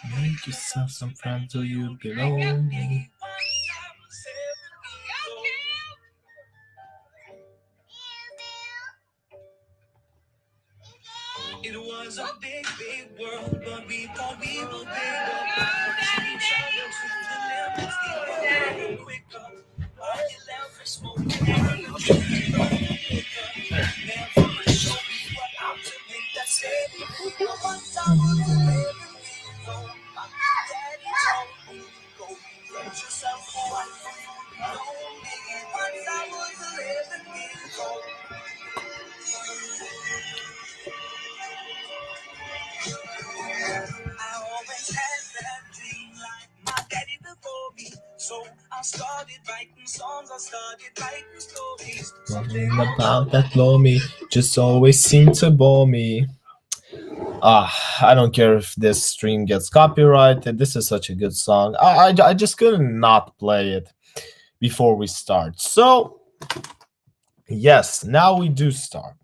Make yourself some friends or you'll be lonely. It was a big, big world, but before we were bigger, pushing each other to the limits, even quicker. While you left for smoking, never show me what I'm to make that steady. Once I was 11 years old, my daddy told me, go get yourself a wife. Lonely. Once I was 11 years old. I always had that dream like my daddy before me. So I started writing songs, I started writing stories. Something about that blow me just always seemed to bore me. I don't care if this stream gets copyrighted. This is such a good song. I just couldn't not play it before we start. So, yes, now we do start.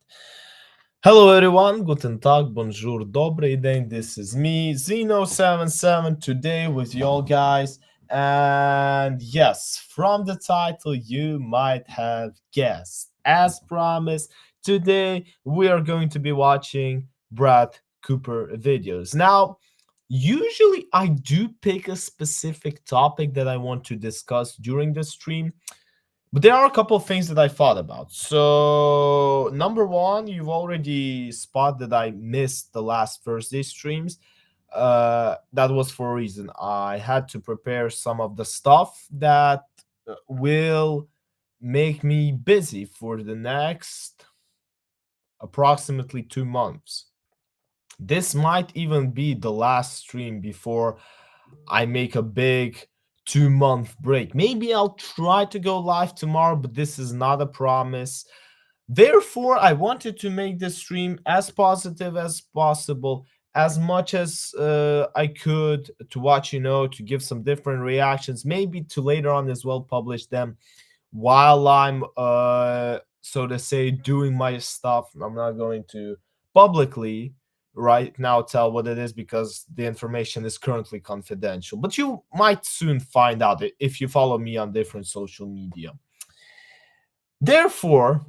Hello everyone, guten tag, bonjour, dobry den. This is me, Zeno77, today with y'all guys. And yes, from the title you might have guessed. As promised, today we are going to be watching Brad Cooper videos. Now, usually I do pick a specific topic that I want to discuss during the stream, but there are a couple of things that I thought about. So, number one, you've already spotted that I missed the last Thursday streams. That was for a reason. I had to prepare some of the stuff that will make me busy for the next approximately 2 months. This might even be the last stream before I make a big 2 month break. Maybe I'll try to go live tomorrow, but this is not a promise. Therefore, I wanted to make this stream as positive as possible, as much as I could to watch, to give some different reactions, maybe to later on as well publish them while I'm, so to say, doing my stuff. I'm not going to publicly right now tell what it is because the information is currently confidential, but you might soon find out if you follow me on different social media. Therefore,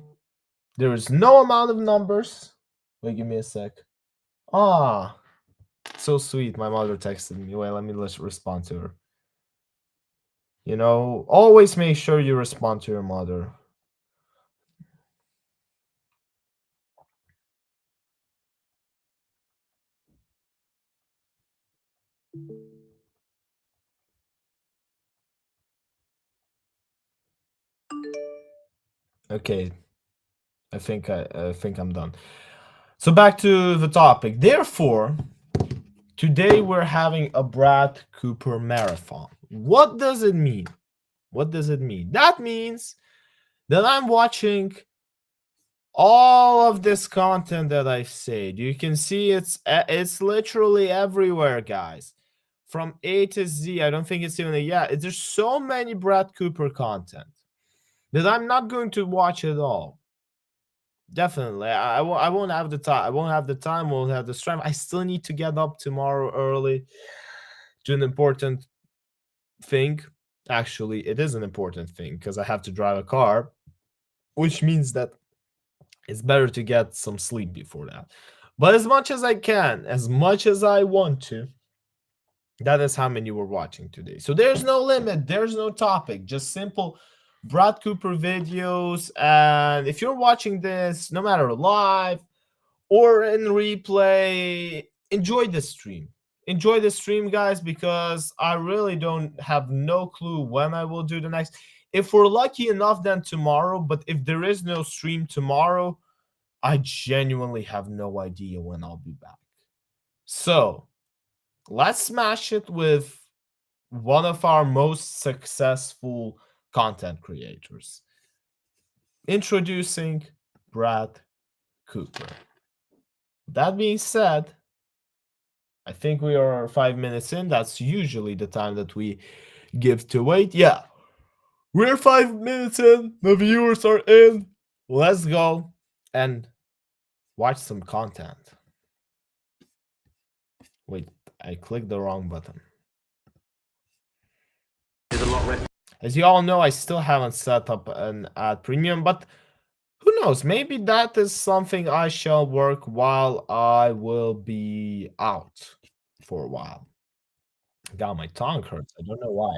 there is no amount of numbers. Wait, give me a sec. Ah, so sweet. My mother texted me. Wait, let me respond to her. Always make sure you respond to your mother. Okay, I think I'm done. So back to the topic. Therefore, today we're having a Brad Cooper marathon. What does it mean? What does it mean? That means that I'm watching all of this content that I've said. You can see it's literally everywhere, guys. From A to Z. I don't think it's even there's so many Brad Cooper content that I'm not going to watch it all. Definitely. I won't have the time. I won't have the time, won't have the strength. I still need to get up tomorrow early to an important thing. Actually, it is an important thing because I have to drive a car, which means that it's better to get some sleep before that. But as much as I can, as much as I want to, that is how many we're watching today. So there's no limit, there's no topic, just simple Brad Cooper videos. And if you're watching this, no matter live or in replay, enjoy the stream. Enjoy the stream, guys, because I really don't have no clue when I will do the next. If we're lucky enough, then tomorrow. But if there is no stream tomorrow, I genuinely have no idea when I'll be back. So let's smash it with one of our most successful content creators. Introducing Brad Cooper. That being said, I think we are 5 minutes in. That's usually the time that we give to wait. Yeah, we're 5 minutes in. The viewers are in. Let's go and watch some content. Wait, I clicked the wrong button. As you all know, I still haven't set up an ad premium, but who knows? Maybe that is something I shall work while I will be out for a while. God, my tongue hurts. I don't know why.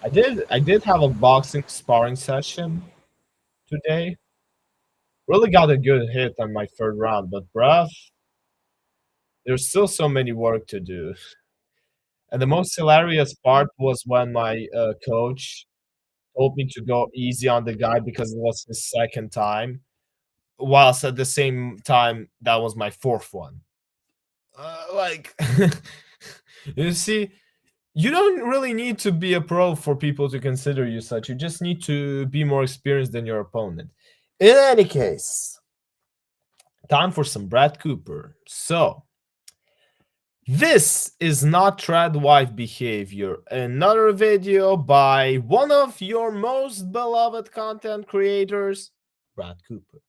I did have a boxing sparring session today. Really got a good hit on my third round, but bruh, there's still so many work to do. And the most hilarious part was when my coach told me to go easy on the guy because it was his second time, whilst at the same time that was my fourth one. Like, you see, you don't really need to be a pro for people to consider you such. You just need to be more experienced than your opponent. In any case, time for some Brad Cooper. So, this is not tradwife behavior. Another video by one of your most beloved content creators, Brad Cooper.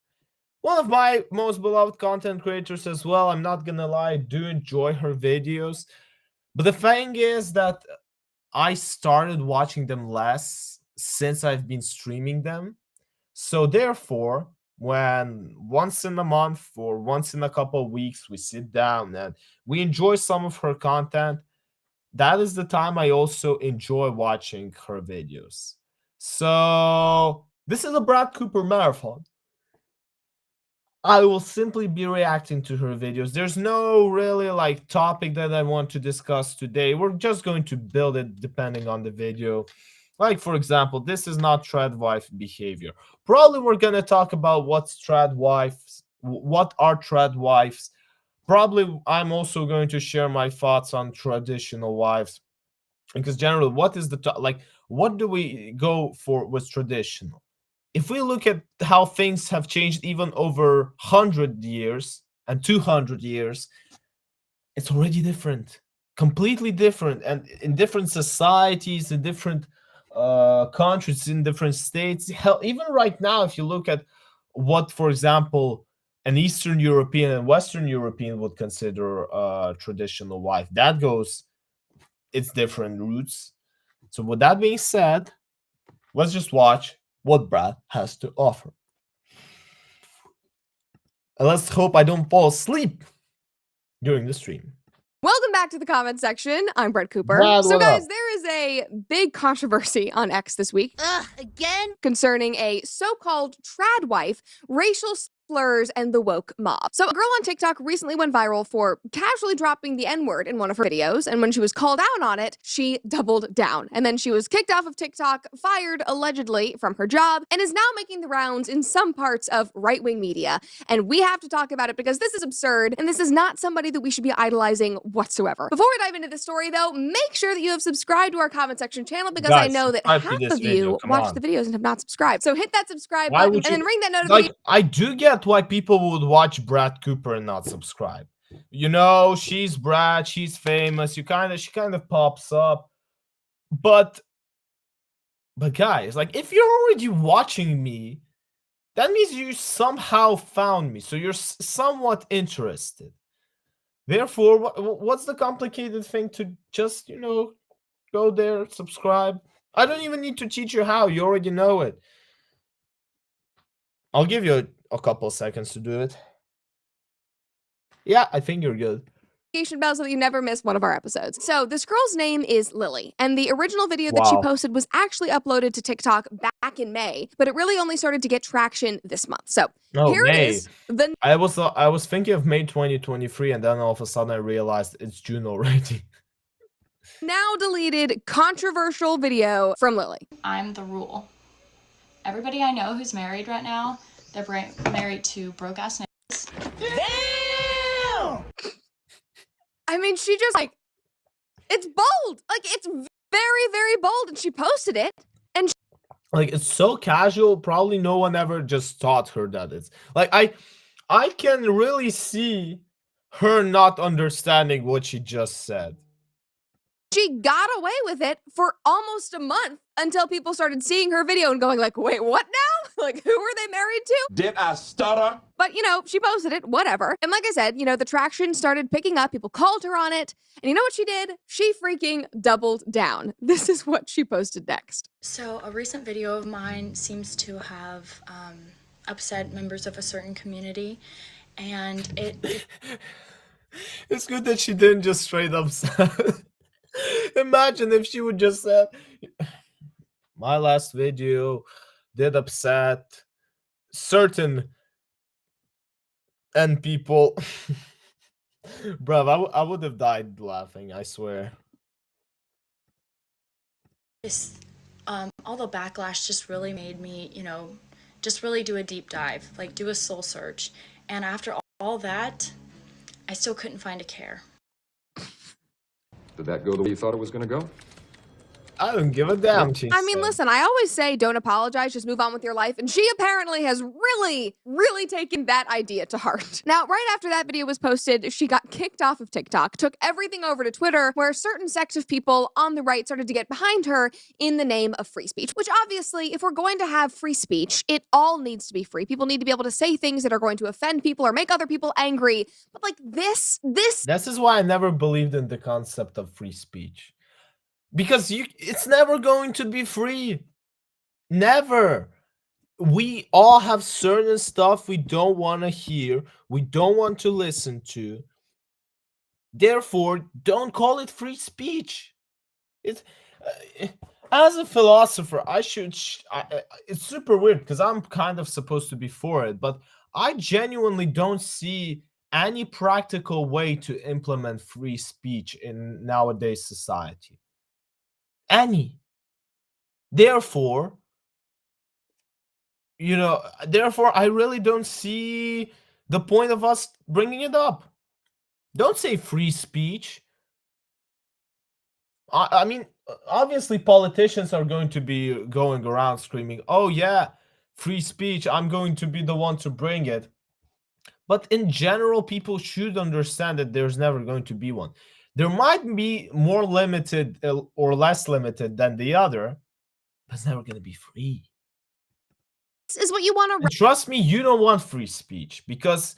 One of my most beloved content creators as well. I'm not gonna lie, I do enjoy her videos. But the thing is that I started watching them less since I've been streaming them. So therefore, when once in a month or once in a couple of weeks we sit down and we enjoy some of her content, that is the time I also enjoy watching her videos. So this is a Brad Cooper marathon. I will simply be reacting to her videos. There's no really like topic that I want to discuss today. We're just going to build it depending on the video. Like, for example, this is not tradwife behavior. Probably we're going to talk about what's tradwives, what are tradwives. Probably I'm also going to share my thoughts on traditional wives. Because generally, what is the like? What do we go for with traditional? If we look at how things have changed even over 100 years and 200 years, it's already different, completely different, and in different societies, in different countries, in different states. Hell, even right now, if you look at what, for example, an Eastern European and Western European would consider a traditional wife, that goes its different roots. So with that being said, let's just watch what Brad has to offer. And let's hope I don't fall asleep during the stream. Welcome back to the comment section. I'm Brett Cooper. Brad, so, what guys, up? there is a big controversy on X this week. Again? Concerning a so-called tradwife, racial slurs, and the woke mob. So a girl on TikTok recently went viral for casually dropping the N-word in one of her videos, and when she was called out on it, she doubled down. And then she was kicked off of TikTok, fired allegedly from her job, and is now making the rounds in some parts of right-wing media. And we have to talk about it because this is absurd, and this is not somebody that we should be idolizing whatsoever. Before we dive into this story, though, make sure that you have subscribed to our comment section channel because I Guys, know that subscribe to half this of video, you come watch on. the videos and have not subscribed. So hit that subscribe Why button would and then you- ring that notification. Like, I do get why people would watch Brad Cooper and not subscribe. You know, she's Brad, she's famous. She kind of pops up. But guys, like, if you're already watching me, that means you somehow found me. So you're somewhat interested. Therefore, what's the complicated thing to just, you know, go there, subscribe? I don't even need to teach you how. You already know it. I'll give you a couple seconds to do it. Yeah, I think you're good. Bell so that you never miss one of our episodes. So this girl's name is Lily, and the original video that she Wow. posted was actually uploaded to TikTok back in May, but it really only started to get traction this month. So No, here May. it is. The I was thinking of May 2023, and then all of a sudden I realized it's June already. now deleted controversial video from Lily. I'm the rule. Everybody I know who's married right now, they're married to broke ass niggas. Damn! I mean, she just like, it's bold. Like, it's very, very bold, and she posted it. And Like, it's so casual. Probably no one ever just taught her that it's like I can really see her not understanding what she just said. she got away with it for almost a month until people started seeing her video and going like, wait, what now? Like, who were they married to? Did I stutter? But, you know, she posted it, whatever. And like I said, you know, the traction started picking up. People called her on it. And you know what she did? She freaking doubled down. This is what she posted next. So a recent video of mine seems to have upset members of a certain community, and it It's good that she didn't just straight up say. Imagine if she would just say, my last video did upset certain and people. Bruv, I would have died laughing, I swear. this all the backlash just really made me, you know, just really do a deep dive, like do a soul search. And after all that, I still couldn't find a care. Did that go the way you thought it was going to go? I don't give a damn. She I mean, said. listen, I always say don't apologize, just move on with your life. And she apparently has really taken that idea to heart. Now, right after that video was posted, she got kicked off of TikTok, took everything over to Twitter, where a certain sect of people on the right started to get behind her in the name of free speech. Which obviously, if we're going to have free speech, it all needs to be free. People need to be able to say things that are going to offend people or make other people angry. But like this is why I never believed in the concept of free speech. Because it's never going to be free. Never. We all have certain stuff we don't want to hear, we don't want to listen to. Therefore, don't call it free speech. It's as a philosopher, it's super weird because I'm kind of supposed to be for it, but I genuinely don't see any practical way to implement free speech in nowadays society. Any. Therefore, I really don't see the point of us bringing it up. Don't say free speech. I mean, obviously politicians are going to be going around screaming, oh yeah, free speech, I'm going to be the one to bring it. But in general, people should understand that there's never going to be one. There might be more limited or less limited than the other, but it's never going to be free. is what you want to. And trust me, you don't want free speech because,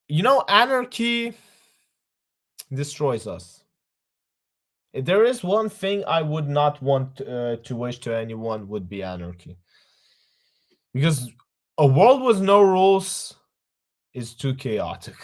anarchy destroys us. If there is one thing I would not want to wish to anyone, would be anarchy. Because a world with no rules is too chaotic.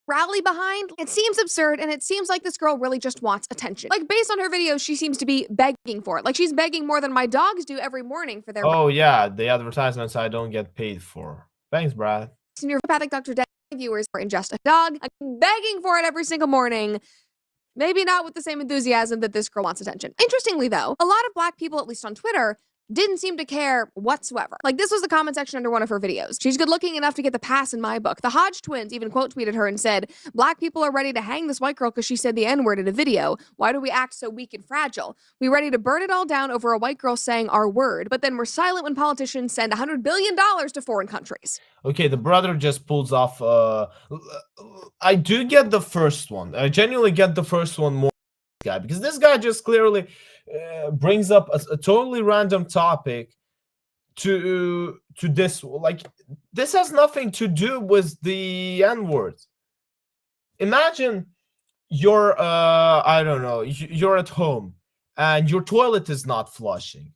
Rally behind. It seems absurd, and it seems like this girl really just wants attention. Like, based on her videos, she seems to be begging for it. Like, she's begging more than my dogs do every morning for their. Oh yeah, the advertisements I don't get paid for. Thanks, Brad. Neuropathic Dr. Dead viewers for Ingest a Dog. I'm begging for it every single morning. Maybe not with the same enthusiasm that this girl wants attention. Interestingly, though, a lot of Black people, at least on Twitter, didn't seem to care whatsoever. Like, this was the comment section under one of her videos. She's good looking enough to get the pass in my book. The Hodge twins even quote tweeted her and said, Black people are ready to hang this white girl because she said the N-word in a video. Why do we act so weak and fragile? We ready to burn it all down over a white girl saying our word, but then we're silent when politicians send $100 billion to foreign countries. Okay, the brother just pulls off. I do get the first one. I genuinely get the first one more, guy, because this guy just clearly brings up a totally random topic to this. Like, this has nothing to do with the N-word. Imagine you're I don't know, you're at home and your toilet is not flushing,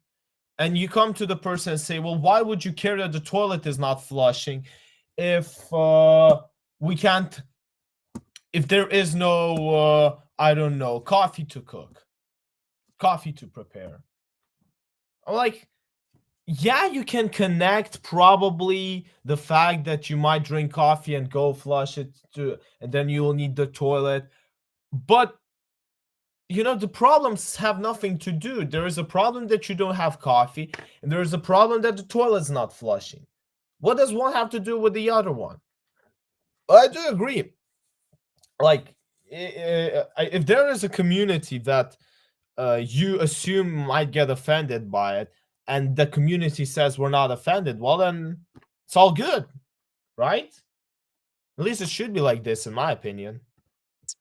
and you come to the person and say, well, why would you care that the toilet is not flushing if if there is no I don't know, coffee to cook, coffee to prepare? I'm like, yeah, you can connect probably the fact that you might drink coffee and go flush it and then you will need the toilet. But, the problems have nothing to do. There is a problem that you don't have coffee, and there is a problem that the toilet's not flushing. What does one have to do with the other one? I do agree. Like, if there is a community that you assume might get offended by it, and the community says we're not offended, well, then it's all good, right? At least it should be like this, in my opinion.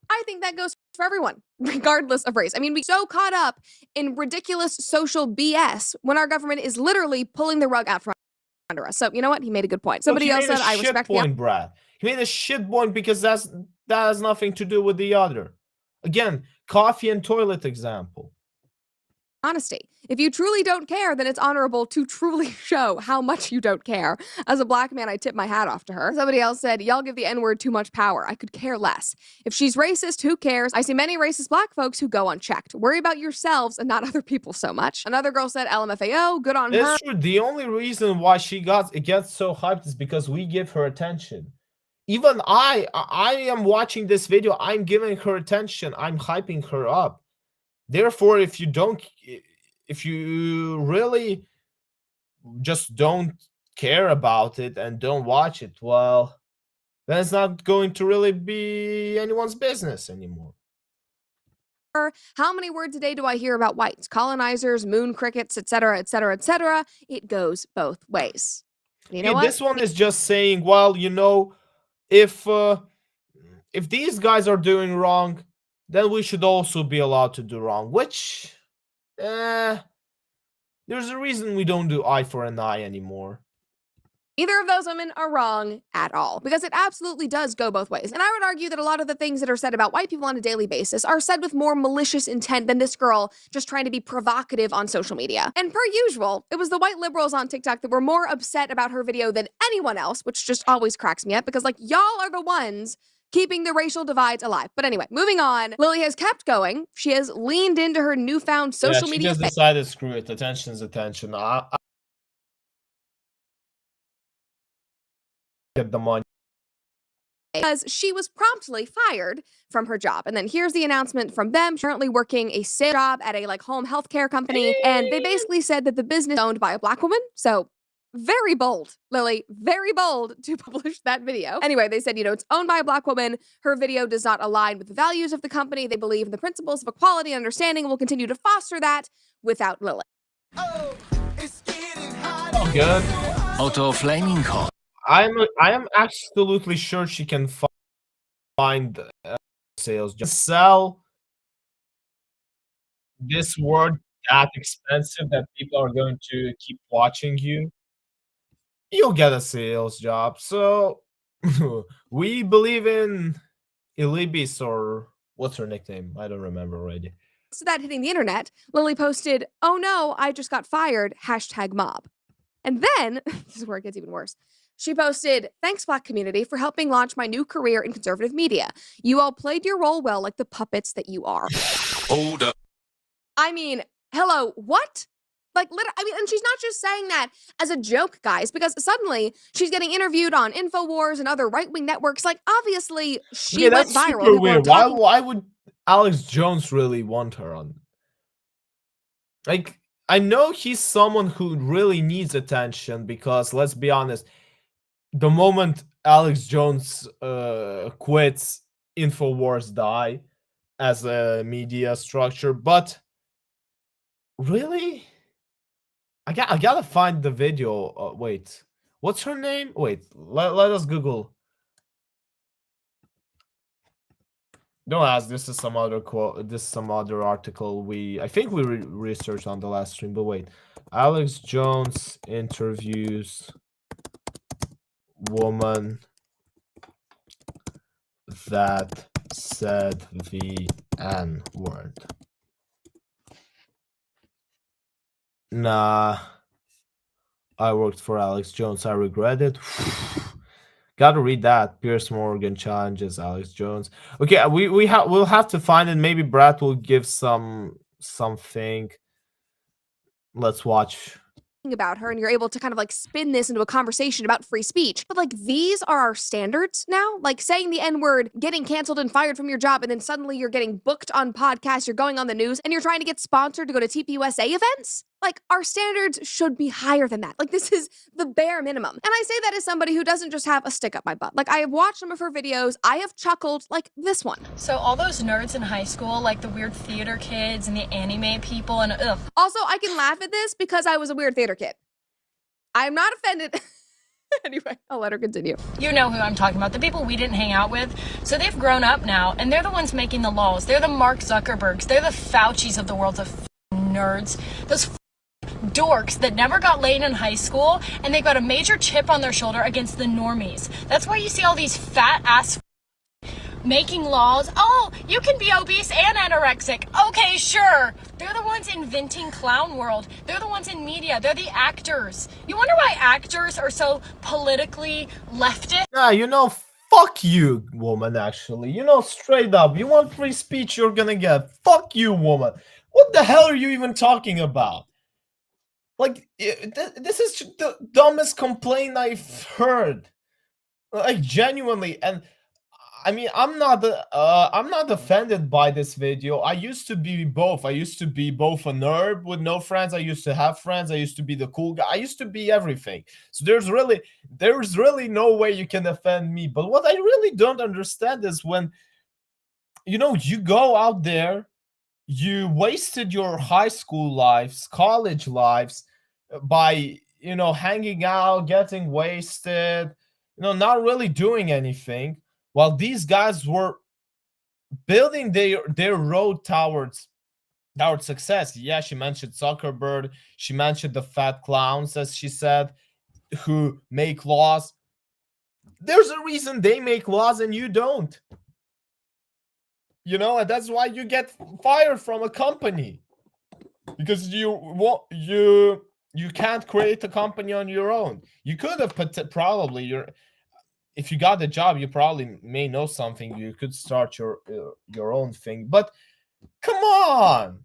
I think that goes for everyone, regardless of race. I mean, we're so caught up in ridiculous social BS when our government is literally pulling the rug out from under us. So you know what? He made a good point. Somebody Look, else said, I respect the point, Brad. He made a shit point because that has nothing to do with the other. Again, coffee and toilet example. honesty. If you truly don't care, then it's honorable to truly show how much you don't care. As a black man, I tip my hat off to her. Somebody else said, y'all give the N-word too much power. I could care less. If she's racist, who cares? I see many racist black folks who go unchecked. Worry about yourselves and not other people so much. Another girl said, LMFAO, good on her. It's true. The only reason why she gets so hyped is because we give her attention. Even I am watching this video. I'm giving her attention. I'm hyping her up. Therefore, if you really just don't care about it and don't watch it, well, then it's not going to really be anyone's business anymore. How many words a day do I hear about whites, colonizers, moon crickets, etc., etc., etc.? It goes both ways. You know what? This one is just saying, well, you know, if these guys are doing wrong, then we should also be allowed to do wrong, which, there's a reason we don't do eye for an eye anymore. Neither of those women are wrong at all, because it absolutely does go both ways. And I would argue that a lot of the things that are said about white people on a daily basis are said with more malicious intent than this girl just trying to be provocative on social media. And per usual, it was the white liberals on TikTok that were more upset about her video than anyone else, which just always cracks me up, because like, y'all are the ones keeping the racial divides alive. But anyway, moving on. Lily has kept going. She has leaned into her newfound social media. She just decided, screw it. Attention's attention. I get the money. Because she was promptly fired from her job. And then here's the announcement from them. She's currently working a sales job at a home healthcare company. And they basically said that the business is owned by a black woman. So very bold, Lily, very bold to publish that video. Anyway, they said, you know, it's owned by a black woman. Her video does not align with the values of the company. They believe in the principles of equality and understanding and will continue to foster that without Lily. Oh, good. Auto flaming hot. I am absolutely sure she can find sales. Just sell this word that expensive that people are going to keep watching you. You'll get a sales job. So we believe in Elibis, or what's her nickname? I don't remember already. So that hitting the internet, Lily posted, "Oh no, I just got fired, #mob." And then, this is where it gets even worse. She posted, "Thanks, Black community, for helping launch my new career in conservative media. You all played your role well like the puppets that you are." Hold up. I mean, hello, what? Like, literally, I mean, and she's not just saying that as a joke, guys, because suddenly she's getting interviewed on InfoWars and other right-wing networks. Like, obviously, she went that's viral. super weird. Why would Alex Jones really want her on? Like, I know he's someone who really needs attention because, let's be honest, the moment Alex Jones quits, InfoWars die as a media structure. But really, I gotta find the video. Wait, what's her name? Wait, let us Google. Don't ask. This is some other quote. This is some other article I think we researched on the last stream. But wait, Alex Jones interviews woman that said the N-word. Nah, I worked for Alex Jones. I regret it. Gotta read that. Piers Morgan challenges Alex Jones. Okay, we'll have to find it. Maybe Brad will give something. Let's watch. About her, and you're able to kind of like spin this into a conversation about free speech. But like, these are our standards now. Like saying the N-word, getting canceled and fired from your job, and then suddenly you're getting booked on podcasts, you're going on the news, and you're trying to get sponsored to go to TPUSA events. Like, our standards should be higher than that. Like, this is the bare minimum. And I say that as somebody who doesn't just have a stick up my butt. Like, I have watched some of her videos. I have chuckled, like this one. So all those nerds in high school, like the weird theater kids and the anime people and ugh. Also, I can laugh at this because I was a weird theater kid. I'm not offended. Anyway, I'll let her continue. You know who I'm talking about, the people we didn't hang out with. So they've grown up now, and they're the ones making the laws. They're the Mark Zuckerbergs. They're the Faucis of the world of nerds. Those dorks that never got laid in high school, and they've got a major chip on their shoulder against the normies. That's why you see all these fat ass making laws. Oh, you can be obese and anorexic. Okay, sure. They're the ones inventing clown world. They're the ones in media. They're the actors. You wonder why actors are so politically leftist? Yeah, you know, fuck you, woman, actually. You know, straight up. You want free speech, you're gonna get. Fuck you, woman. What the hell are you even talking about? Like, this is the dumbest complaint I've heard. Like, genuinely. And I mean, I'm not offended by this video. I used to be both. I used to be both a nerd with no friends. I used to have friends. I used to be the cool guy. I used to be everything. So there's really no way you can offend me. But what I really don't understand is when, you know, you go out there, you wasted your high school lives, college lives by, you know, hanging out, getting wasted, you know, not really doing anything. While these guys were building their road towards success. Yeah, she mentioned Zuckerberg. She mentioned the fat clowns, as she said, who make laws. There's a reason they make laws and you don't. You know, and that's why you get fired from a company. Because you can't create a company on your own. You could have probably if you got the job, you probably may know something. You could start your own thing. But come on.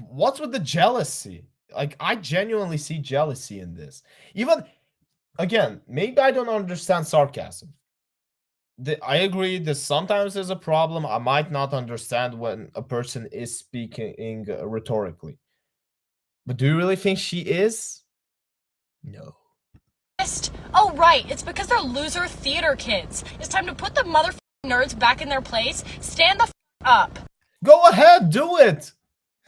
What's with the jealousy? Like, I genuinely see jealousy in this. Even, again, maybe I don't understand sarcasm. I agree that sometimes there's a problem. I might not understand when a person is speaking rhetorically. But do you really think she is? No. Oh, right. It's because they're loser theater kids. It's time to put the motherfucking nerds back in their place. Stand the up. Go ahead, do it.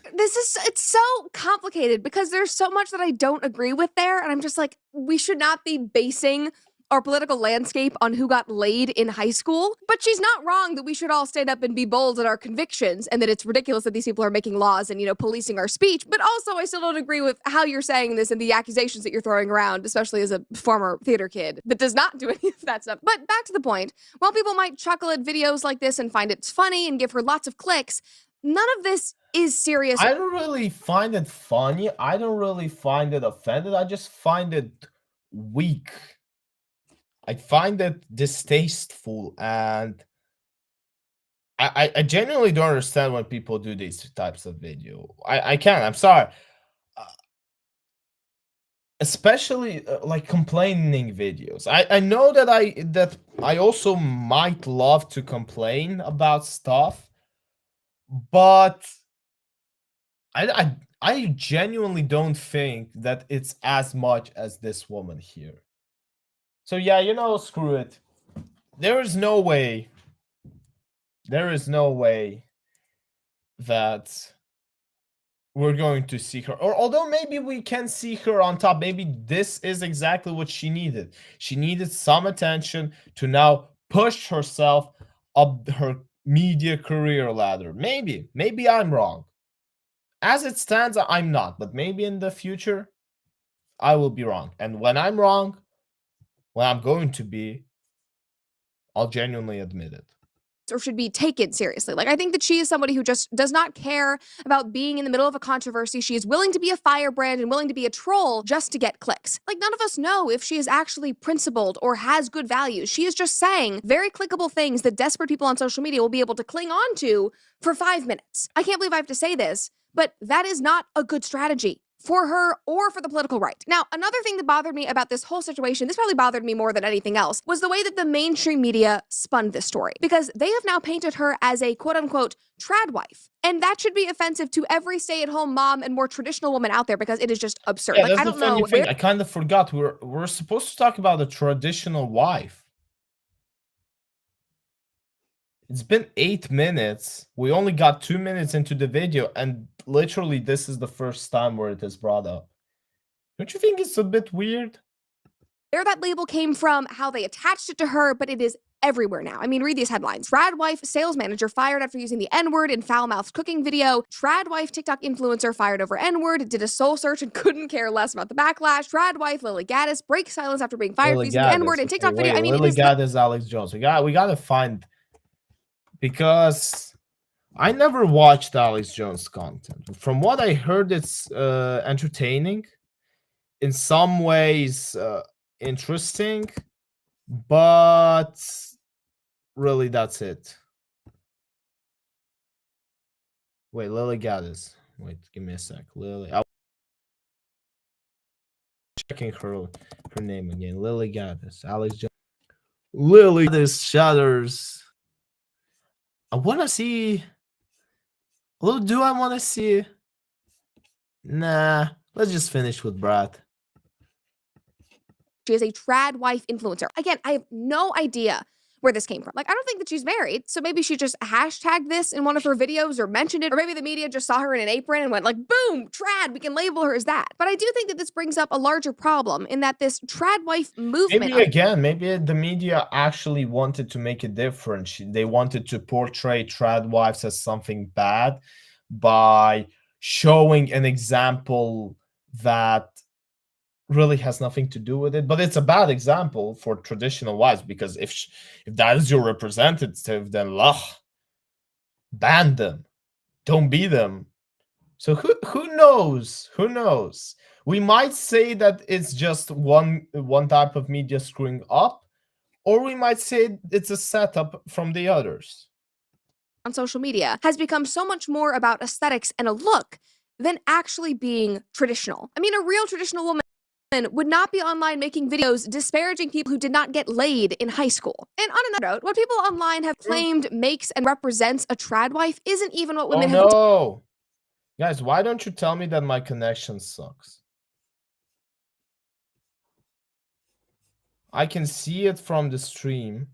It's so complicated because there's so much that I don't agree with there. And I'm just like, we should not be basing our political landscape on who got laid in high school. But she's not wrong that we should all stand up and be bold in our convictions and that it's ridiculous that these people are making laws and, you know, policing our speech. But also, I still don't agree with how you're saying this and the accusations that you're throwing around, especially as a former theater kid that does not do any of that stuff. But back to the point, while people might chuckle at videos like this and find it funny and give her lots of clicks, none of this is serious. I don't really find it funny. I don't really find it offended. I just find it weak. I find it distasteful, and I genuinely don't understand when people do these types of video. I can't. I'm sorry. Especially like complaining videos. I know that I also might love to complain about stuff, but I genuinely don't think that it's as much as this woman here. So yeah, you know, screw it. There is no way that we're going to see her. Or although maybe we can see her on top. Maybe this is exactly what she needed. She needed some attention to now push herself up her media career ladder. Maybe I'm wrong. As it stands, I'm not. But maybe in the future, I will be wrong. And when I'm wrong, when I'm going to be, I'll genuinely admit it. Or should be taken seriously. Like, I think that she is somebody who just does not care about being in the middle of a controversy. She is willing to be a firebrand and willing to be a troll just to get clicks. Like, none of us know if she is actually principled or has good values. She is just saying very clickable things that desperate people on social media will be able to cling on to for 5 minutes. I can't believe I have to say this, but that is not a good strategy for her or for the political right. Now, another thing that bothered me about this whole situation, this probably bothered me more than anything else, was the way that the mainstream media spun this story. Because they have now painted her as a quote-unquote trad wife. And that should be offensive to every stay-at-home mom and more traditional woman out there because it is just absurd. Yeah, like, I don't know. I kind of forgot we're supposed to talk about a traditional wife. It's been 8 minutes. We only got 2 minutes into the video, and literally this is the first time where it is brought up. Don't you think it's a bit weird? Where that label came from, how they attached it to her, but it is everywhere now. I mean, read these headlines. Trad wife sales manager fired after using the N-word in foul-mouthed cooking video. Trad wife TikTok influencer fired over N-word, did a soul search and couldn't care less about the backlash. Trad wife Lily Gaddis breaks silence after being fired for using the N-word in TikTok video. I mean, Lily Gaddis, Alex Jones. We gotta find, because I never watched Alex Jones content. From what I heard, it's entertaining, in some ways interesting, but really that's it. Wait, Lily Gaddis. Wait, give me a sec. Lily, I'm checking her name again. Lily Gaddis, Alex Jones. Lily Gaddis shudders. I want to see. Well, do I want to see? Nah, let's just finish with Brad. She is a trad wife influencer. Again, I have no idea where this came from. Like, I don't think that she's married, so maybe she just hashtagged this in one of her videos or mentioned it, or maybe the media just saw her in an apron and went like, boom, trad, we can label her as that. But I do think that this brings up a larger problem in that this trad wife movement— Maybe the media actually wanted to make it different. They wanted to portray trad wives as something bad by showing an example that really has nothing to do with it, but it's a bad example for traditional wives, because if that is your representative, then ban them, don't be them. So who knows? We might say that it's just one type of media screwing up, or we might say it's a setup from the others. On social media has become so much more about aesthetics and a look than actually being traditional. I mean, a real traditional woman would not be online making videos disparaging people who did not get laid in high school. And on another note, what people online have claimed makes and represents a trad wife isn't even what women have— no. Guys, why don't you tell me that my connection sucks? I can see it from the stream,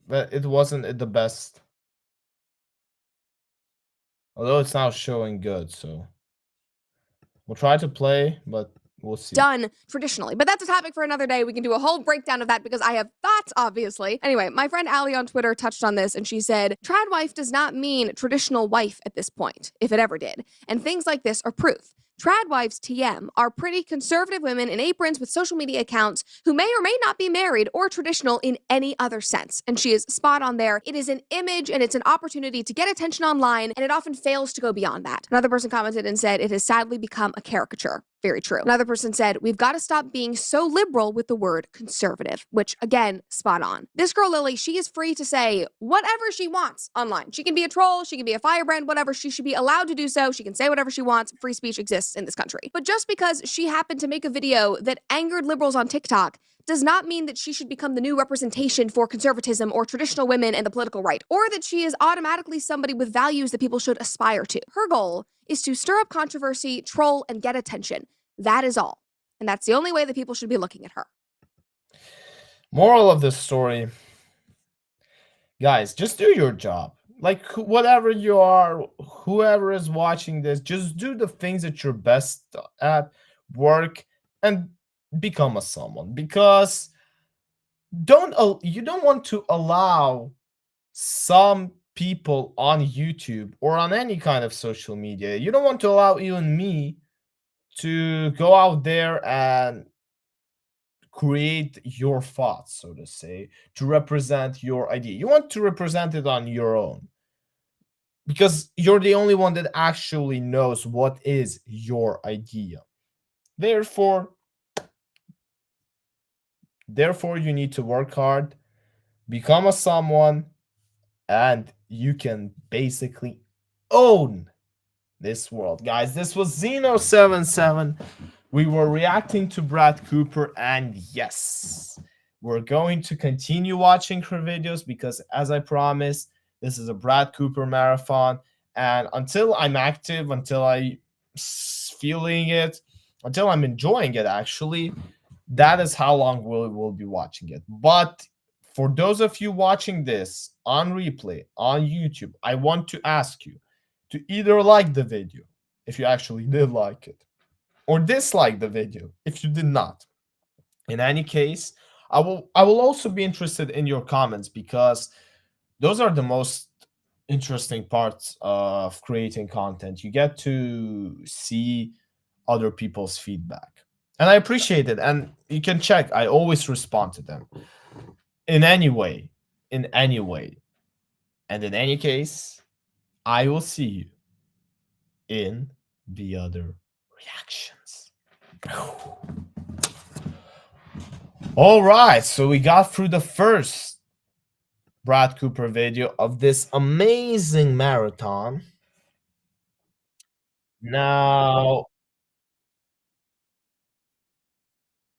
but it wasn't the best. Although it's now showing good, so we'll try to play, but we'll see. Done traditionally. But that's a topic for another day. We can do a whole breakdown of that because I have thoughts, obviously. Anyway, my friend Allie on Twitter touched on this, and she said, trad wife does not mean traditional wife at this point, if it ever did. And things like this are proof. Trad wives, TM, are pretty conservative women in aprons with social media accounts who may or may not be married or traditional in any other sense. And she is spot on there. It is an image and it's an opportunity to get attention online, and it often fails to go beyond that. Another person commented and said, it has sadly become a caricature. Very true. Another person said, we've got to stop being so liberal with the word conservative, which again, spot on. This girl, Lily, she is free to say whatever she wants online. She can be a troll, she can be a firebrand, whatever. She should be allowed to do so. She can say whatever she wants. Free speech exists in this country. But just because she happened to make a video that angered liberals on TikTok does not mean that she should become the new representation for conservatism or traditional women and the political right, or that she is automatically somebody with values that people should aspire to. Her goal is to stir up controversy, troll, and get attention. That is all. And that's the only way that people should be looking at her. Moral of the story, guys, just do your job. Like, whatever you are, whoever is watching this, just do the things that you're best at, work, and become a someone. Because you don't want to allow some people on YouTube or on any kind of social media, you don't want to allow you and me to go out there and create your thoughts, so to say, to represent your idea. You want to represent it on your own, because you're the only one that actually knows what is your idea. Therefore, you need to work hard, become a someone, and you can basically own this world. Guys, this was Xeno77. We were reacting to Brad Cooper, and yes, we're going to continue watching her videos because, as I promised, this is a Brad Cooper marathon, and until I'm active, until I'm feeling it, until I'm enjoying it, actually, that is how long we'll be watching it. But for those of you watching this on replay on YouTube, I want to ask you to either like the video if you actually did like it, or dislike the video if you did not. In any case, I will also be interested in your comments, because those are the most interesting parts of creating content. You get to see other people's feedback, and I appreciate it. And you can check, I always respond to them in any way, in any way. And in any case, I will see you in the other reactions. All right, so we got through the first Brad Cooper video of this amazing marathon. Now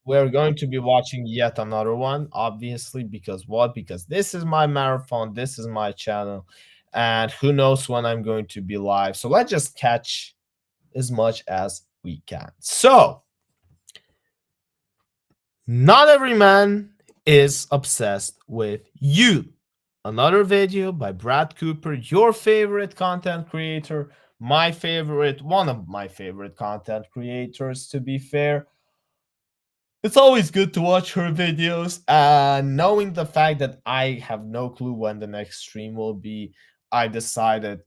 we're going to be watching yet another one, obviously, because what? Because this is my marathon, this is my channel, and who knows when I'm going to be live. So let's just catch as much as we can. So, not every man is obsessed with you. Another video by Brad Cooper, your favorite content creator, my favorite, one of my favorite content creators, to be fair. It's always good to watch her videos, and knowing the fact that I have no clue when the next stream will be, I decided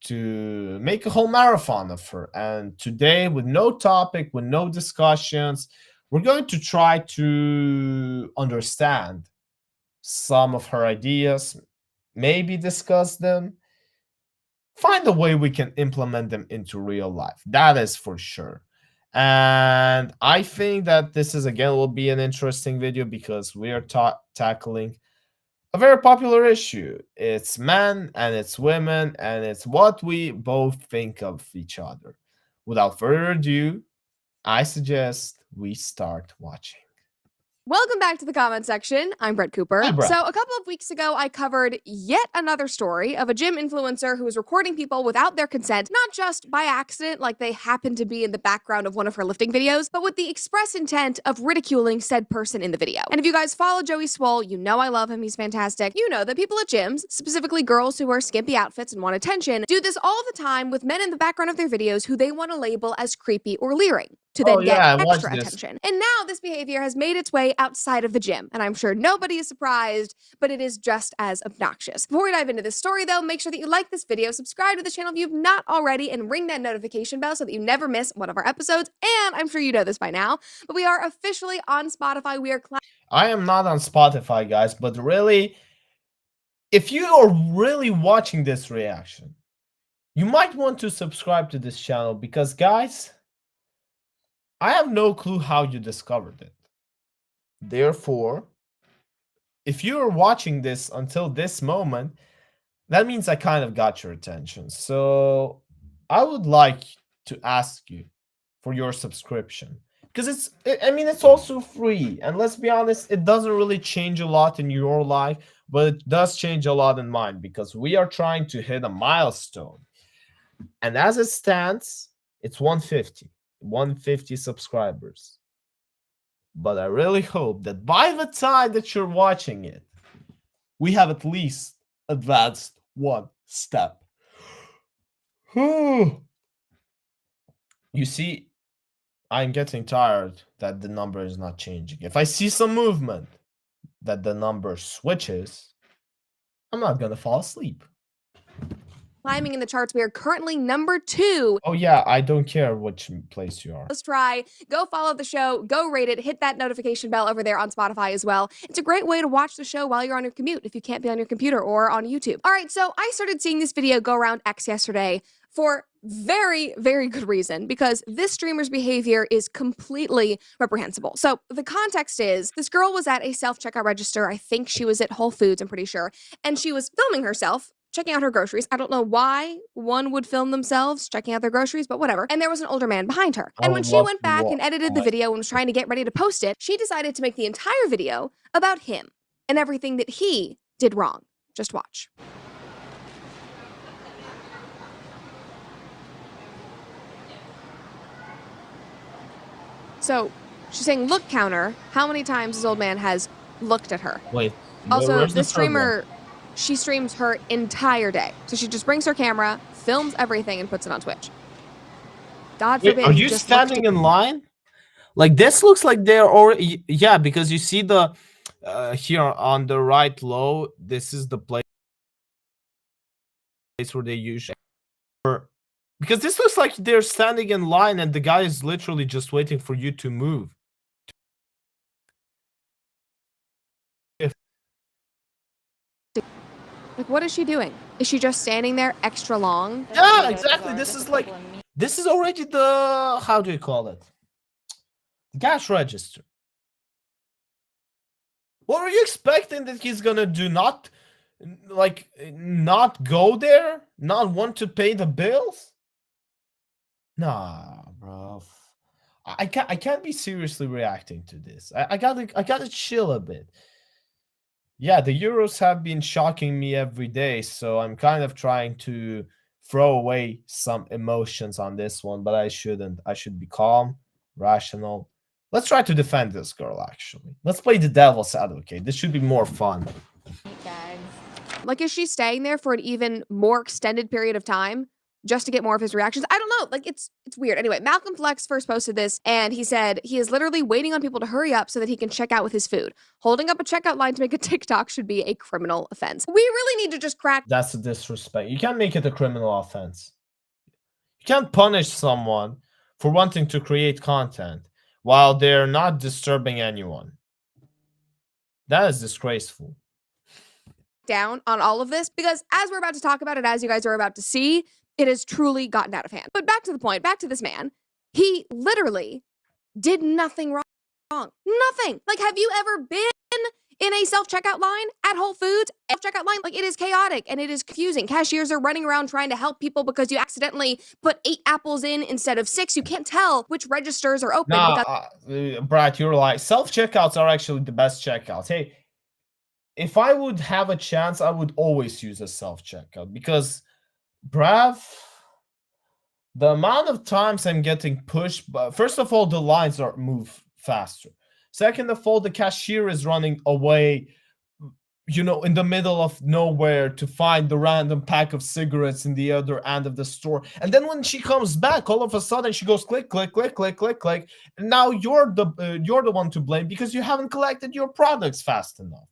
to make a whole marathon of her. And today, with no topic, with no discussions, we're going to try to understand some of her ideas, maybe discuss them, find a way we can implement them into real life. That is for sure. And I think that this is, again, will be an interesting video, because we are tackling a very popular issue. It's men and it's women, and it's what we both think of each other. Without further ado, I suggest we start watching. Welcome back to the comment section. I'm Brett Cooper. Hi, Brett. So a couple of weeks ago, I covered yet another story of a gym influencer who was recording people without their consent, not just by accident, like they happened to be in the background of one of her lifting videos, but with the express intent of ridiculing said person in the video. And if you guys follow Joey Swole, you know I love him, he's fantastic. You know that people at gyms, specifically girls who wear skimpy outfits and want attention, do this all the time with men in the background of their videos who they want to label as creepy or leering, to then get extra attention. And now this behavior has made its way outside of the gym, and I'm sure nobody is surprised, but it is just as obnoxious. Before we dive into this story, though, make sure that you like this video, subscribe to the channel if you've not already, and ring that notification bell so that you never miss one of our episodes. And I'm sure you know this by now, but we are officially on Spotify. We are I am not on Spotify, guys, but really, if you are really watching this reaction, you might want to subscribe to this channel, because, guys, I have no clue how you discovered it. Therefore, if you're watching this until this moment, that means I kind of got your attention. So I would like to ask you for your subscription, because it's also free. And let's be honest, it doesn't really change a lot in your life, but it does change a lot in mine, because we are trying to hit a milestone. And as it stands, it's 150 subscribers. But I really hope that by the time that you're watching it, we have at least advanced one step. You see, I'm getting tired that the number is not changing. If I see some movement that the number switches, I'm not gonna fall asleep. climbing in the charts. We are currently number 2. Oh yeah, I don't care which place you are. Let's try. Go follow the show, go rate it, hit that notification bell over there on Spotify as well. It's a great way to watch the show while you're on your commute if you can't be on your computer or on YouTube. All right, so I started seeing this video go around X yesterday for very, very good reason, because this streamer's behavior is completely reprehensible. So the context is, this girl was at a self-checkout register. I think she was at Whole Foods, I'm pretty sure, and she was filming herself checking out her groceries. I don't know why one would film themselves checking out their groceries, but whatever. And there was an older man behind her. And when she went back and edited the video and was trying to get ready to post it, she decided to make the entire video about him and everything that he did wrong. Just watch. So she's saying look counter, how many times this old man has looked at her. Wait. Also, this streamer, she streams her entire day. So she just brings her camera, films everything, and puts it on Twitch. God forbid. Are you standing in line? Like, this looks like they're already, yeah, because you see the here on the right low, this is the place where they usually, because this looks like they're standing in line and the guy is literally just waiting for you to move. Like, what is she doing? Is she just standing there extra long? Yeah, exactly. This is already the, how do you call it? The cash register. What were you expecting that he's gonna do? Not go there? Not want to pay the bills? Nah, bro. I can't be seriously reacting to this. I gotta chill a bit. Yeah, the Euros have been shocking me every day, so I'm kind of trying to throw away some emotions on this one, but I shouldn't. I should be calm, rational. Let's try to defend this girl, actually. Let's play the devil's advocate. This should be more fun. Like, is she staying there for an even more extended period of time just to get more of his reactions? I don't know. Like, it's weird. Anyway, Malcolm Flex first posted this, and he said he is literally waiting on people to hurry up so that he can check out with his food. Holding up a checkout line to make a TikTok should be a criminal offense. We really need to just crack. That's a disrespect. You can't make it a criminal offense. You can't punish someone for wanting to create content while they're not disturbing anyone. That is disgraceful. Down on all of this, because as we're about to talk about it, as you guys are about to see, it has truly gotten out of hand. But back to the point, back to this man. He literally did nothing wrong. Nothing. Like, have you ever been in a self-checkout line at Whole Foods? Self-checkout line, like, it is chaotic and it is confusing. Cashiers are running around trying to help people because you accidentally put 8 apples in instead of 6. You can't tell which registers are open. Brad, you're like, self-checkouts are actually the best checkouts. Hey, if I would have a chance, I would always use a self-checkout because, bruv, the amount of times I'm getting pushed, first of all, the lines are move faster. Second of all, the cashier is running away, you know, in the middle of nowhere to find the random pack of cigarettes in the other end of the store. And then when she comes back, all of a sudden she goes click, click, click, click, click, click. And now you're the one to blame because you haven't collected your products fast enough.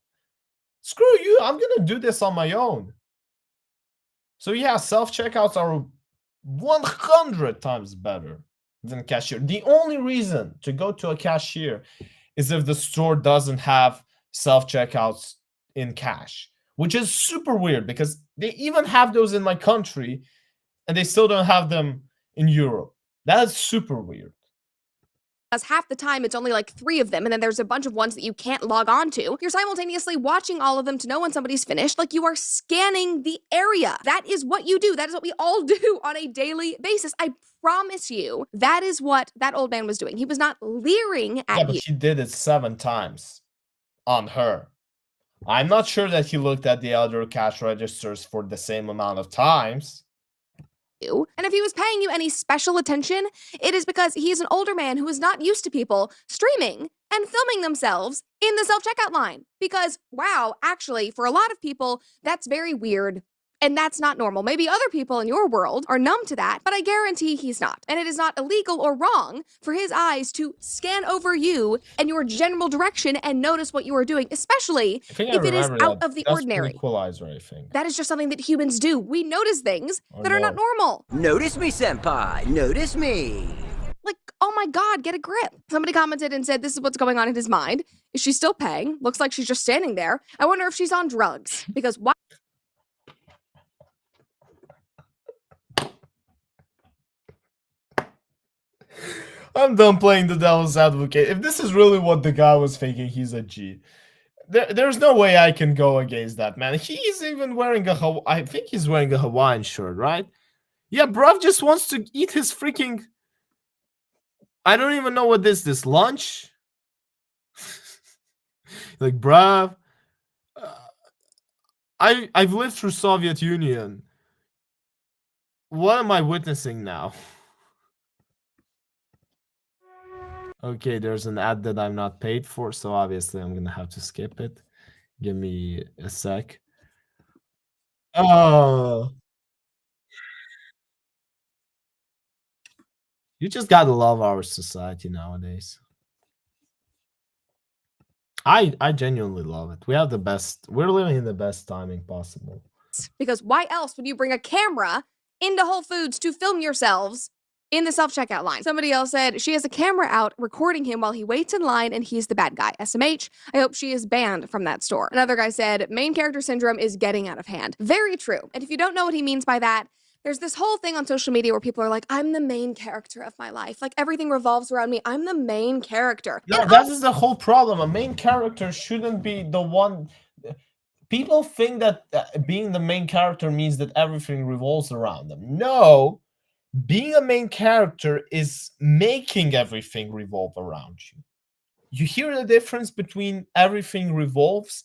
Screw you, I'm gonna do this on my own. So yeah, self-checkouts are 100 times better than cashier. The only reason to go to a cashier is if the store doesn't have self-checkouts in cash, which is super weird because they even have those in my country and they still don't have them in Europe. That is super weird. Half the time it's only like 3 of them, and then there's a bunch of ones that you can't log on to. You're simultaneously watching all of them to know when somebody's finished. Like, you are scanning the area. That is what you do. That is what we all do on a daily basis. I promise you, that is what that old man was doing. He was not leering at you. But he did it 7 times on her. I'm not sure that he looked at the other cash registers for the same amount of times. And if he was paying you any special attention, it is because he's an older man who is not used to people streaming and filming themselves in the self-checkout line. Because, wow, actually, for a lot of people, that's very weird. And that's not normal. Maybe other people in your world are numb to that, but I guarantee he's not. And it is not illegal or wrong for his eyes to scan over you and your general direction and notice what you are doing, especially if it is out of the ordinary. Equalizer, I think. That is just something that humans do. We notice things that are not normal. Notice me, senpai. Notice me. Like, oh my God, get a grip. Somebody commented and said, this is what's going on in his mind. Is she still paying? Looks like she's just standing there. I wonder if she's on drugs. Because why? I'm done playing the devil's advocate. If this is really what the guy was thinking, he's a G. There's no way I can go against that, man. He's even wearing I think he's wearing a Hawaiian shirt, right? Yeah, bruv just wants to eat his freaking... I don't even know what this lunch? Like, bruv. I've lived through Soviet Union. What am I witnessing now? Okay, there's an ad that I'm not paid for, so obviously I'm gonna have to skip it. Give me a sec. Oh. You just gotta love our society nowadays. I genuinely love it. We have the best. We're living in the best timing possible. Because why else would you bring a camera into Whole Foods to film yourselves in the self-checkout line? Somebody else said she has a camera out recording him while he waits in line and he's the bad guy. SMH, I hope she is banned from that store. Another guy said main character syndrome is getting out of hand. Very true. And if you don't know what he means by that, there's this whole thing on social media where people are like, I'm the main character of my life. Like everything revolves around me. I'm the main character. No, And that is the whole problem. A main character shouldn't be the one. People think that being the main character means that everything revolves around them. No, being a main character is making everything revolve around you. You hear the difference between everything revolves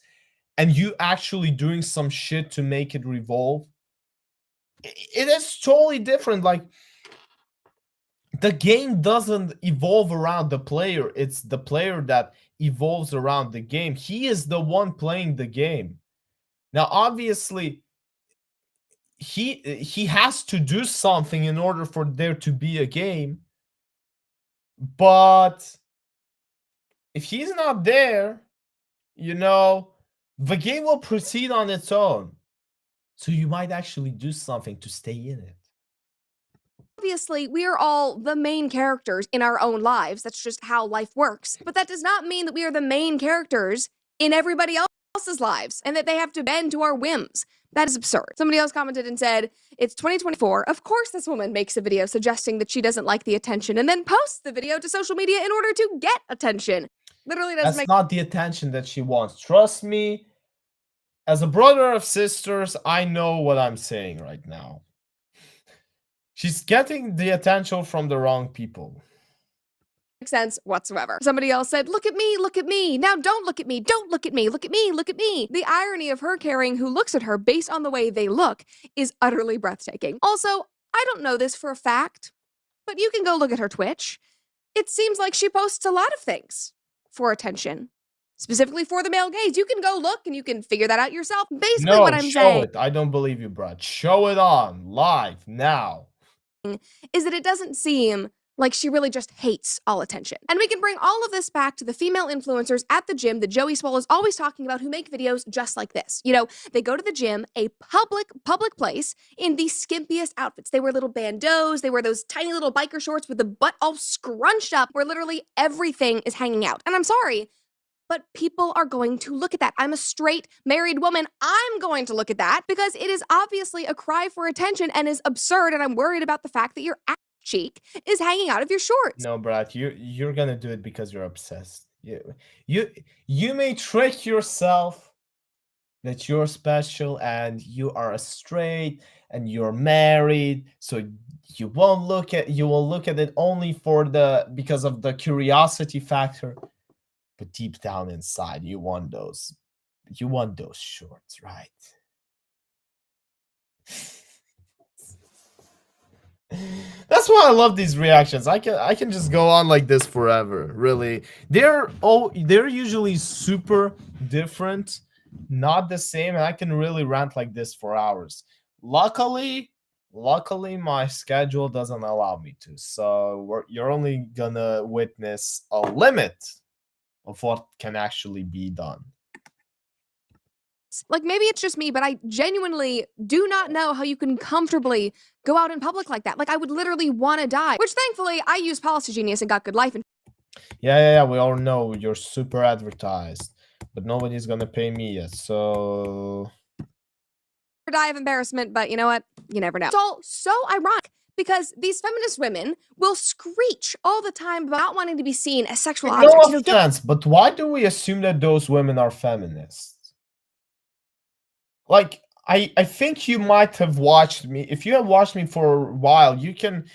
and you actually doing some shit to make it revolve? It is totally different. Like, the game doesn't evolve around the player. It's the player that evolves around the game. He is the one playing the game. Now, obviously, he has to do something in order for there to be a game. But if he's not there, you know, the game will proceed on its own. So you might actually do something to stay in it. obviously, we are all the main characters in our own lives. That's just how life works. But that does not mean that we are the main characters in everybody else's lives and that they have to bend to our whims. That is absurd. Somebody else commented and said, it's 2024. Of course, this woman makes a video suggesting that she doesn't like the attention and then posts the video to social media in order to get attention. Literally doesn't That's make not the attention that she wants. Trust me, as a brother of sisters, I know what I'm saying right now. She's getting the attention from the wrong people. sense whatsoever. Somebody else said, look at me, look at me. Now don't look at me, don't look at me, look at me, look at me. The irony of her caring who looks at her based on the way they look is utterly breathtaking. Also, I don't know this for a fact, but you can go look at her Twitch. It seems like she posts a lot of things for attention, specifically for the male gaze. You can go look and you can figure that out yourself. Basically No, what I'm show saying it. I don't believe you, Brad. Show it on live now. is that it doesn't seem like she really just hates all attention. And we can bring all of this back to the female influencers at the gym that Joey Swole is always talking about who make videos just like this. You know, they go to the gym, a public place, in the skimpiest outfits. They wear little bandeaus, they wear those tiny little biker shorts with the butt all scrunched up where literally everything is hanging out. And I'm sorry, but people are going to look at that. I'm a straight married woman. I'm going to look at that because it is obviously a cry for attention and is absurd. And I'm worried about the fact that your ass cheek is hanging out of your shorts. No, Brad, you're gonna do it because you're obsessed. You may trick yourself that you're special and you are a straight and you're married, so you will look at it only for because of the curiosity factor. But deep down inside, you want those shorts, right? That's why I love these reactions. I can just go on like this forever. Really, they're usually super different, not the same, and I can really rant like this for hours. Luckily, my schedule doesn't allow me to. So you're only gonna witness a limit of what can actually be done. Like, maybe it's just me, but I genuinely do not know how you can comfortably go out in public like that. Like, I would literally want to die, which thankfully I use Policy Genius and got good life. Yeah, we all know you're super advertised, but nobody's gonna pay me yet, so Die of embarrassment, but you know what? You never know. It's all so ironic because these feminist women will screech all the time about not wanting to be seen as sexual objects. no You know, offense, but why do we assume that those women are feminists? Like, I think you might have watched me. If you have watched me for a while, you kind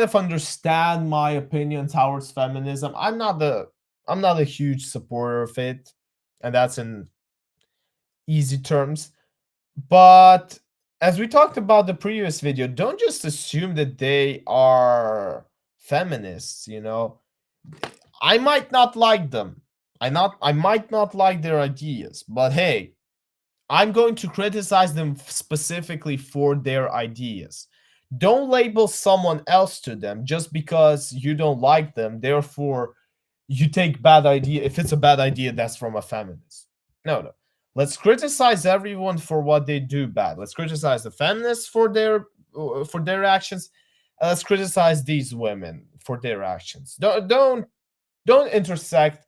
of understand my opinion towards feminism. I'm not a huge supporter of it, and that's in easy terms. But as we talked about the previous video, don't just assume that they are feminists, you know. I might not like them. I might not like their ideas, but hey, I'm going to criticize them specifically for their ideas. Don't label someone else to them just because you don't like them. Therefore, you take bad idea. If it's a bad idea, that's from a feminist. No. Let's criticize everyone for what they do bad. Let's criticize the feminists for their actions. And let's criticize these women for their actions. Don't intersect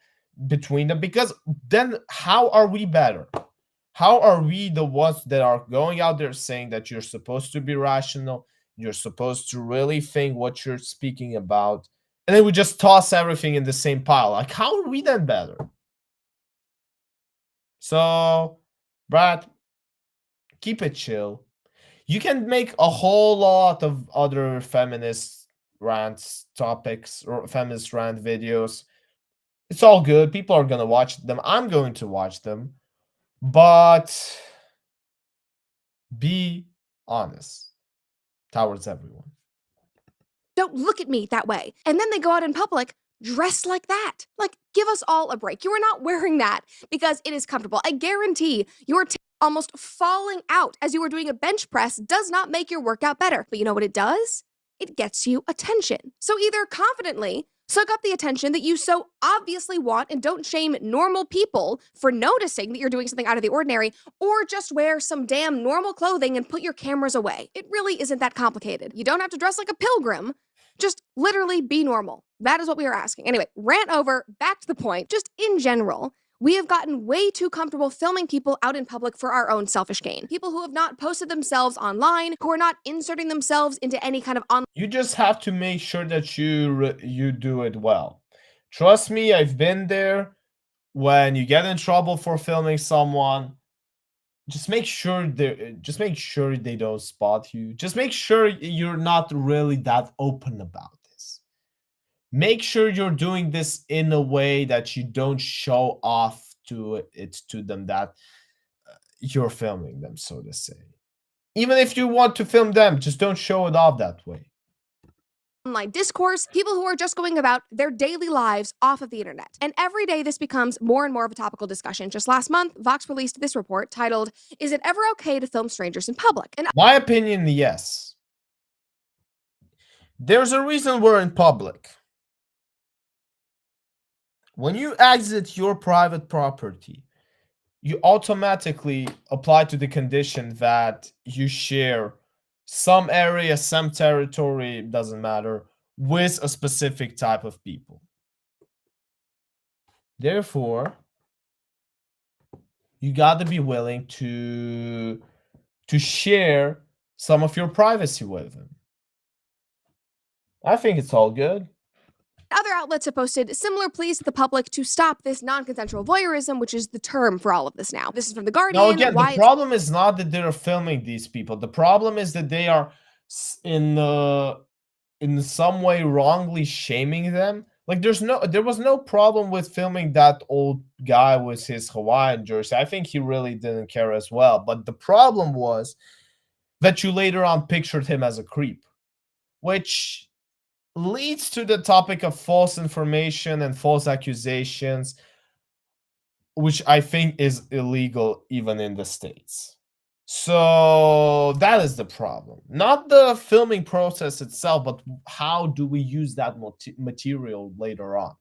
between them, because then how are we better? How are we the ones that are going out there saying that you're supposed to be rational, you're supposed to really think what you're speaking about, and then we just toss everything in the same pile? Like, how are we then better? So, Brad, keep it chill. You can make a whole lot of other feminist rants topics or feminist rant videos. It's all good. People are going to watch them. I'm going to watch them. But be honest towards everyone. Don't look at me that way. And then they go out in public dressed like that. Like, give us all a break. You are not wearing that because it is comfortable. I guarantee your almost falling out as you were doing a bench press does not make your workout better. But you know what it does? It gets you attention. So either confidently soak up the attention that you so obviously want and don't shame normal people for noticing that you're doing something out of the ordinary, or just wear some damn normal clothing and put your cameras away. It really isn't that complicated. You don't have to dress like a pilgrim. Just literally be normal. That is what we are asking. Anyway, rant over, back to the point. Just in general, we have gotten way too comfortable filming people out in public for our own selfish gain. People who have not posted themselves online, who are not inserting themselves into any kind of online. You just have to make sure that you do it well. Trust me, I've been there. When you get in trouble for filming someone, just make sure they don't spot you. Just make sure you're not really that open about this. Make sure you're doing this in a way that you don't show off to them that you're filming them, so to say. Even if you want to film them, just don't show it off that way. Online discourse, people who are just going about their daily lives off of the internet. And every day this becomes more and more of a topical discussion. Just last month, Vox released this report titled, "Is it ever okay to film strangers in public?" And my opinion, yes. There's a reason we're in public. When you exit your private property, you automatically apply to the condition that you share some area, some territory, doesn't matter, with a specific type of people. Therefore, you got to be willing to share some of your privacy with them. I think it's all good. Other outlets have posted similar pleas to the public to stop this non-consensual voyeurism, which is the term for all of this now. This is from The Guardian. Now, again, the problem is not that they're filming these people. The problem is that they are in some way wrongly shaming them. Like, there was no problem with filming that old guy with his Hawaiian jersey. I think he really didn't care as well. But the problem was that you later on pictured him as a creep, which leads to the topic of false information and false accusations, which I think is illegal even in the States. So that is the problem. Not the filming process itself, but how do we use that material later on?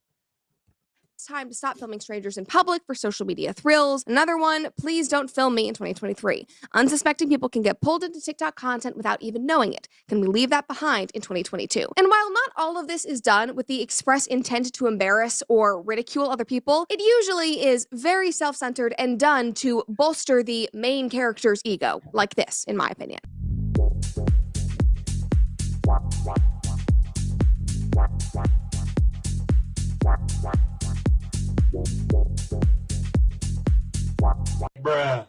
It's time to stop filming strangers in public for social media thrills. Another one, please don't film me in 2023. Unsuspecting people can get pulled into TikTok content without even knowing it. Can we leave that behind in 2022? And while not all of this is done with the express intent to embarrass or ridicule other people, it usually is very self-centered and done to bolster the main character's ego, like this, in my opinion. Bruh.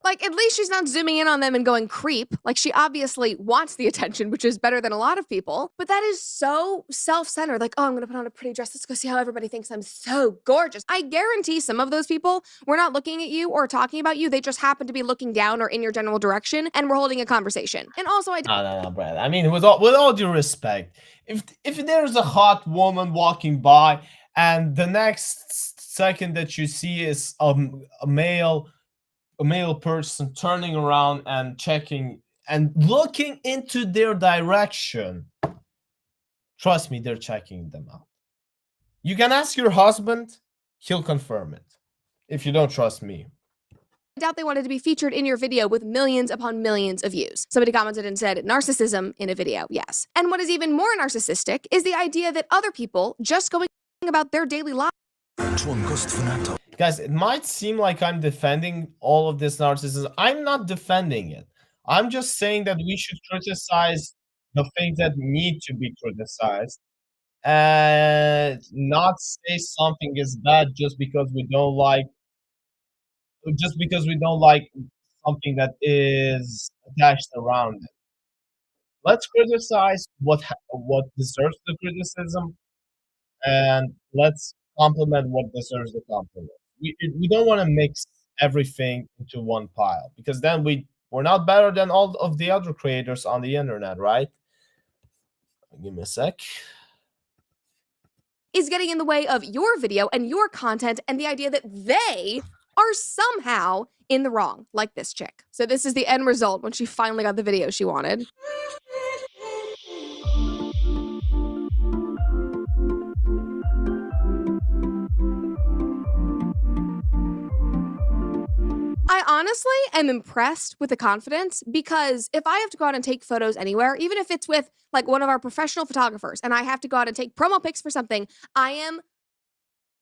Like, at least she's not zooming in on them and going creep. Like, she obviously wants the attention, which is better than a lot of people. But that is so self-centered. Like, oh, I'm going to put on a pretty dress. Let's go see how everybody thinks I'm so gorgeous. I guarantee some of those people were not looking at you or talking about you. They just happen to be looking down or in your general direction, and we're holding a conversation. And also, No, Brad. I mean, with all due respect, if there's a hot woman walking by and the next second that you see is a male person turning around and checking and looking into their direction, trust me, they're checking them out. You can ask your husband, he'll confirm it. If you don't trust me. I doubt they wanted to be featured in your video with millions upon millions of views. Somebody commented and said, narcissism in a video, yes. And what is even more narcissistic is the idea that other people just going about their daily lives. Guys, it might seem like I'm defending all of this narcissism. I'm not defending it. I'm just saying that we should criticize the things that need to be criticized and not say something is bad just because we don't like something that is attached around it. Let's criticize what deserves the criticism, and let's compliment what deserves the compliment. We don't want to mix everything into one pile, because then we're not better than all of the other creators on the internet, right? Give me a sec. Is getting in the way of your video and your content, and the idea that they are somehow in the wrong, like this chick. So this is the end result when she finally got the video she wanted. I honestly am impressed with the confidence, because if I have to go out and take photos anywhere, even if it's with like one of our professional photographers, and I have to go out and take promo pics for something, I am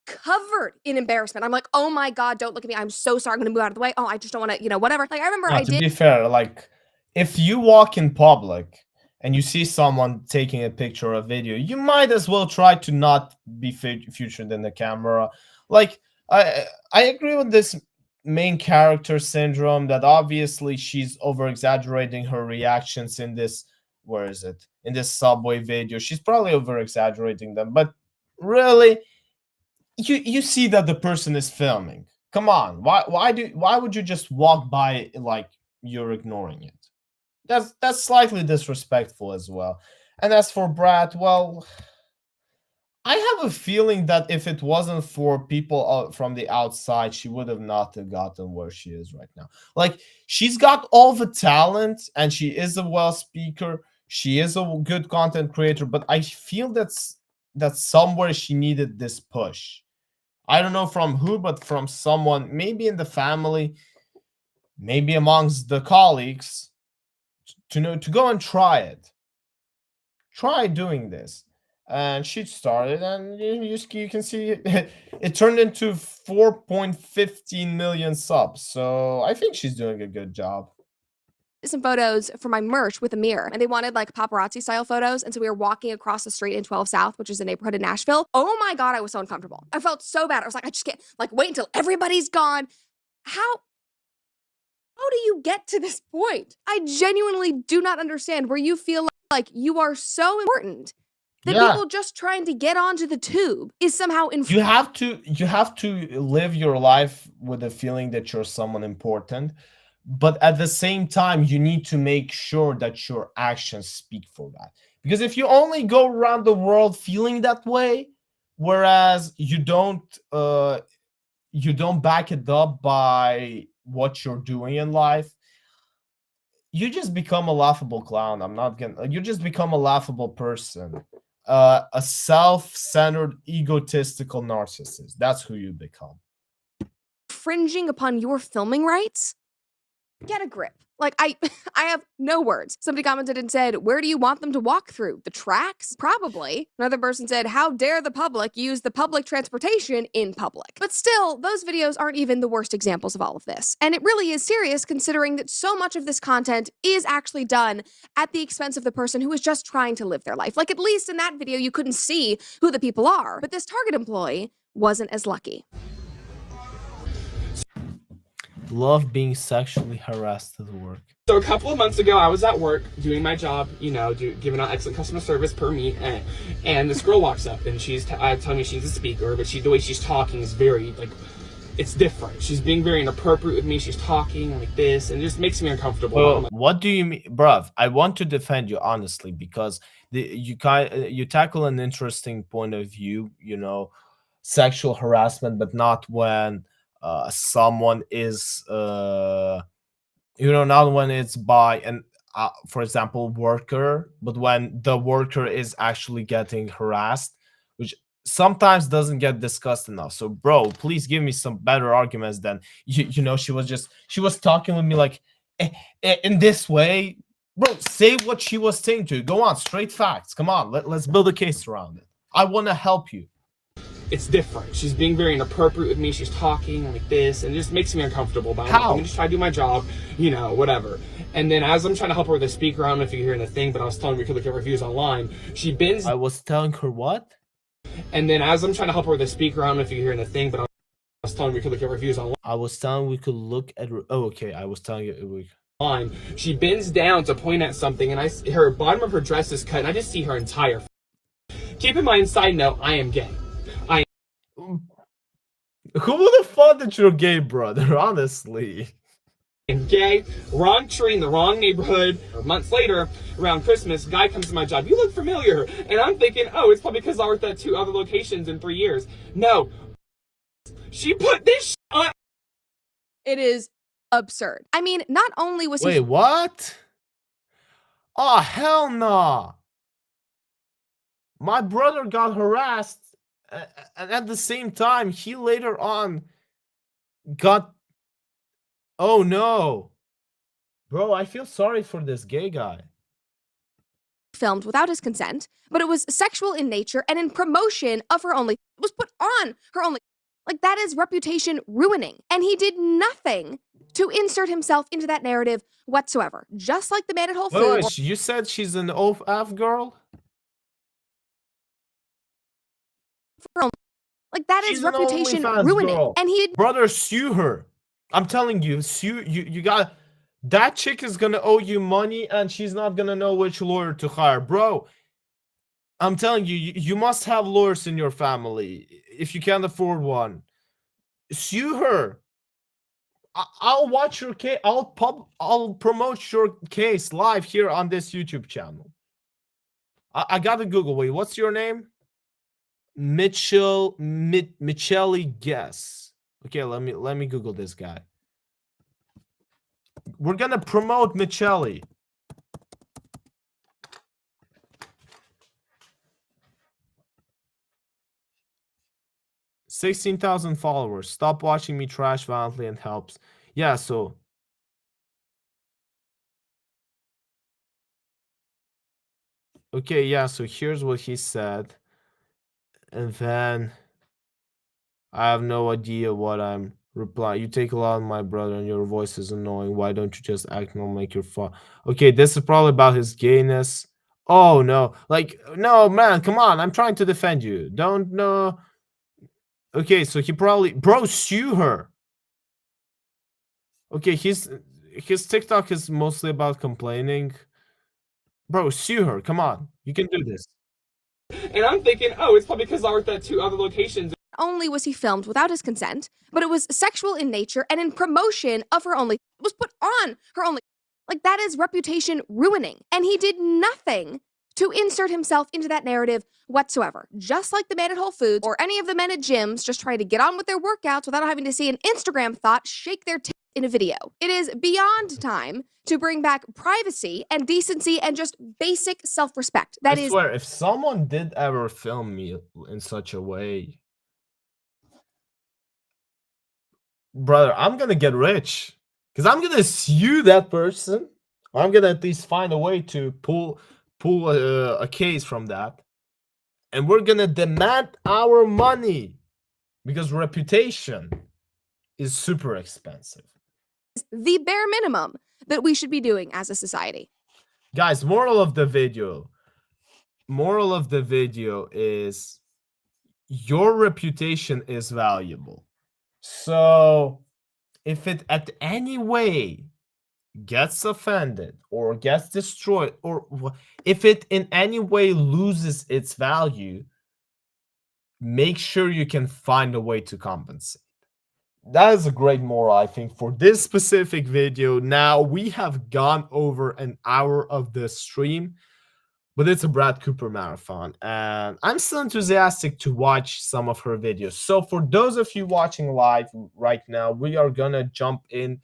covered in embarrassment. I'm like, oh my God, don't look at me. I'm so sorry. I'm going to move out of the way. Oh, I just don't want to, whatever. Like I remember No, I to did be fair, like if you walk in public and you see someone taking a picture or a video, you might as well try to not be featured in the camera. Like I agree with this main character syndrome, that obviously she's over exaggerating her reactions in this, where is it, in this subway video. She's probably over exaggerating them, but really, you see that the person is filming. Come on, why would you just walk by like you're ignoring it? That's slightly disrespectful as well. And as for Brat, well, I have a feeling that if it wasn't for people from the outside, she would have not have gotten where she is right now. Like, she's got all the talent, and she is a well speaker. She is a good content creator, but I feel that somewhere she needed this push. I don't know from who, but from someone, maybe in the family, maybe amongst the colleagues, to go and try it. Try doing this. And she started, and you can see it turned into 4.15 million subs. So I think she's doing a good job. some photos for my merch with a mirror, and they wanted like paparazzi style photos. And so we were walking across the street in 12 South, which is a neighborhood in Nashville. Oh my God, I was so uncomfortable. I felt so bad. I was like, I just can't like wait until everybody's gone. How do you get to this point? I genuinely do not understand, where you feel like you are so important that people just trying to get onto the tube is somehow you have to live your life with the feeling that you're someone important, but at the same time you need to make sure that your actions speak for that. Because if you only go around the world feeling that way, whereas you don't back it up by what you're doing in life, you just become a laughable clown. You just become a laughable person. A self-centered, egotistical narcissist. That's who you become. infringing upon your filming rights. Get a grip. Like, I have no words. Somebody commented and said, where do you want them to walk through? The tracks? Probably. Another person said, how dare the public use the public transportation in public? But still, those videos aren't even the worst examples of all of this. And it really is serious, considering that so much of this content is actually done at the expense of the person who is just trying to live their life. Like, at least in that video, you couldn't see who the people are. But this Target employee wasn't as lucky. Love being sexually harassed at work. So a couple of months ago, I was at work doing my job, giving out excellent customer service per me, and this girl walks up and she's telling me she's a speaker, but the way she's talking is very it's different. She's being very inappropriate with me. She's talking like this, and it just makes me uncomfortable. Well, what do you mean, bruv? I want to defend you honestly, because you tackle an interesting point of view. Sexual harassment, but not when someone is not when it's by an for example worker, but when the worker is actually getting harassed, which sometimes doesn't get discussed enough. So, bro, please give me some better arguments than you know. She was talking with me like in this way, bro. Say what she was saying to you. Go on, straight facts. Come on, let's build a case around it. I want to help you. It's different. She's being very inappropriate with me. She's talking like this, and it just makes me uncomfortable. But How? I'm just trying to do my job, you know, whatever. And then as I'm trying to help her with the speaker, I don't know if you're hearing the thing, but I was telling her we could look at reviews online. She bends. I was telling her what? And then as I'm trying to help her with the speaker, I don't know if you're hearing the thing, but I was telling her we could look at reviews online. I was telling we could look at. Oh, okay. I was telling you. She bends down to point at something, and her bottom of her dress is cut, and I just see her entire. Keep in mind, side note, I am gay. Who would have thought that you're gay, brother? Honestly. And gay, wrong tree in the wrong neighborhood. Months later, around Christmas, guy comes to my job. You look familiar. And I'm thinking, oh, it's probably because I worked at 2 other locations in 3 years. No. She put this on. It is absurd. I mean, not only was Wait, he what? Oh, hell no. My brother got harassed, and at the same time, he later on got. Oh no. Bro, I feel sorry for this gay guy. filmed without his consent, but it was sexual in nature and in promotion of her only. It was put on her only. Like, that is reputation ruining. And he did nothing to insert himself into that narrative whatsoever. Just like the man at Whole Foods. Wait, you said she's an OF girl? Like, that is She's an reputation OnlyFans ruining. girl. And he did Brother, sue her. I'm telling you, sue you got that chick is gonna owe you money and she's not gonna know which lawyer to hire. Bro, I'm telling you, you must have lawyers in your family if you can't afford one. Sue her. I'll watch your case. I'll promote your case live here on this YouTube channel. I gotta Google. Wait, what's your name? Michelle Guess. Okay, let me Google this guy. We're gonna promote Michelle. 16,000 followers. Stop watching me trash violently and helps. Yeah, so okay, yeah, so here's what he said. And then I have no idea what I'm replying. You take a lot of my brother and your voice is annoying. Why don't you just act normal, make your fun? Okay, this is probably about his gayness. Oh no, like no man, come on. I'm trying to defend you. Don't know. Okay, so he probably sue her. Okay, his TikTok is mostly about complaining. Bro, sue her. Come on. You can do this. And I'm thinking, oh, it's probably because I worked at 2 other locations. not only was he filmed without his consent, but it was sexual in nature and in promotion of her only. It was put on her only. Like, that is reputation ruining. And he did nothing to insert himself into that narrative whatsoever. Just like the man at Whole Foods or any of the men at gyms just trying to get on with their workouts without having to see an Instagram thought shake their tits in a video. It is beyond time to bring back privacy and decency and just basic self-respect. I swear, if someone did ever film me in such a way, brother, I'm gonna get rich. Because I'm gonna sue that person. I'm gonna at least find a way to pull a case from that. And we're gonna demand our money. Because reputation is super expensive. The bare minimum that we should be doing as a society. Guys, moral of the video is your reputation is valuable. So if it at any way gets offended or gets destroyed, or if it in any way loses its value, make sure you can find a way to compensate. That is a great moral, I think, for this specific video. Now, we have gone over an hour of the stream, but it's a Brad Cooper marathon, and I'm still enthusiastic to watch some of her videos. So for those of you watching live right now, we are gonna jump in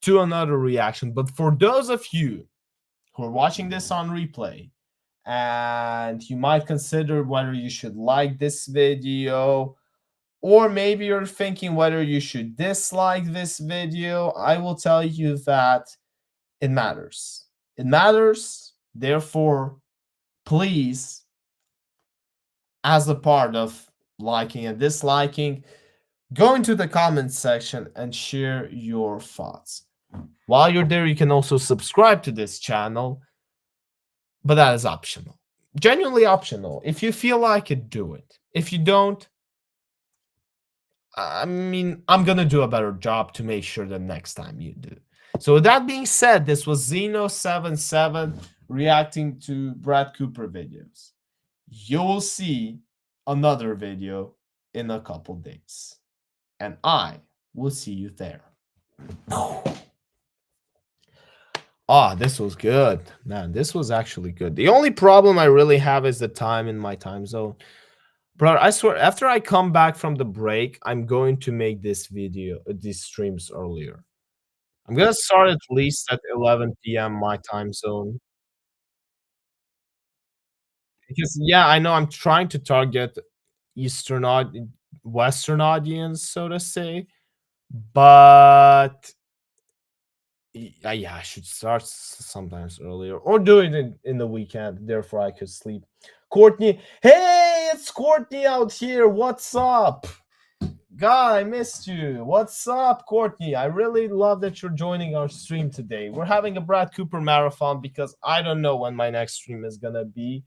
to another reaction. But for those of you who are watching this on replay and you might consider whether you should like this video, or maybe you're thinking whether you should dislike this video. I will tell you that it matters. It matters. Therefore, please, as a part of liking and disliking, go into the comments section and share your thoughts. While you're there, you can also subscribe to this channel, but that is optional. Genuinely optional. If you feel like it, do it. If you don't, I mean, I'm gonna do a better job to make sure that next time you do. So with that being said, this was Zeno77 reacting to Brad Cooper videos. You will see another video in a couple days, and I will see you there. Ah, this was good, man. This was actually good. The only problem I really have is the time in my time zone. Bro, I swear, after I come back from the break, I'm going to make this video, these streams earlier. I'm gonna start at least at 11 p.m. my time zone. Because, yeah, I know I'm trying to target Western audience, so to say, but yeah, I should start sometimes earlier or do it in the weekend. Therefore, I could sleep. Courtney, hey, it's Courtney out here. What's up? God, I missed you. What's up, Courtney? I really love that you're joining our stream today. We're having a Brad Cooper marathon because I don't know when my next stream is gonna be.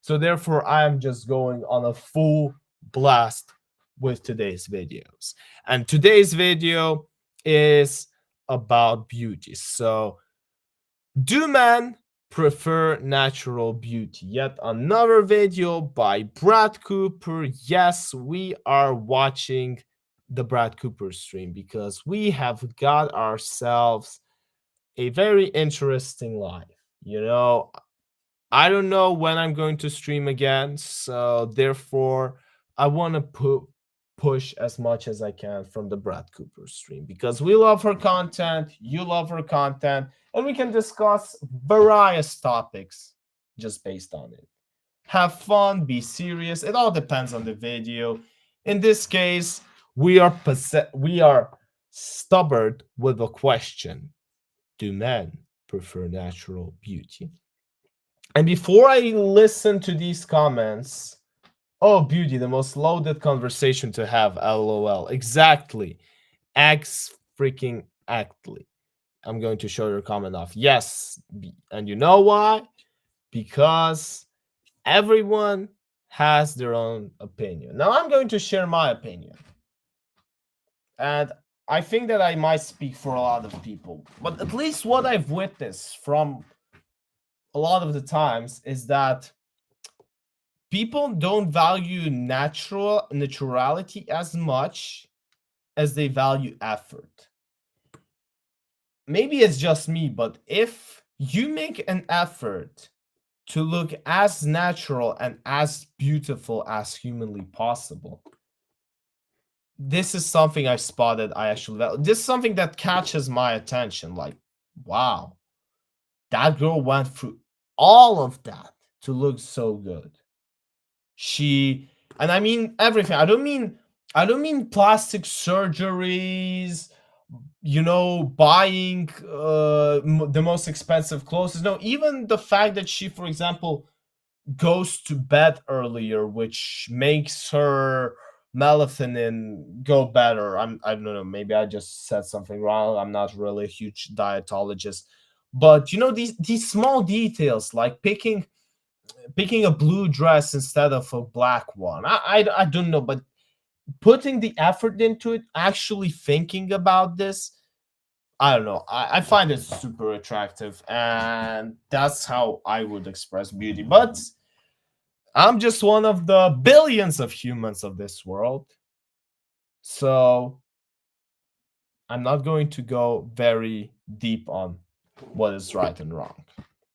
So therefore, I am just going on a full blast with today's videos. And today's video is about beauty. So, do men prefer natural beauty? Yet another video by Brad Cooper. Yes, we are watching the Brad Cooper stream because we have got ourselves a very interesting life. You know, I don't know when I'm going to stream again, so therefore I want to push as much as I can from the Brad Cooper stream because we love her content, you love her content, and we can discuss various topics just based on it. Have fun, be serious. It all depends on the video. In this case, we are stubborn with a question: do men prefer natural beauty? And before I listen to these comments, oh, beauty, the most loaded conversation to have, LOL. Exactly. Freaking actly. I'm going to show your comment off. Yes. And you know why? Because everyone has their own opinion. Now I'm going to share my opinion. And I think that I might speak for a lot of people. But at least what I've witnessed from a lot of the times is that people don't value naturality as much as they value effort. Maybe it's just me, but if you make an effort to look as natural and as beautiful as humanly possible, this is something I've spotted I actually value. This is something that catches my attention. Like, wow, that girl went through all of that to look so good. And I mean everything. I don't mean plastic surgeries, you know, buying the most expensive clothes. No, even the fact that she, for example, goes to bed earlier, which makes her melatonin go better. I don't know, maybe I just said something wrong. I'm not really a huge dietologist, but you know, these small details, like picking a blue dress instead of a black one. I don't know, but putting the effort into it, actually thinking about this, I don't know. I find it super attractive, and that's how I would express beauty. But I'm just one of the billions of humans of this world, so I'm not going to go very deep on what is right and wrong.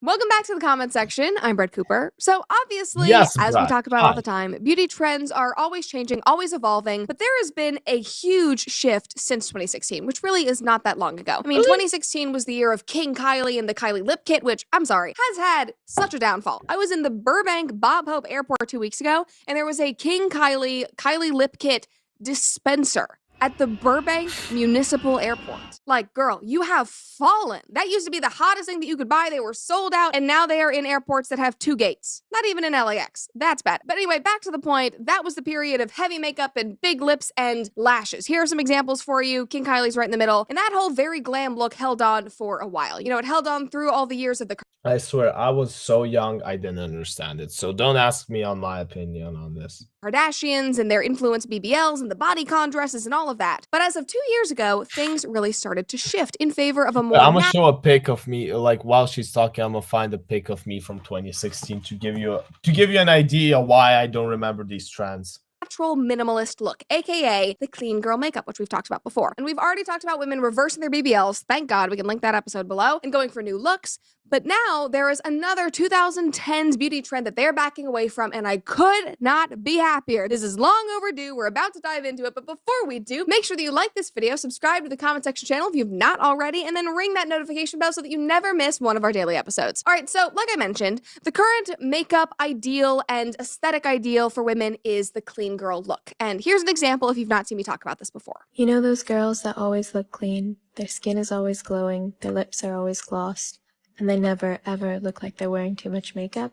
Welcome back to the comment section. I'm Brett Cooper. So obviously, Yes, as we Brett. talk about all Hi. the time, beauty trends are always changing, always evolving, but there has been a huge shift since 2016, which really is not that long ago. I mean, 2016 was the year of King Kylie and the Kylie Lip Kit, which, I'm sorry, has had such a downfall. I was in the Burbank Bob Hope Airport 2 weeks ago, and there was a King Kylie Lip Kit dispenser at the Burbank Municipal Airport. Like, girl, you have fallen. That used to be the hottest thing that you could buy. They were sold out, and now they are in airports that have 2 gates. Not even in LAX. That's bad. But anyway, back to the point. That was the period of heavy makeup and big lips and lashes. Here are some examples for you. King Kylie's right in the middle. And that whole very glam look held on for a while. You know, it held on through all the years of the I swear, I was so young, I didn't understand it. So don't ask me on my opinion on this. Kardashians and their influenced BBLs and the bodycon dresses and all of that. But as of 2 years ago, things really started to shift in favor of a more I'm gonna show a pic of me, like while she's talking. I'm gonna find a pic of me from 2016 to give you an idea why I don't remember these trends. natural minimalist look, aka the clean girl makeup, which we've talked about before. And we've already talked about women reversing their BBLs. Thank God, we can link that episode below, and going for new looks. But now there is another 2010s beauty trend that they're backing away from, and I could not be happier. This is long overdue. We're about to dive into it, but before we do, make sure that you like this video, subscribe to the comment section channel if you've not already, and then ring that notification bell so that you never miss one of our daily episodes. All right, so like I mentioned, the current makeup ideal and aesthetic ideal for women is the clean girl look. And here's an example if you've not seen me talk about this before. You know those girls that always look clean? Their skin is always glowing, their lips are always glossed, and they never ever look like they're wearing too much makeup?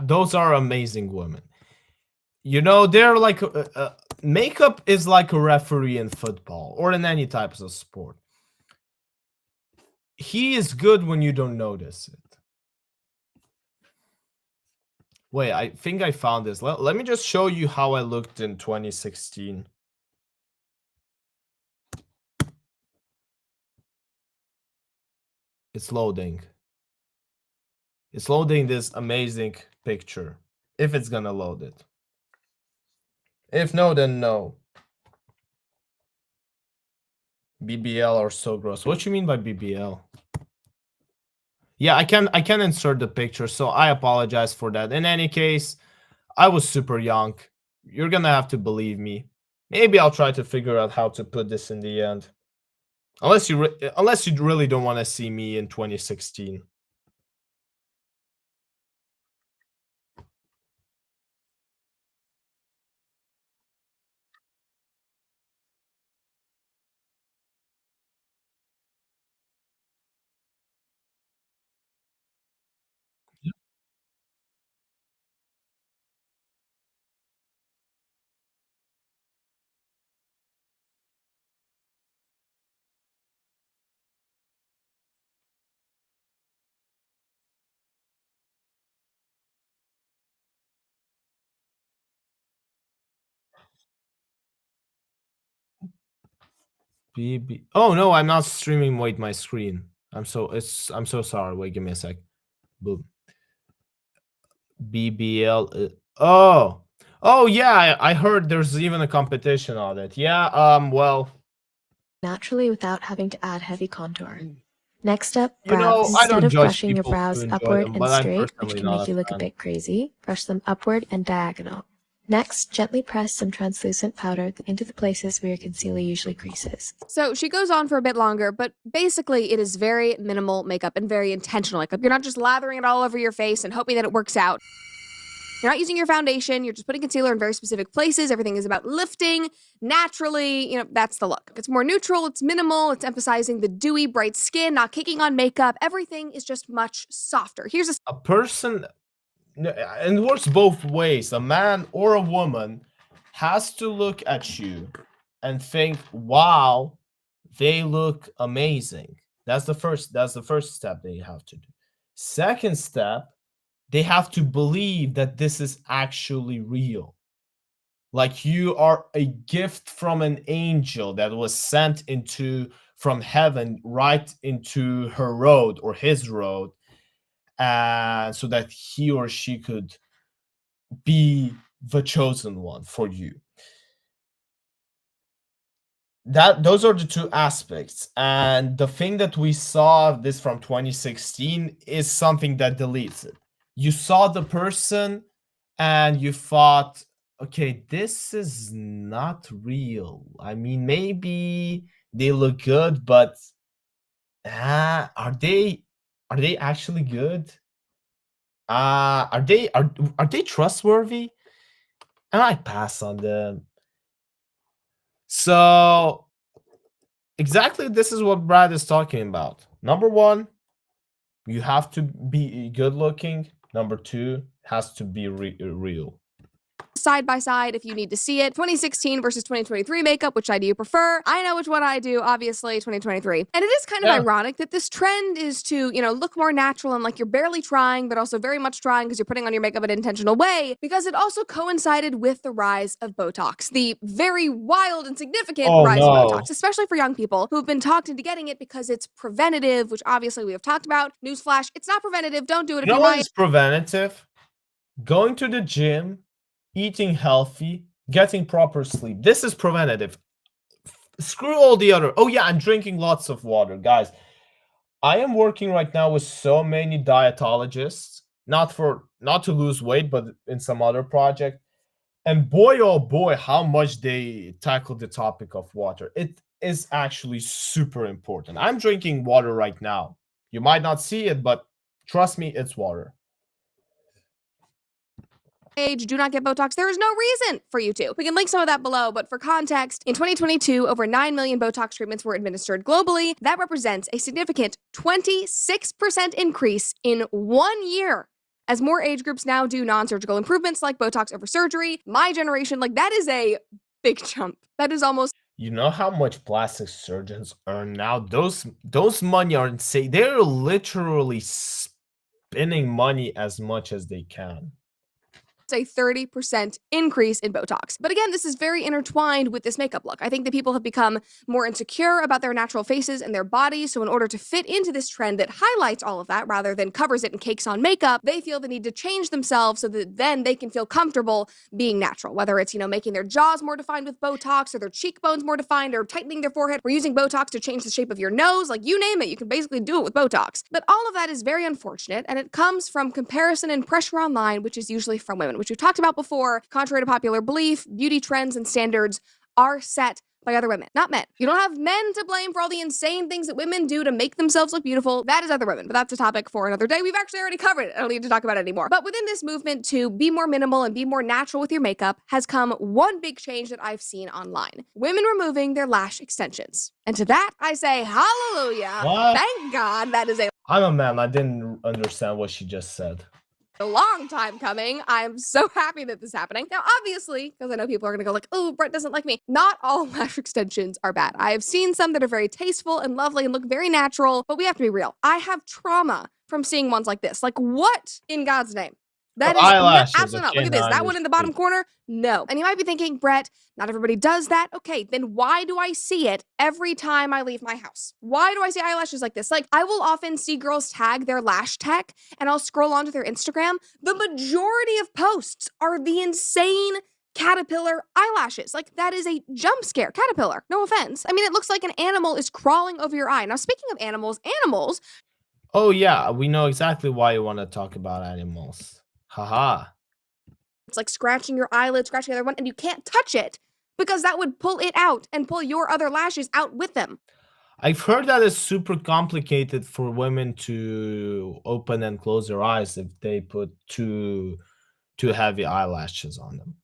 Those are amazing women. You know, they're like makeup is like a referee in football or in any types of sport. He is good when you don't notice it. Wait, I think I found this. Let me just show you how I looked in 2016. It's loading. It's loading this amazing picture. If it's gonna load it. If no, then no. BBL are so gross. What you mean by BBL? Yeah, I can insert the picture, so I apologize for that. In any case, I was super young. You're gonna have to believe me. Maybe I'll try to figure out how to put this in the end. Unless you really don't want to see me in 2016. Oh no, I'm not streaming. Wait, my screen. I'm so sorry. Wait, give me a sec. Boom. BBL. Oh yeah, I heard there's even a competition on it. Yeah. Well. Naturally without having to add heavy contour. Next up, You know, brows. I Instead don't of judge brushing your people who brows enjoy upward them, and but I'm straight, which personally can not make a you look a fan. bit crazy, brush them upward and diagonal. Next, gently press some translucent powder into the places where your concealer usually creases. So she goes on for a bit longer, but basically it is very minimal makeup and very intentional makeup. You're not just lathering it all over your face and hoping that it works out. You're not using your foundation. You're just putting concealer in very specific places. Everything is about lifting naturally. You know, that's the look. It's more neutral. It's minimal. It's emphasizing the dewy, bright skin, not kicking on makeup. Everything is just much softer. Here's A person, and it works both ways. A man or a woman has to look at you and think, "Wow, they look amazing." That's the first step that you have to do. Second step, they have to believe that this is actually real. Like you are a gift from an angel that was sent from heaven right into her road or his road, so that he or she could be the chosen one for you. those are the two aspects. And the thing that we saw this from 2016 is something that deletes it. You saw the person and you thought, okay, this is not real. I mean, maybe they look good, but are they actually good? Are they trustworthy? And I pass on them. So exactly this is what Brad is talking about. Number one, you have to be good looking. Number two, has to be real. Side by side if you need to see it. 2016 versus 2023 makeup, which side do you prefer? I know which one I do, obviously 2023. And it is kind of ironic that this trend is to, look more natural and like you're barely trying, but also very much trying because you're putting on your makeup in an intentional way, because it also coincided with the rise of Botox, the very wild and significant rise of Botox, especially for young people who've been talked into getting it because it's preventative, which obviously we have talked about. Newsflash, it's not preventative. Don't do it if you might. It's preventative. Going to the gym, eating healthy, getting proper sleep. This is preventative. Screw all the other. Oh yeah, I'm drinking lots of water, guys. I am working right now with so many dietologists, not to lose weight, but in some other project. And boy, oh boy, how much they tackle the topic of water. It is actually super important. I'm drinking water right now. You might not see it, but trust me, it's water. Age, do not get Botox. There is no reason for you to. We can link some of that below, but for context, in 2022, over 9 million Botox treatments were administered globally. That represents a significant 26% increase in 1 year. As more age groups now do non-surgical improvements like Botox over surgery, my generation, that is a big jump. That is almost... You know how much plastic surgeons earn now? Those money are insane. They're literally spending money as much as they can. A 30% increase in Botox. But again, this is very intertwined with this makeup look. I think that people have become more insecure about their natural faces and their bodies, so in order to fit into this trend that highlights all of that rather than covers it and cakes on makeup, they feel the need to change themselves so that then they can feel comfortable being natural. Whether it's, making their jaws more defined with Botox or their cheekbones more defined or tightening their forehead or using Botox to change the shape of your nose, you name it, you can basically do it with Botox. But all of that is very unfortunate, and it comes from comparison and pressure online, which is usually from women, which we've talked about before. Contrary to popular belief, beauty trends and standards are set by other women, not men. You don't have men to blame for all the insane things that women do to make themselves look beautiful. That is other women, but that's a topic for another day. We've actually already covered it. I don't need to talk about it anymore. But within this movement to be more minimal and be more natural with your makeup has come one big change that I've seen online. Women removing their lash extensions. And to that, I say hallelujah. What? Thank God that is I'm a man. I didn't understand what she just said. A long time coming. I'm so happy that this is happening. Now, obviously, because I know people are going to go oh, Brett doesn't like me. Not all lash extensions are bad. I have seen some that are very tasteful and lovely and look very natural, but we have to be real. I have trauma from seeing ones like this. What in God's name? That is absolutely not. Look at this. That one in the bottom corner? No. And you might be thinking, Brett, not everybody does that. Okay, then why do I see it every time I leave my house? Why do I see eyelashes like this? I will often see girls tag their lash tech and I'll scroll onto their Instagram. The majority of posts are the insane caterpillar eyelashes. That is a jump scare. Caterpillar. No offense. I mean, it looks like an animal is crawling over your eye. Now, speaking of animals. Oh yeah, we know exactly why you want to talk about animals. Haha. It's like scratching your eyelid, scratching the other one, and you can't touch it because that would pull it out and pull your other lashes out with them. I've heard that it's super complicated for women to open and close their eyes if they put too heavy eyelashes on them.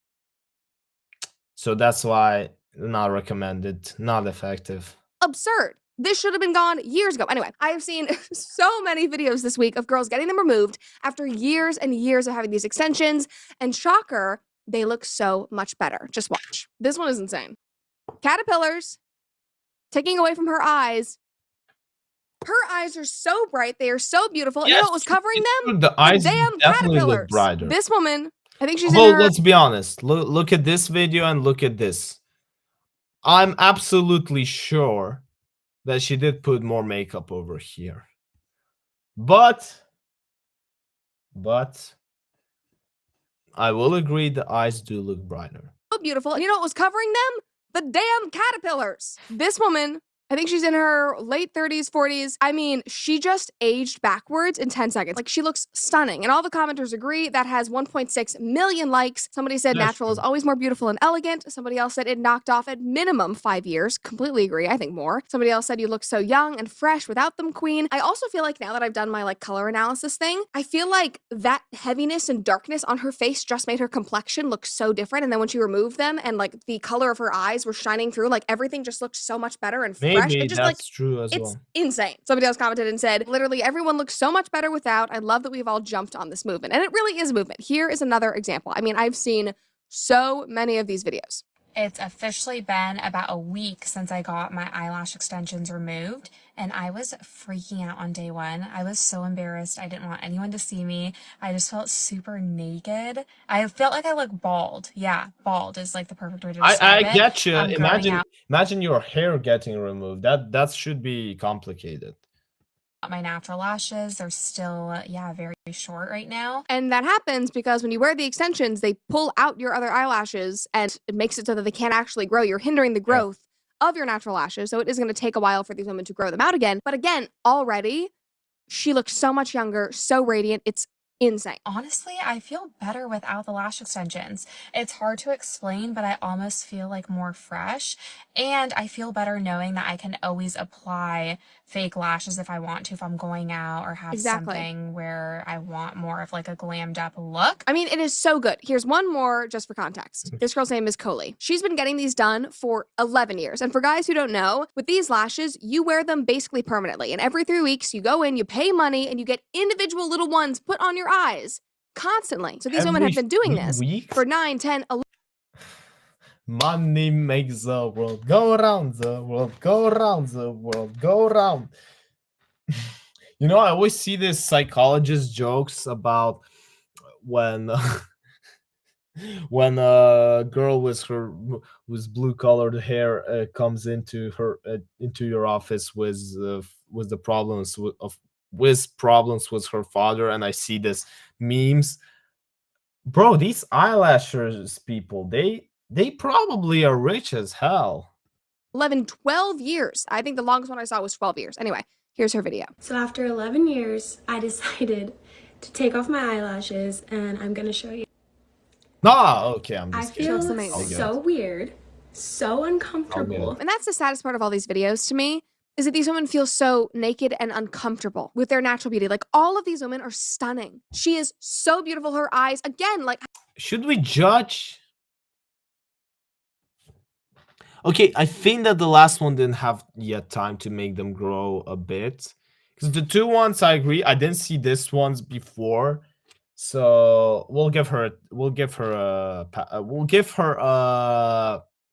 So that's why not recommended, not effective. Absurd. This should have been gone years ago. Anyway, I have seen so many videos this week of girls getting them removed after years and years of having these extensions. And shocker, they look so much better. Just watch. This one is insane. Caterpillars taking away from her eyes. Her eyes are so bright. They are so beautiful. Yes, you know what was covering them? The eyes damn definitely caterpillars. Look brighter. This woman, I think she's in her... let's be honest. Look at this video and look at this. I'm absolutely sure that she did put more makeup over here. But I will agree the eyes do look brighter. So beautiful. And you know what was covering them? the damn caterpillars. This woman, I think she's in her late 30s, 40s. I mean, she just aged backwards in 10 seconds. Like, she looks stunning. And all the commenters agree. That has 1.6 million likes. Somebody said That's natural is true. always more beautiful and elegant. Somebody else said it knocked off at minimum 5 years. Completely agree. I think more. Somebody else said you look so young and fresh without them, queen. I also feel like now that I've done my like color analysis thing, I feel like that heaviness and darkness on her face just made her complexion look so different. And then when she removed them and like the color of her eyes were shining through, like everything just looked so much better and fresh. Maybe It just that's like true as it's well. insane. Somebody else commented and said, literally everyone looks so much better without. I love that we've all jumped on this movement. And it really is a movement. Here is another example. I mean, I've seen so many of these videos. It's officially been about a week since I got my eyelash extensions removed, and I was freaking out on day one. I was so embarrassed. I didn't want anyone to see me. I just felt super naked. I felt like I look bald. Yeah, bald is like the perfect way to describe I it. get you. Growing Imagine out imagine your hair getting removed. That should be complicated. my natural lashes, they're still, yeah, very short right now. And that happens because when you wear the extensions, they pull out your other eyelashes and it makes it so that they can't actually grow. You're hindering the growth of your natural lashes. So it is going to take a while for these women to grow them out again. But again, already, she looks so much younger, so radiant. It's insane. Honestly, I feel better without the lash extensions. It's hard to explain, but I almost feel like more fresh. And I feel better knowing that I can always apply fake lashes if I want to, if I'm going out or have Exactly. something where I want more of like a glammed up look. I mean, it is so good. Here's one more just for context. This girl's name is Coley. She's been getting these done for 11 years. And for guys who don't know, with these lashes, you wear them basically permanently. And every 3 weeks, you go in, you pay money, and you get individual little ones put on your eyes constantly. So these women have been doing this week? for 9, 10, 11 Money makes the world go around, the world go around, the world go around. You know, I always see this psychologist jokes about when when a girl with blue colored hair comes into your office with the problems with problems with her father, and I see this memes. Bro, these eyelashes people, they probably are rich as hell. 11, 12 years. I think the longest one I saw was 12 years. Anyway, here's her video. So after 11 years, I decided to take off my eyelashes, and I'm gonna show you. Ah, okay, I'm I just feel Looks amazing. so weird, so uncomfortable. And that's the saddest part of all these videos to me, is that these women feel so naked and uncomfortable with their natural beauty. Like, all of these women are stunning. She is so beautiful. Her eyes, again, like... Should we judge? Okay, I think that the last one didn't have yet time to make them grow a bit. Because the two ones, I agree. I didn't see this ones before. So we'll give her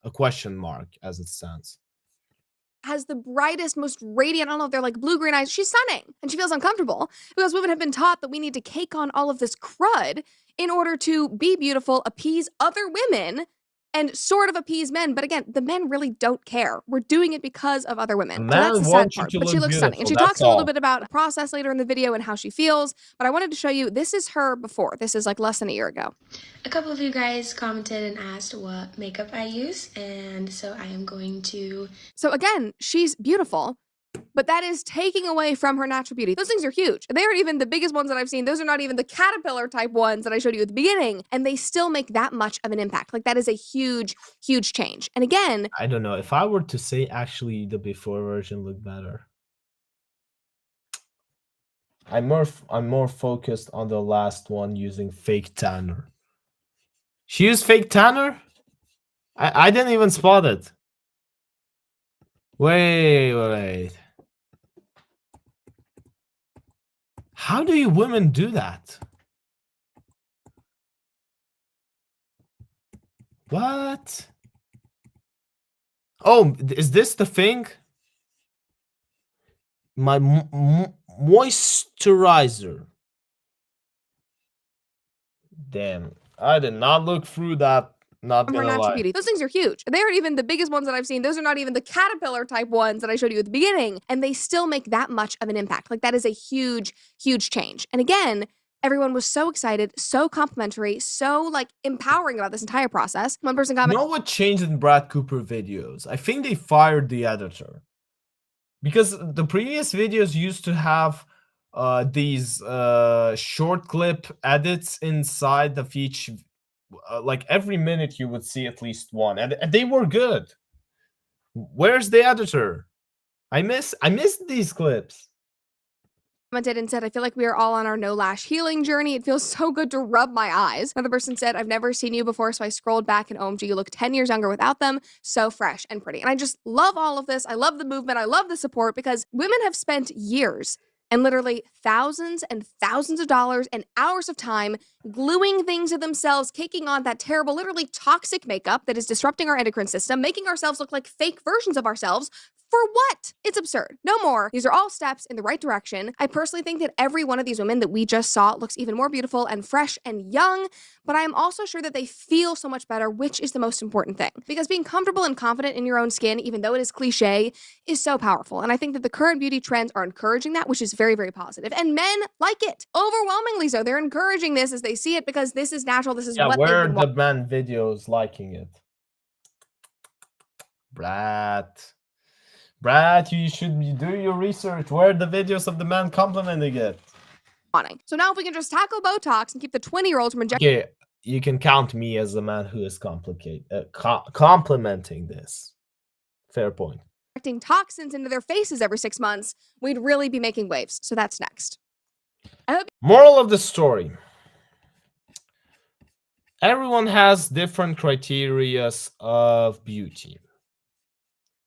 a question mark as it stands. has the brightest, most radiant, I don't know if they're like blue-green eyes. She's stunning, and she feels uncomfortable because women have been taught that we need to cake on all of this crud in order to be beautiful, appease other women, and sort of appease men. But again, the men really don't care. We're doing it because of other women. So that's the sad part. But she looks stunning. And she talks a little bit about the process later in the video and how she feels. But I wanted to show you, this is her before. This is like less than a year ago. A couple of you guys commented and asked what makeup I use, and so I am going to... So again, she's beautiful, but that is taking away from her natural beauty. Those things are huge. They aren't even the biggest ones that I've seen. Those are not even the caterpillar type ones that I showed you at the beginning. And they still make that much of an impact. Like, that is a huge, huge change. And again, I don't know. If I were to say actually the before version looked better. I'm more focused on the last one using fake tanner. She used fake tanner? I didn't even spot it. Wait. How do you women do that? What? Oh, is this the thing? My moisturizer. Damn, I did not look through that. Not her gonna natural lie. beauty. Those things are huge. They aren't even the biggest ones that I've seen. Those are not even the caterpillar type ones that I showed you at the beginning. And they still make that much of an impact. Like, that is a huge, huge change. And again, Everyone was so excited, so complimentary, so like empowering about this entire process. One person commented, You know what changed in Brad Cooper videos? I think they fired the editor. Because the previous videos used to have these short clip edits inside of each, like every minute you would see at least one, and they were good. Where's the editor? I missed these clips. commented and said, I feel like we are all on our no lash healing journey. It feels so good to rub my eyes. Another person said, I've never seen you before, so I scrolled back and OMG, you look 10 years younger without them. So fresh and pretty. And I just love all of this. I love the movement. I love the support because women have spent years and literally thousands and thousands of dollars and hours of time gluing things to themselves, caking on that terrible, literally toxic makeup that is disrupting our endocrine system, making ourselves look like fake versions of ourselves. For what? It's absurd. No more. These are all steps in the right direction. I personally think that every one of these women that we just saw looks even more beautiful and fresh and young, but I am also sure that they feel so much better, which is the most important thing. Because being comfortable and confident in your own skin, even though it is cliche, is so powerful. And I think that the current beauty trends are encouraging that, which is very, very positive. And men like it. Overwhelmingly so. They're encouraging this as they see it because this is natural. This is what where they've are been the man videos liking it? Brad, you should do your research. Where are the videos of the man complimenting it? wanting. So now if we can just tackle Botox and keep the 20-year-olds from injecting Okay, you can count me as the man who is complimenting this. Fair point. toxins into their faces every 6 months, we'd really be making waves. So that's next. I hope Moral of the story. Everyone has different criteria of beauty.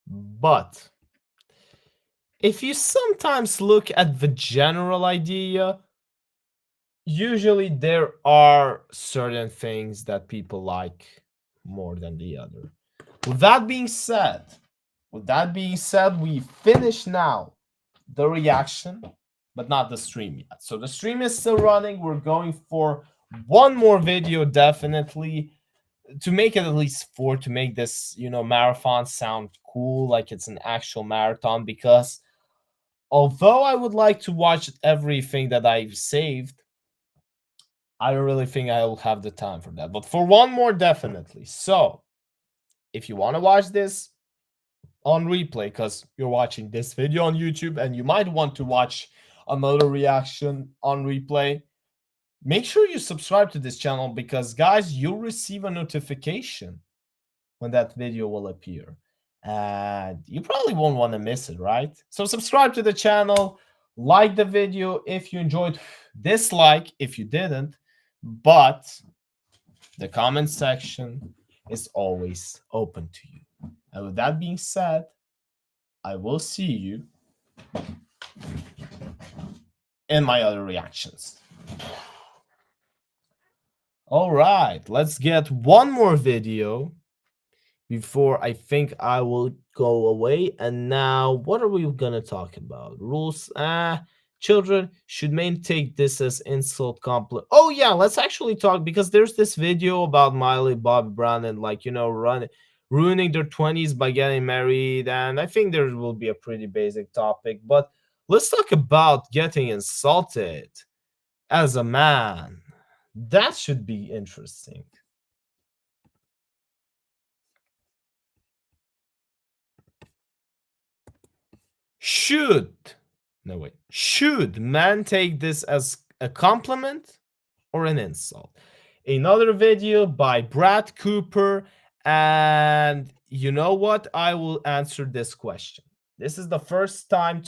But if you sometimes look at the general idea, usually there are certain things that people like more than the other. With that being said, we finish now the reaction, but not the stream yet. So the stream is still running. We're going for one more video, definitely, to make it at least 4, to make this, marathon sound cool, like it's an actual marathon, because although I would like to watch everything that I've saved, I don't really think I will have the time for that. But for one more, definitely. So if you want to watch this on replay, because you're watching this video on YouTube and you might want to watch another reaction on replay, make sure you subscribe to this channel, because guys, you'll receive a notification when that video will appear. And you probably won't want to miss it, right? So subscribe to the channel, like the video if you enjoyed, dislike if you didn't, but the comment section is always open to you. And with that being said, I will see you in my other reactions. All right, let's get one more video before I think I will go away. And now, what are we going to talk about? Rules. Children should men take this as insult compliment. Oh, yeah, let's actually talk, because there's this video about Miley Bobby Brown and, ruining their 20s by getting married. And I think there will be a pretty basic topic. But let's talk about getting insulted as a man. That should be interesting. Should man take this as a compliment or an insult? Another video by Brad Cooper, and you know what? I will answer this question. This is the first time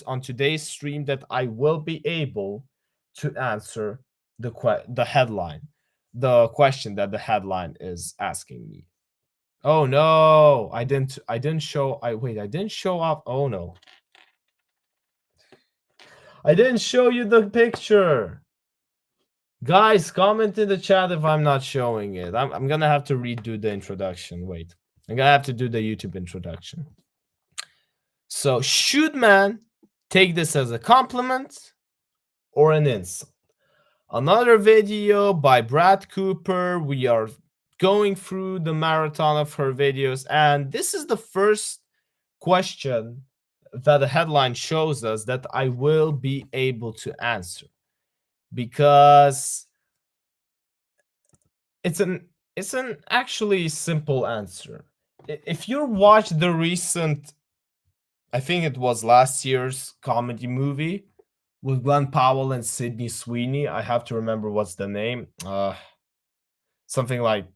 on today's stream that I will be able to answer the headline, the question that the headline is asking me. Oh no, I didn't show up. Oh no, I didn't show you the picture. Guys, comment in the chat if I'm not showing it. I'm gonna have to redo the introduction. Wait, I'm gonna have to do the YouTube introduction. So, should man take this as a compliment or an insult? Another video by Brad Cooper. We are going through the marathon of her videos, and this is the first question that the headline shows us that I will be able to answer. because it's an actually simple answer. If you watch the recent, I think it was last year's comedy movie with Glenn Powell and Sydney Sweeney. I have to remember what's the name. Something like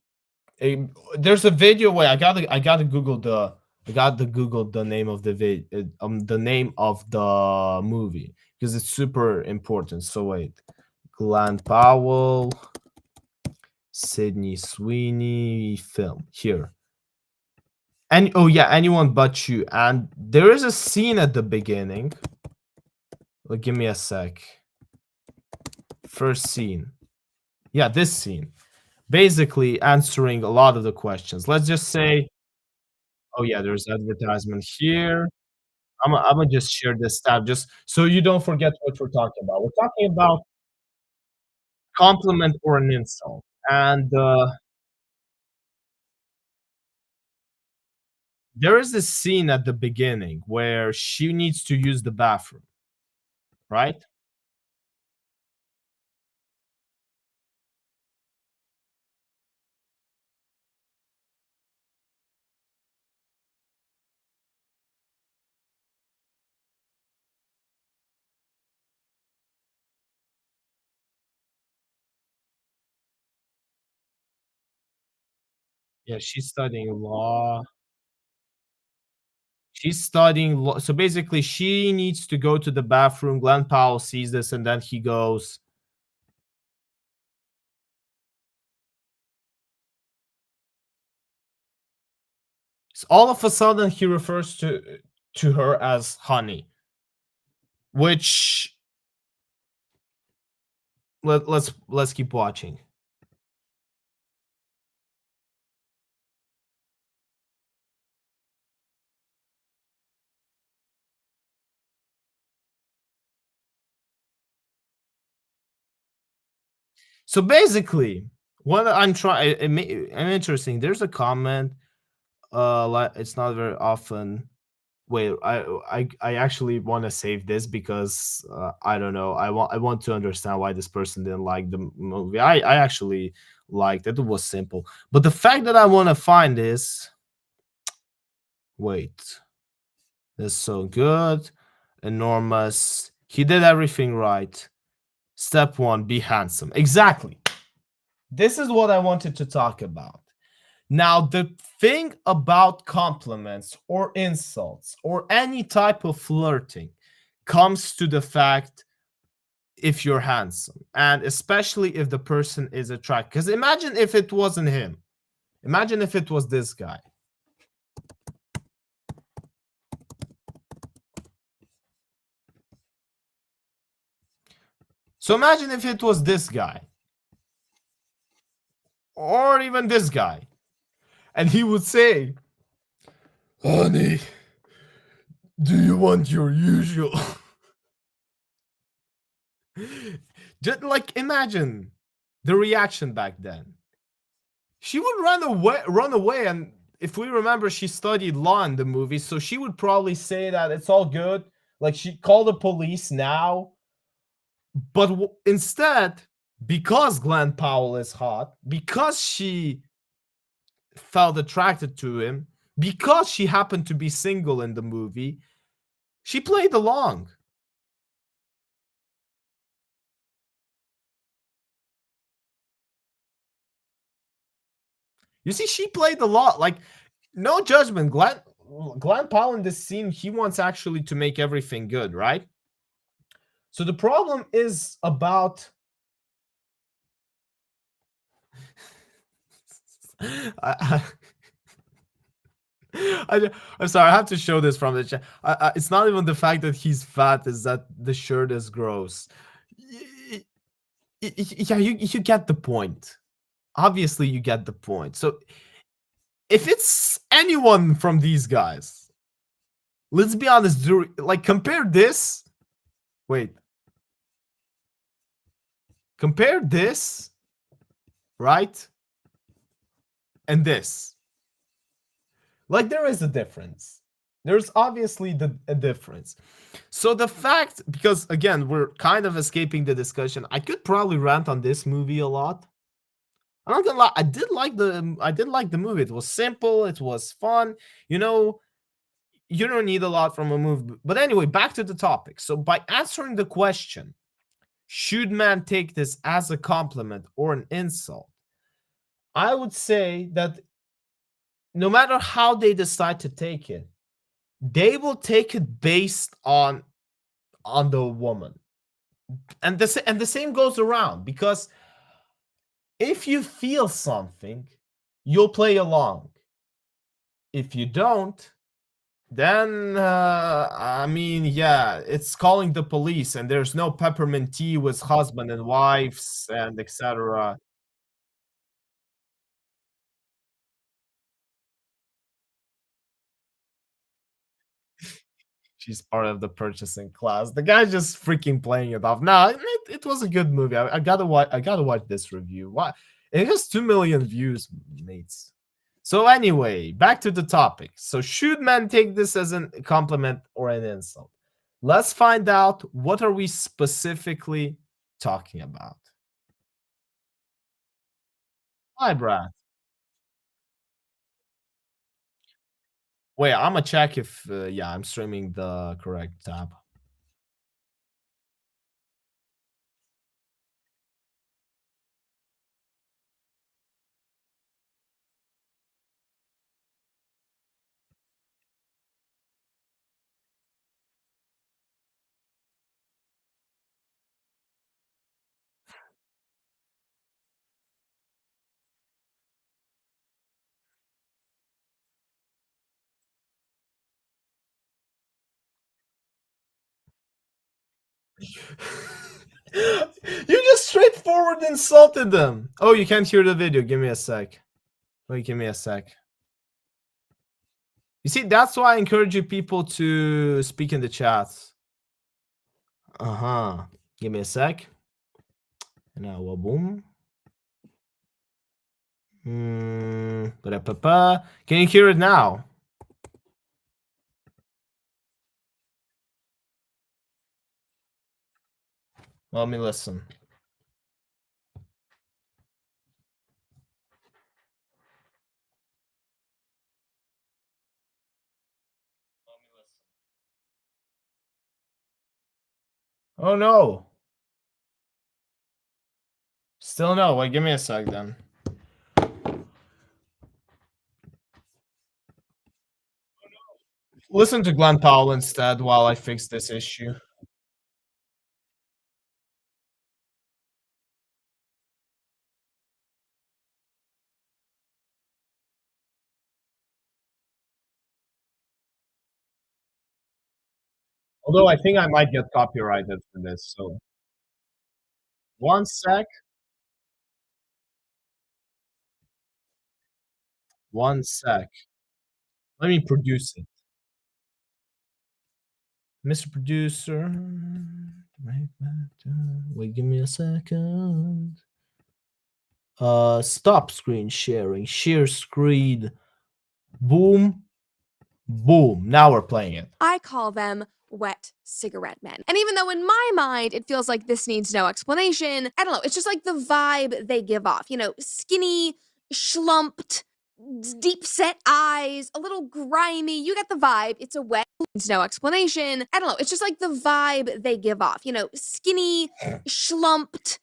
there's a video where I gotta Google the name of the name of the movie because it's super important. So wait, Glenn Powell, Sydney Sweeney film here. And oh yeah, Anyone But You. And there is a scene at the beginning. Well, give me a sec. First scene. Yeah, this scene. Basically answering a lot of the questions. Let's just say, oh yeah, there's advertisement here. I'm gonna just share this tab just so you don't forget what we're talking about. We're talking about compliment or an insult. And there is this scene at the beginning where she needs to use the bathroom, right? Yeah, she's studying law. She's studying law. So basically, she needs to go to the bathroom. Glenn Powell sees this, and then he goes. So all of a sudden, he refers to her as honey, which let's keep watching. So basically, what I'm trying, I'm interesting. There's a comment. It's not very often. Wait, I actually want to save this because I don't know. I want to understand why this person didn't like the movie. I actually liked it. It was simple, but the fact that I want to find is, wait, that's so good, enormous. He did everything right. Step one, be handsome. Exactly. This is what I wanted to talk about. Now, the thing about compliments or insults or any type of flirting comes to the fact if you're handsome, and especially if the person is attractive. Because imagine if it wasn't him. Imagine if it was this guy. So imagine if it was this guy. Or even this guy. And he would say, honey, do you want your usual? Just like imagine the reaction back then. She would run away, and if we remember, she studied law in the movie, so she would probably say that it's all good. Like she called the police now. But instead, because Glenn Powell is hot, because she felt attracted to him, because she happened to be single in the movie, she played along. You see, she played a lot. Like, no judgment. Glenn Powell in this scene, he wants actually to make everything good, right? So the problem is about I'm sorry, I have to show this from the chat. It's not even the fact that he's fat, is that the shirt is gross. Yeah, you get the point. Obviously, you get the point. So if it's anyone from these guys, let's be honest, like compare this. Wait. Compare this, right? And this. Like there is a difference. There's obviously a difference. So the fact, because again, we're kind of escaping the discussion. I could probably rant on this movie a lot. I'm not gonna lie, I did like the movie. It was simple, it was fun. You know, you don't need a lot from a movie. But anyway, back to the topic. So by answering the question, should man take this as a compliment or an insult? I would say that no matter how they decide to take it, they will take it based on the woman. And the same goes around, because if you feel something, you'll play along. If you don't, then I mean, yeah, it's calling the police, and there's no peppermint tea with husband and wives and etc. She's part of the purchasing class. The guy's just freaking playing it off. No, it was a good movie. I gotta watch. I gotta watch this review. Why? It has 2 million views, mates. So anyway, back to the topic. So should men take this as a compliment or an insult? Let's find out. What are we specifically talking about? Hi, Brad. Wait, I'm gonna check if yeah, I'm streaming the correct tab. You just straightforward insulted them. Oh, you can't hear the video. Give me a sec. Wait, give me a sec. You see, that's why I encourage you people to speak in the chats. Uh-huh. Give me a sec. And now, boom. Can you hear it now? Let me listen. Oh no. Still no. Wait, give me a sec then. Listen to Glenn Powell instead while I fix this issue. Although I think I might get copyrighted for this, so 1 sec. 1 sec. Let me produce it. Mr. Producer. Wait, give me a second. Stop screen sharing. Share screen. Boom. Boom. Now we're playing it. I call them wet cigarette men. And even though in my mind it feels like this needs no explanation, I don't know, it's just like the vibe they give off. You know, skinny, schlumped, deep set eyes, a little grimy. You get the vibe. It's a wet, needs no explanation. I don't know, it's just like the vibe they give off. You know, skinny, schlumped,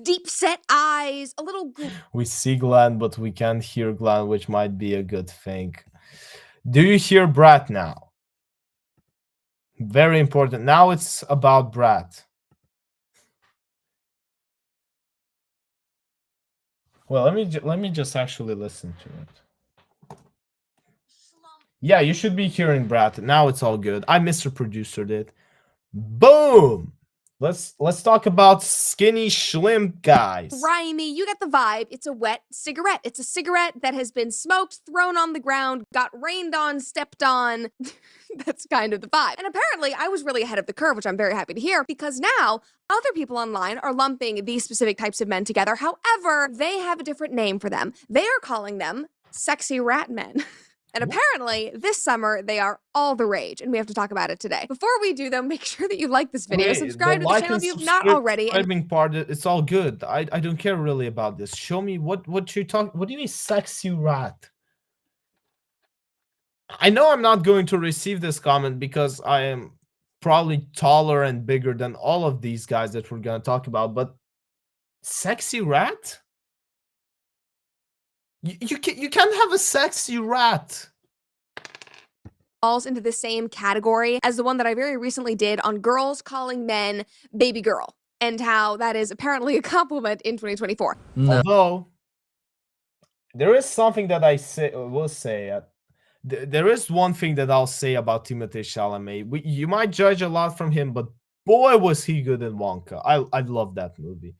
deep set eyes, a little. We see Glenn, but we can't hear Glenn, which might be a good thing. Do you hear Brad now? Very important. Now it's about Brad. Well, let me just actually listen to it. Yeah, you should be hearing Brad. Now it's all good. I Mr. Producered it. Boom. Let's talk about skinny schlimp guys. Grimy, you get the vibe. It's a wet cigarette. It's a cigarette that has been smoked, thrown on the ground, got rained on, stepped on. That's kind of the vibe. And apparently I was really ahead of the curve, which I'm very happy to hear, because now other people online are lumping these specific types of men together. However, they have a different name for them. They are calling them sexy rat men. And apparently, this summer, they are all the rage, and we have to talk about it today. Before we do, though, make sure that you like this video, Okay, subscribe to the like channel and if you've not already, and subscribing part, it's all good. I don't care really about this. Show me what you talk. What do you mean, sexy rat? I know I'm not going to receive this comment because I am probably taller and bigger than all of these guys that we're gonna talk about, but sexy rat? You can't have a sexy rat. falls into the same category as the one that I very recently did on girls calling men baby girl, and how that is apparently a compliment in 2024. Although there is something that will say. There is one thing that I'll say about Timothée Chalamet. You might judge a lot from him, but boy, was he good in Wonka. I love that movie.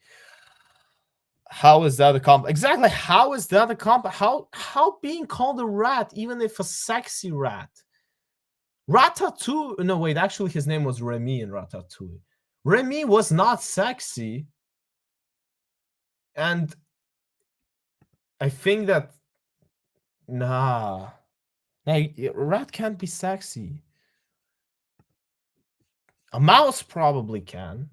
How is that a compliment? Exactly. How is that a compliment? How being called a rat, even if a sexy rat? Ratatouille. No, wait. Actually, his name was Remy in Ratatouille. Remy was not sexy, and I think that a rat can't be sexy. A mouse probably can.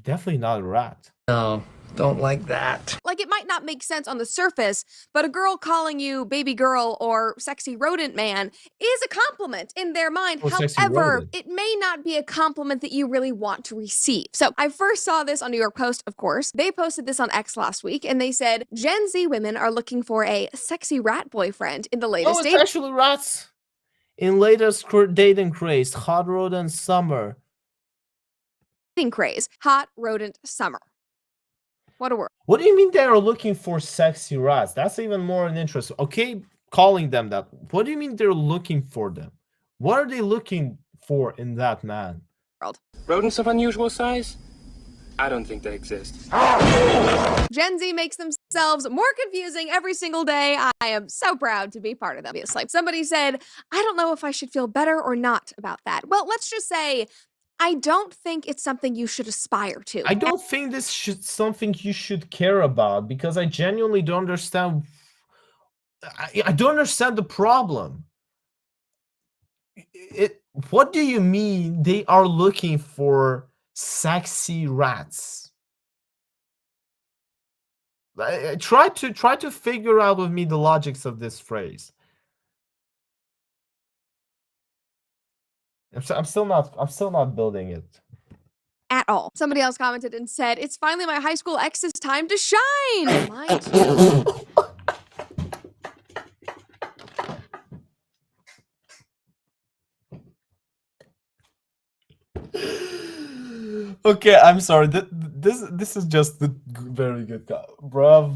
Definitely not a rat. No, don't like that. Like, it might not make sense on the surface, but a girl calling you baby girl or sexy rodent man is a compliment in their mind. Or sexy However, rodent. it may not be a compliment that you really want to receive. So I first saw this on New York Post, of course. They posted this on X last week, and they said, Gen Z women are looking for a sexy rat boyfriend in the latest It's actually rats. In latest dating craze, hot rodent summer. dating craze. Hot rodent summer. What a word. What do you mean they are looking for sexy rats? That's even more an interest. Okay, calling them that. What do you mean they're looking for them? What are they looking for in that man? Rodents of unusual size? I don't think they exist. Gen Z makes themselves more confusing every single day. I am so proud to be part of them, obviously. Somebody said, I don't know if I should feel better or not about that. Well, let's just say, I don't think it's something you should aspire to. I don't think this should something you should care about, because I genuinely don't understand. I don't understand the problem. What do you mean they are looking for sexy rats? Try to figure out with me the logics of this phrase. I'm still not building it At all. Somebody else commented and said, it's finally my high school ex's time to shine. Mine too. Okay, I'm sorry. This is just the very good guy, bruv.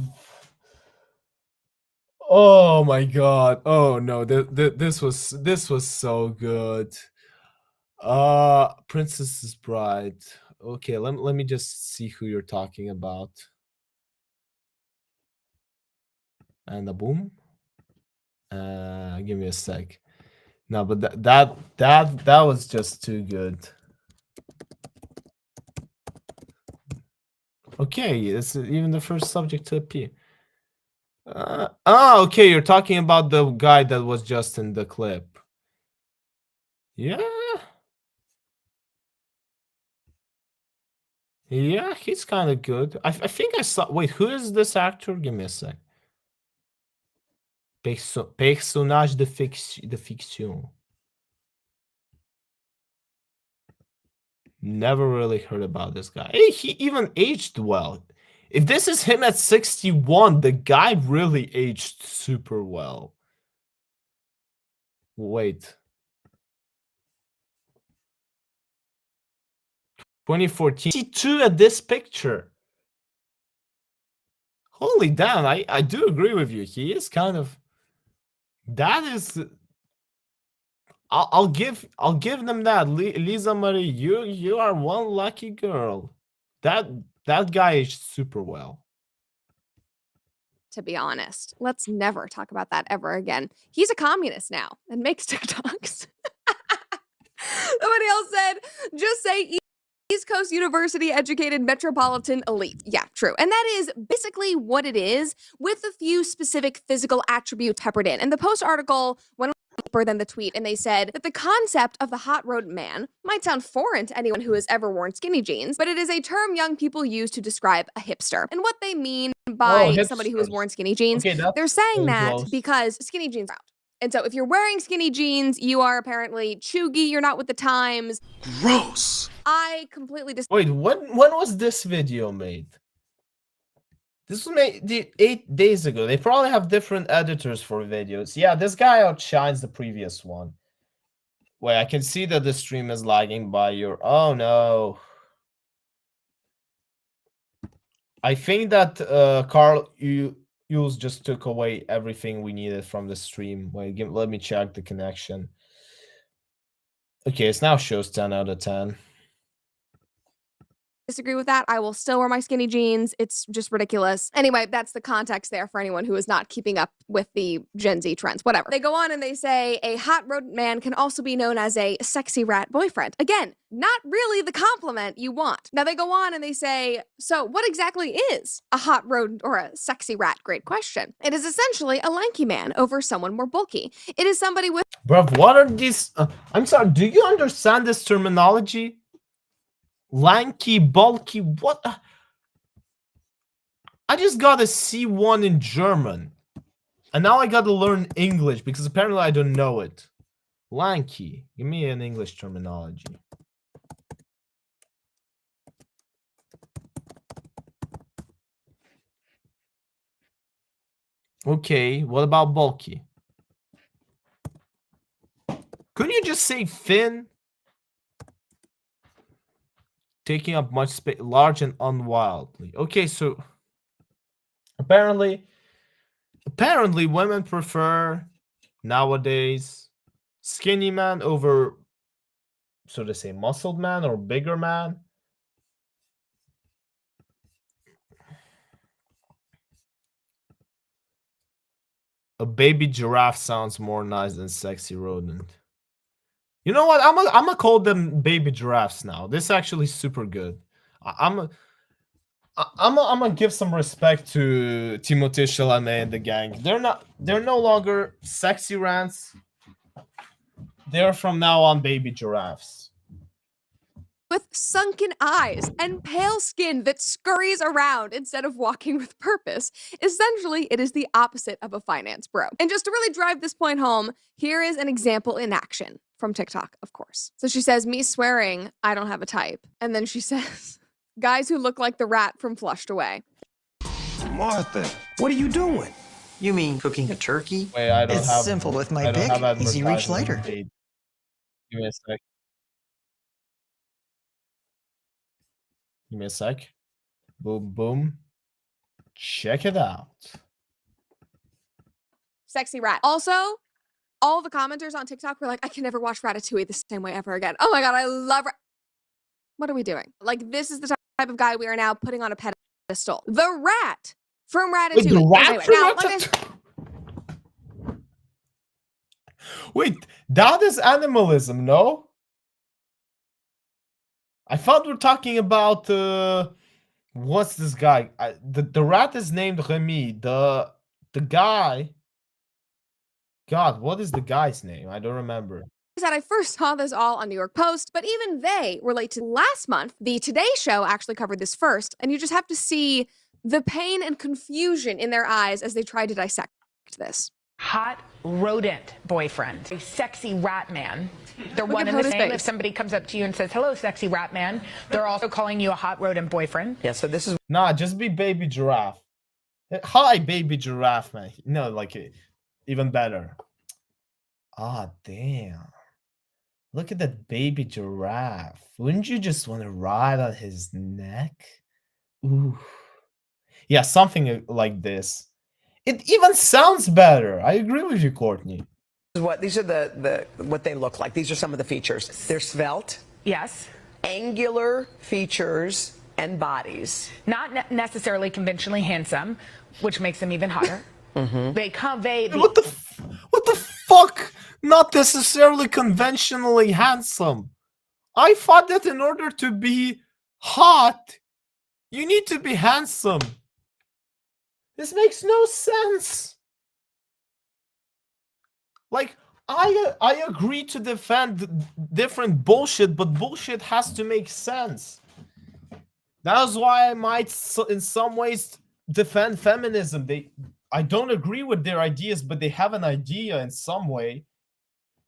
Oh my god. Oh no. This was so good. Princess's Bride. Okay, let me just see who you're talking about. And a boom. Give me a sec. No, but that was just too good. Okay, it's even the first subject to appear. Okay, you're talking about the guy that was just in the clip. Yeah. Yeah, he's kind of good. I think I saw. Wait, who is this actor? Give me a sec. Personnage de fiction. Never really heard about this guy. Hey, he even aged well. If this is him at 61, the guy really aged super well. Wait. 2014. 62 at this picture. Holy damn, I do agree with you. He is kind of. That is. I'll give them that. Lisa Marie, you are one lucky girl. That guy is super well. To be honest, let's never talk about that ever again. He's a communist now and makes TikToks. Somebody else said, just say East Coast University educated metropolitan elite. Yeah, true. And that is basically what it is, with a few specific physical attributes peppered in. And the Post article went deeper than the tweet, and they said that the concept of the hot rodent man might sound foreign to anyone who has ever worn skinny jeans, but it is a term young people use to describe a hipster. And what they mean by somebody who has worn skinny jeans, they're saying that because skinny jeans are out. And so if you're wearing skinny jeans, you are apparently chuggy, you're not with the times. Gross. I completely Wait, when was this video made? This was made 8 days ago. They probably have different editors for videos. Yeah, this guy outshines the previous one. Wait, I can see that the stream is lagging by your... Oh, no. I think that Carl, Yules just took away everything we needed from the stream. Wait, let me check the connection. Okay, it now shows 10 out of 10. disagree with that. I will still wear my skinny jeans. It's just ridiculous. Anyway, that's the context there for anyone who is not keeping up with the Gen Z trends. Whatever. They go on and they say a hot rodent man can also be known as a sexy rat boyfriend. Again, not really the compliment you want. Now they go on and they say, so what exactly is a hot rodent or a sexy rat? Great question. It is essentially a lanky man over someone more bulky. It is somebody with... Bruv, what are these? I'm sorry, do you understand this terminology? Lanky, bulky, what? I just got a C1 in German. And now I gotta learn English because apparently I don't know it. Lanky. Give me an English terminology. Okay, what about bulky? Couldn't you just say thin? Taking up much space, large and unwildly. Okay, so apparently women prefer nowadays skinny man over, so to say, muscled man or bigger man. A baby giraffe sounds more nice than sexy rodent. You know what? I'm gonna call them baby giraffes now. This is actually super good. I'm gonna give some respect to Timothée Chalamet and the gang. They're no longer sexy rants. They're from now on baby giraffes. With sunken eyes and pale skin that scurries around instead of walking with purpose. Essentially, it is the opposite of a finance bro. And just to really drive this point home, here is an example in action. From TikTok, of course. So she says, me swearing, I don't have a type. And then she says, guys who look like the rat from Flushed Away. Martha, what are you doing? You mean cooking a turkey? Wait, I don't it's have, simple with my I don't pick. have Easy reach later. Give me a sec. Give me a sec. Boom, boom. Check it out. Sexy rat. Also, all the commenters on TikTok were like, I can never watch Ratatouille the same way ever again. Oh my God, I love What are we doing? Like, this is the type of guy we are now putting on a pedestal. The rat from Ratatouille. Wait, the rat anyway, from now, Ratatouille? Wait, that is animalism, no? I thought we were talking about, what's this guy? The rat is named Remy. The guy... God, what is the guy's name? I don't remember. That I first saw this all on New York Post, but even they relate to last month. The Today Show actually covered this first, and you just have to see the pain and confusion in their eyes as they try to dissect this. Hot rodent boyfriend, a sexy rat man. They're one and the same. If somebody comes up to you and says, hello, sexy rat man, they're also calling you a hot rodent boyfriend. Yeah, so this is... Nah, just be baby giraffe. Hi, baby giraffe, man. No, like... Even better. Ah, damn. Look at that baby giraffe. Wouldn't you just want to ride on his neck? Ooh. Yeah, something like this. It even sounds better. I agree with you, Courtney. These are what they look like. These are some of the features. They're svelte. Yes. Angular features and bodies. Not necessarily conventionally handsome, which makes them even hotter. They convey what the fuck? Not necessarily conventionally handsome. I thought that in order to be hot, you need to be handsome. This makes no sense. Like, I agree to defend different bullshit, but bullshit has to make sense. That's why I might, in some ways, defend feminism. I don't agree with their ideas, but they have an idea in some way.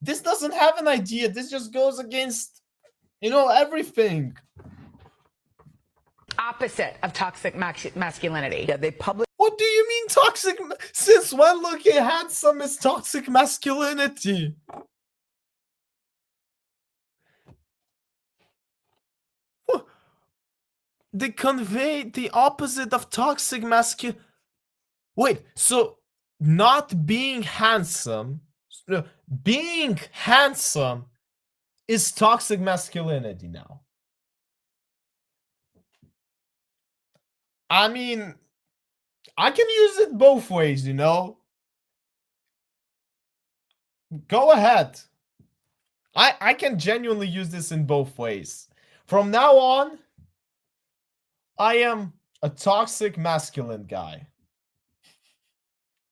This doesn't have an idea. This just goes against, everything. Opposite of toxic masculinity. Yeah, they publish. What do you mean toxic? Since when looking handsome is toxic masculinity? What? They convey the opposite of toxic masculinity. Wait, so not being handsome, being handsome is toxic masculinity now. I mean, I can use it both ways, Go ahead. I can genuinely use this in both ways. From now on, I am a toxic masculine guy.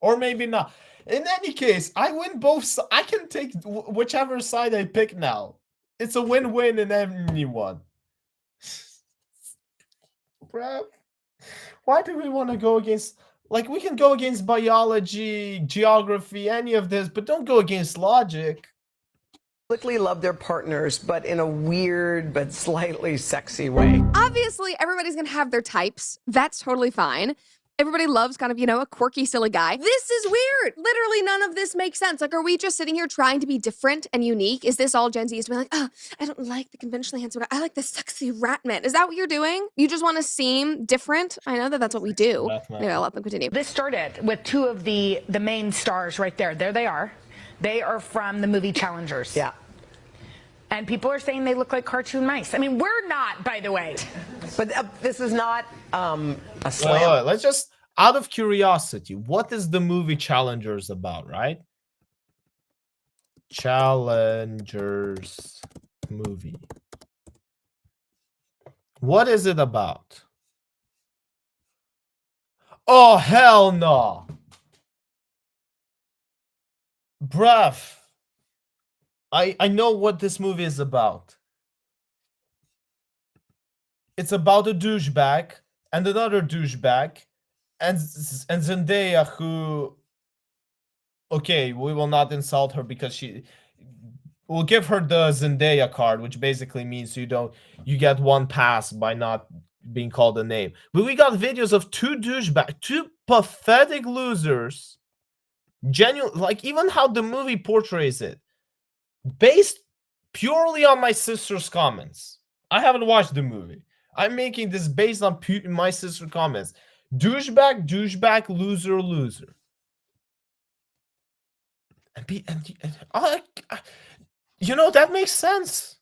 Or maybe not. In any case, I win both. I can take whichever side I pick now. It's a win-win in anyone. Bruh. Why do we want to go against... Like, we can go against biology, geography, any of this, but don't go against logic. Publicly love their partners, but in a weird but slightly sexy way. Obviously, everybody's gonna have their types. That's totally fine. Everybody loves kind of, a quirky, silly guy. This is weird. Literally none of this makes sense. Like, are we just sitting here trying to be different and unique? Is this all Gen Z is to be like, oh, I don't like the conventionally handsome guy. I like the sexy rat man. Is that what you're doing? You just want to seem different? I know that that's what we do. Anyway, I'll let them continue. This started with two of the main stars right there. There they are. They are from the movie Challengers. Yeah. And people are saying they look like cartoon mice. I mean, we're not, by the way. But this is not a slam. Let's just, out of curiosity, what is the movie Challengers about, right? Challengers movie. What is it about? Oh, hell no. Bruv. I know what this movie is about. It's about a douchebag and another douchebag and Zendaya, who... Okay, we will not insult her because we'll give her the Zendaya card, which basically means you get one pass by not being called a name. But we got videos of two pathetic losers. Genuine, like even how the movie portrays it. Based purely on my sister's comments. I haven't watched the movie. I'm making this based on my sister's comments. Douchebag, loser. That makes sense.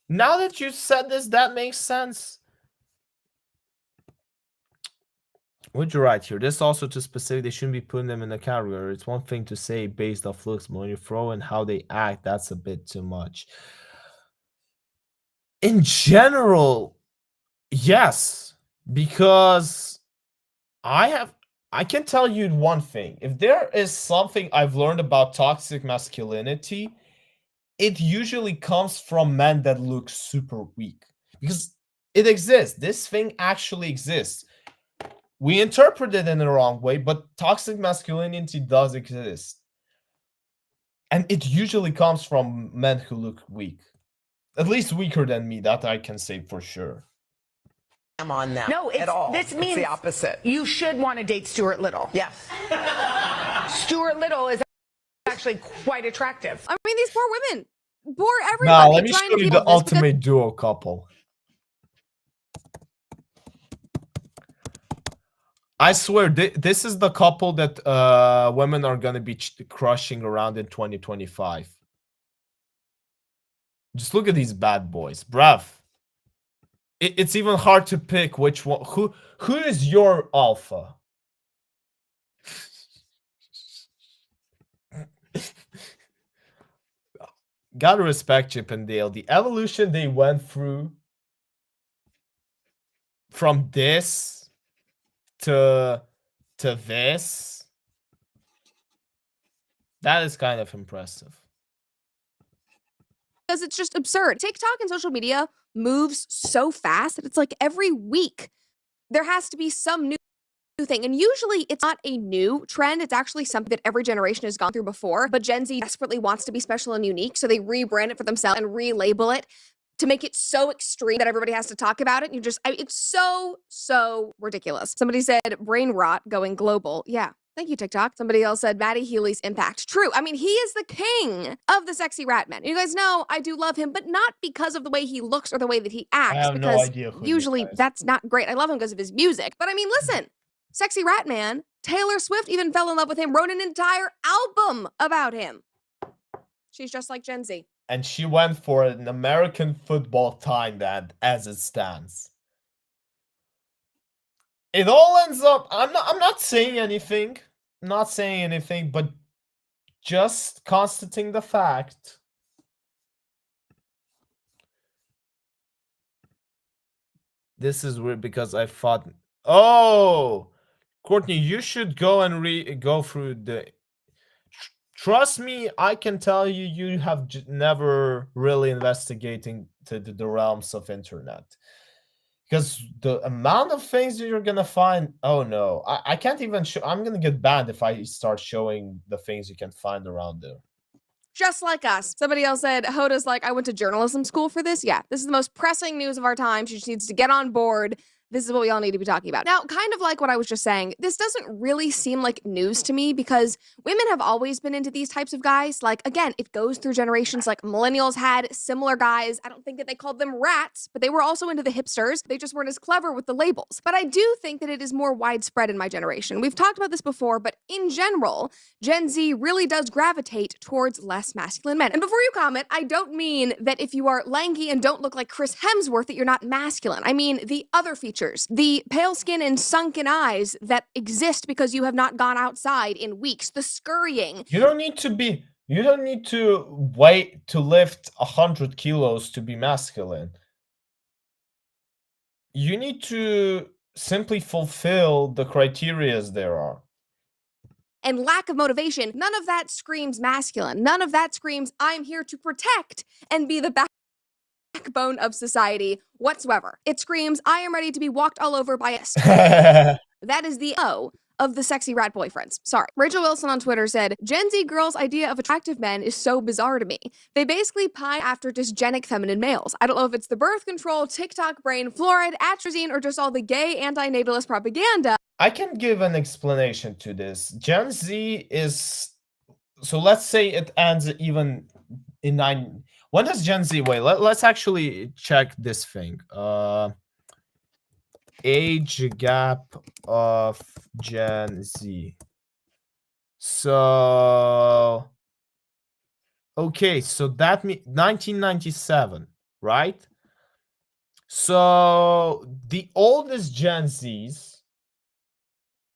Now that you said this, that makes sense. What you write here? This also too specific. They shouldn't be putting them in a category. It's one thing to say based off looks, but when you throw in how they act, that's a bit too much. In general, yes, because I can tell you one thing. If there is something I've learned about toxic masculinity, it usually comes from men that look super weak. Because it exists. This thing actually exists. We interpret it in the wrong way, but toxic masculinity does exist. And it usually comes from men who look weak. At least weaker than me, that I can say for sure. I'm on that. No, at all. This means it's the opposite. You should want to date Stuart Little. Yes. Stuart Little is actually quite attractive. I mean, these poor women. Poor everybody. Now, let me trying show to you keep the up this because- ultimate duo couple. I swear, this is the couple that women are going to be crushing around in 2025. Just look at these bad boys. Bruv. It's even hard to pick which one. Who is your alpha? gotta respect Chip and Dale. The evolution they went through from this to this, that is kind of impressive. Because it's just absurd. TikTok and social media moves so fast that it's like every week there has to be some new thing. And usually it's not a new trend. It's actually something that every generation has gone through before. But Gen Z desperately wants to be special and unique. So they rebrand it for themselves and relabel it to make it so extreme that everybody has to talk about it. And it's so ridiculous. Somebody said brain rot going global. Yeah. Thank you, TikTok. Somebody else said Matty Healy's impact. True. I mean, he is the king of the sexy rat men. You guys know I do love him, but not because of the way he looks or the way that he acts. I have because no idea who usually this guy is. that's not great. I love him because of his music. But I mean, listen, sexy rat man, Taylor Swift even fell in love with him, wrote an entire album about him. She's just like Gen Z. And she went for an American football time that as it stands. It all ends up, I'm not saying anything. Not saying anything, but just constating the fact. This is weird because I thought, oh, Courtney, you should go and go through the. Trust me, I can tell you, you have never really investigating to the realms of internet. Because the amount of things that you're gonna find, oh no, I can't even show. I'm gonna get banned if I start showing the things you can find around there. Just like us. Somebody else said, Hoda's like, I went to journalism school for this. Yeah, this is the most pressing news of our time. She just needs to get on board. This is what we all need to be talking about. Now, kind of like what I was just saying, this doesn't really seem like news to me because women have always been into these types of guys. Like, again, it goes through generations. Like, millennials had similar guys. I don't think that they called them rats, but they were also into the hipsters. They just weren't as clever with the labels. But I do think that it is more widespread in my generation. We've talked about this before, but in general, Gen Z really does gravitate towards less masculine men. And before you comment, I don't mean that if you are lanky and don't look like Chris Hemsworth that you're not masculine. I mean the other features. The pale skin and sunken eyes that exist because you have not gone outside in weeks. The scurrying. You don't need to wait to lift 100 kilos to be masculine. You need to simply fulfill the criteria there are. And lack of motivation. None of that screams masculine. None of that screams, I'm here to protect and be the backbone of society whatsoever. It screams, I am ready to be walked all over by a... That is the O of the sexy rat boyfriends. Sorry. Rachel Wilson on Twitter said, Gen Z girls' idea of attractive men is so bizarre to me. They basically pine after dysgenic feminine males. I don't know if it's the birth control, TikTok brain, fluoride, atrazine, or just all the gay anti-natalist propaganda. I can give an explanation to this. Gen Z is... So let's say it ends even in 9... When does Gen Z wait? Let's actually check this thing. Age gap of Gen Z. So okay, so that means 1997, right? So the oldest Gen Zs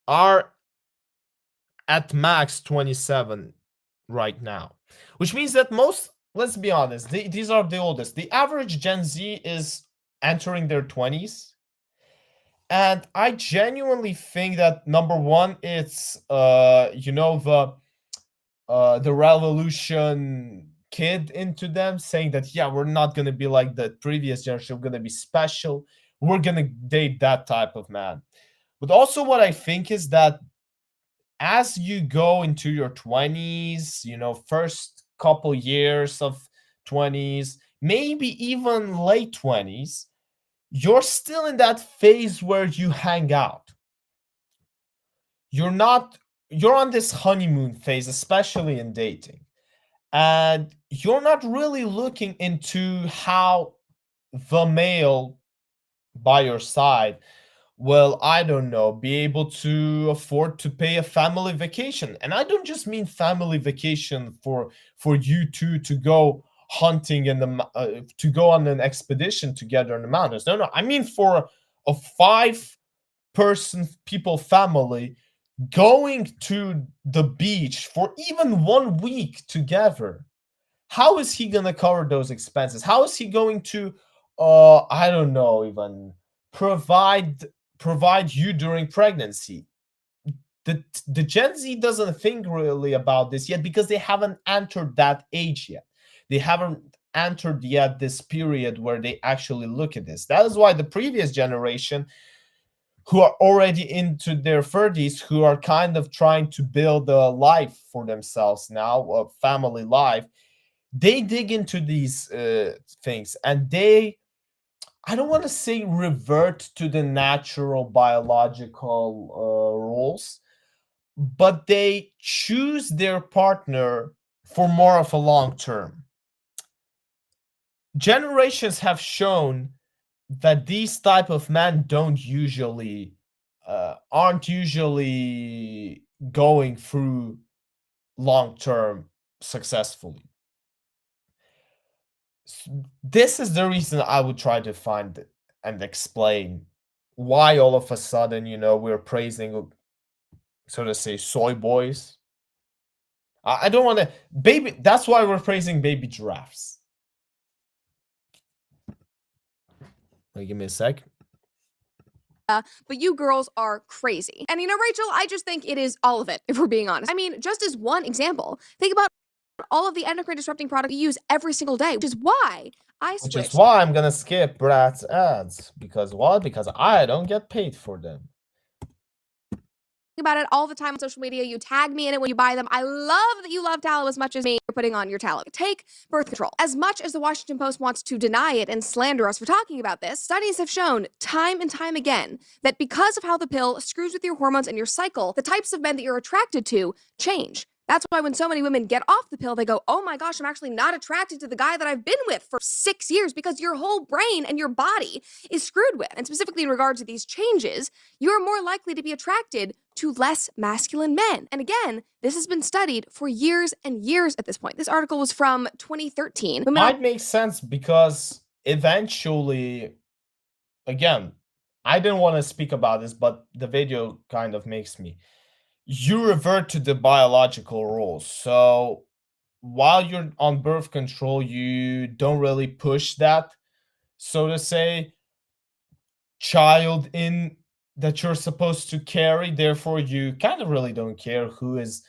are at max 27 right now, which means that most, let's be honest, these are the oldest. The average Gen Z is entering their 20s. And I genuinely think that number one, it's the revolution kid into them saying that, yeah, we're not gonna be like the previous generation, we're gonna be special, we're gonna date that type of man. But also what I think is that as you go into your 20s, first couple years of 20s, maybe even late 20s, you're still in that phase where you hang out. You're on this honeymoon phase, especially in dating. And you're not really looking into how the male by your side will, I don't know, be able to afford to pay a family vacation. And I don't just mean family vacation for you two to go hunting in to go on an expedition together in the mountains. No, I mean for a 5-person family going to the beach for even 1 week together how is he gonna cover those expenses? How is he going to, I don't know, even provide you during pregnancy? The Gen Z doesn't think really about this yet because they haven't entered that age yet. They haven't entered yet this period where they actually look at this. That is why the previous generation, who are already into their 30s, who are kind of trying to build a life for themselves now, a family life, they dig into these things, and they, I don't want to say revert to the natural biological rules, but they choose their partner for more of a long term. Generations have shown that these type of men aren't usually going through long term successfully. This is the reason I would try to find and explain why all of a sudden, we're praising, so to say, soy boys. I don't want to that's why we're praising baby giraffes. Give me a sec. But you girls are crazy. And Rachel, I just think it is all of it, if we're being honest. I mean, just as one example, think about all of the endocrine disrupting products you use every single day, which is why I'm gonna skip Brad's ads. Because what? Because I don't get paid for them. About it all the time on social media. You tag me in it when you buy them. I love that you love tallow as much as me. You're putting on your tallow. Take birth control. As much as the Washington Post wants to deny it and slander us for talking about this, studies have shown time and time again that because of how the pill screws with your hormones and your cycle, the types of men that you're attracted to change. That's why when so many women get off the pill, they go, oh my gosh, I'm actually not attracted to the guy that I've been with for 6 years, because your whole brain and your body is screwed with. And specifically in regards to these changes, you're more likely to be attracted to less masculine men. And again, this has been studied for years and years at this point. This article was from 2013. Might make sense because eventually, again, I didn't want to speak about this, but the video kind of makes me. You revert to the biological rules. So while you're on birth control, you don't really push that, so to say, child in that you're supposed to carry. Therefore, you kind of really don't care who is,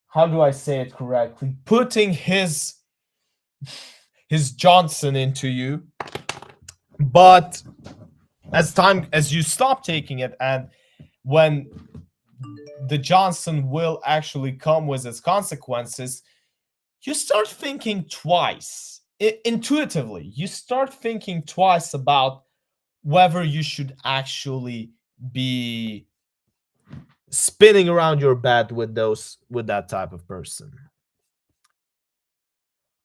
how do I say it correctly, putting his Johnson into you. But as you stop taking it, and when the Johnson will actually come with its consequences, you start thinking twice. Intuitively, you start thinking twice about whether you should actually be spinning around your bed with that type of person.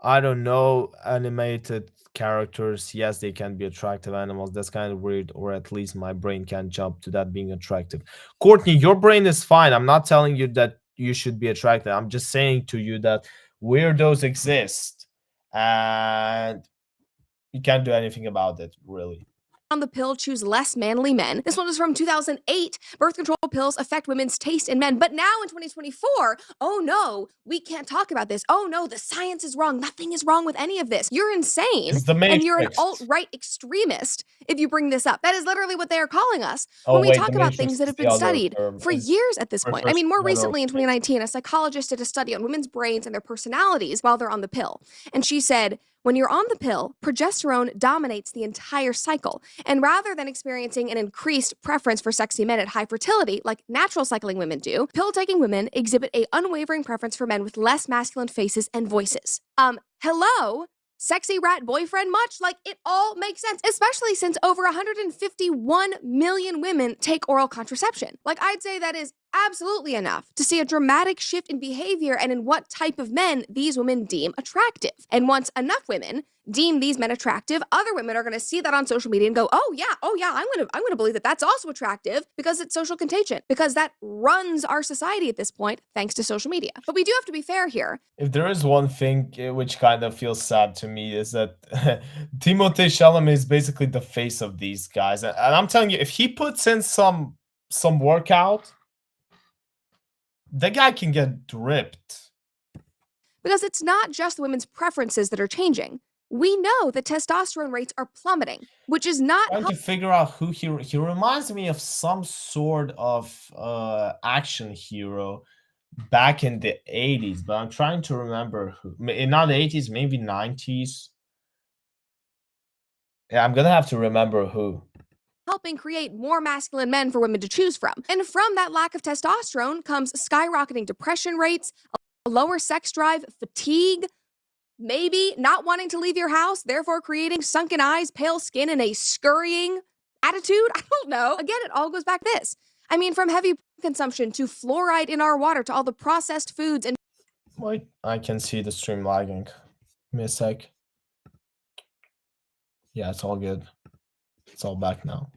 I don't know, animated characters, yes, they can be attractive animals. That's kind of weird, or at least my brain can't jump to that being attractive. Courtney, your brain is fine. I'm not telling you that you should be attracted. I'm just saying to you that weirdos exist and you can't do anything about it, really. On the pill choose less manly men. This one is from 2008. Birth control pills affect women's taste in men. But now in 2024, oh no, we can't talk about this. Oh no, the science is wrong. Nothing is wrong with any of this. You're insane. And you're an alt-right extremist if you bring this up. That is literally what they are calling us when we talk about things that have been studied for years at this point. I mean, more recently in 2019, a psychologist did a study on women's brains and their personalities while they're on the pill. And she said, when you're on the pill, progesterone dominates the entire cycle. And rather than experiencing an increased preference for sexy men at high fertility, like natural cycling women do, pill-taking women exhibit an unwavering preference for men with less masculine faces and voices. Hello? Sexy rat boyfriend much? Like, it all makes sense, especially since over 151 million women take oral contraception. Like, I'd say that is absolutely enough to see a dramatic shift in behavior and in what type of men these women deem attractive. And once enough women deem these men attractive, other women are going to see that on social media and go, oh yeah, I'm going to believe that that's also attractive, because it's social contagion, because that runs our society at this point, thanks to social media. But we do have to be fair here. If there is one thing which kind of feels sad to me, is that Timothée Chalamet is basically the face of these guys. And I'm telling you, if he puts in some workout, the guy can get ripped. Because it's not just women's preferences that are changing. We know that testosterone rates are plummeting, which is not Trying to figure out who he reminds me of some sort of action hero back in the 80s, but I'm trying to remember who. Not the 80s, maybe 90s. Yeah, I'm gonna have to remember who. helping create more masculine men for women to choose from. And from that lack of testosterone comes skyrocketing depression rates, a lower sex drive, fatigue, maybe not wanting to leave your house, therefore creating sunken eyes, pale skin, and a scurrying attitude. I don't know. Again, it all goes back to this. I mean, from heavy consumption to fluoride in our water to all the processed foods and... Wait, I can see the stream lagging. Give me a sec. Yeah, it's all good. It's all back now.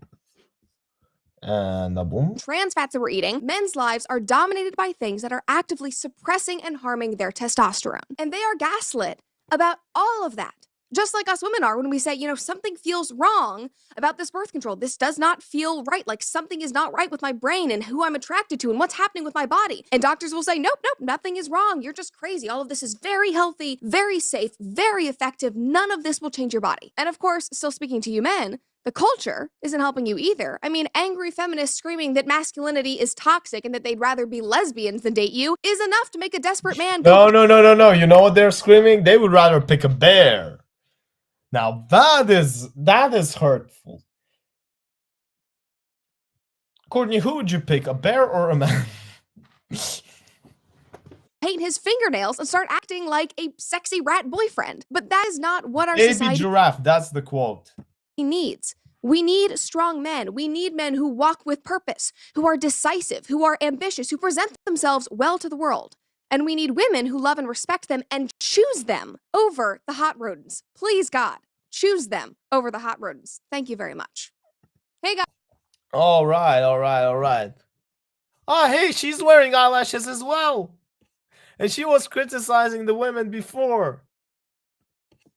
And boom. Trans fats that we're eating, men's lives are dominated by things that are actively suppressing and harming their testosterone. And they are gaslit about all of that. Just like us women are when we say, you know, something feels wrong about this birth control. This does not feel right. Like something is not right with my brain and who I'm attracted to and what's happening with my body. And doctors will say, nope, nothing is wrong. You're just crazy. All of this is very healthy, very safe, very effective. None of this will change your body. And of course, still speaking to you men, the culture isn't helping you either. I mean, angry feminists screaming that masculinity is toxic and that they'd rather be lesbians than date you is enough to make a desperate man go... No. You know what they're screaming? They would rather pick a bear. Now that is hurtful. Courtney, who would you pick, a bear or a man? paint his fingernails and start acting like a sexy rat boyfriend. But that is not what our Baby society giraffe, that's the quote. needs. We need strong men. We need men who walk with purpose, who are decisive, who are ambitious, who present themselves well to the world. And we need women who love and respect them and choose them over the hot rodents. Please, God, choose them over the hot rodents. Thank you very much. Hey, guys. All right. Ah, hey, she's wearing eyelashes as well. And she was criticizing the women before.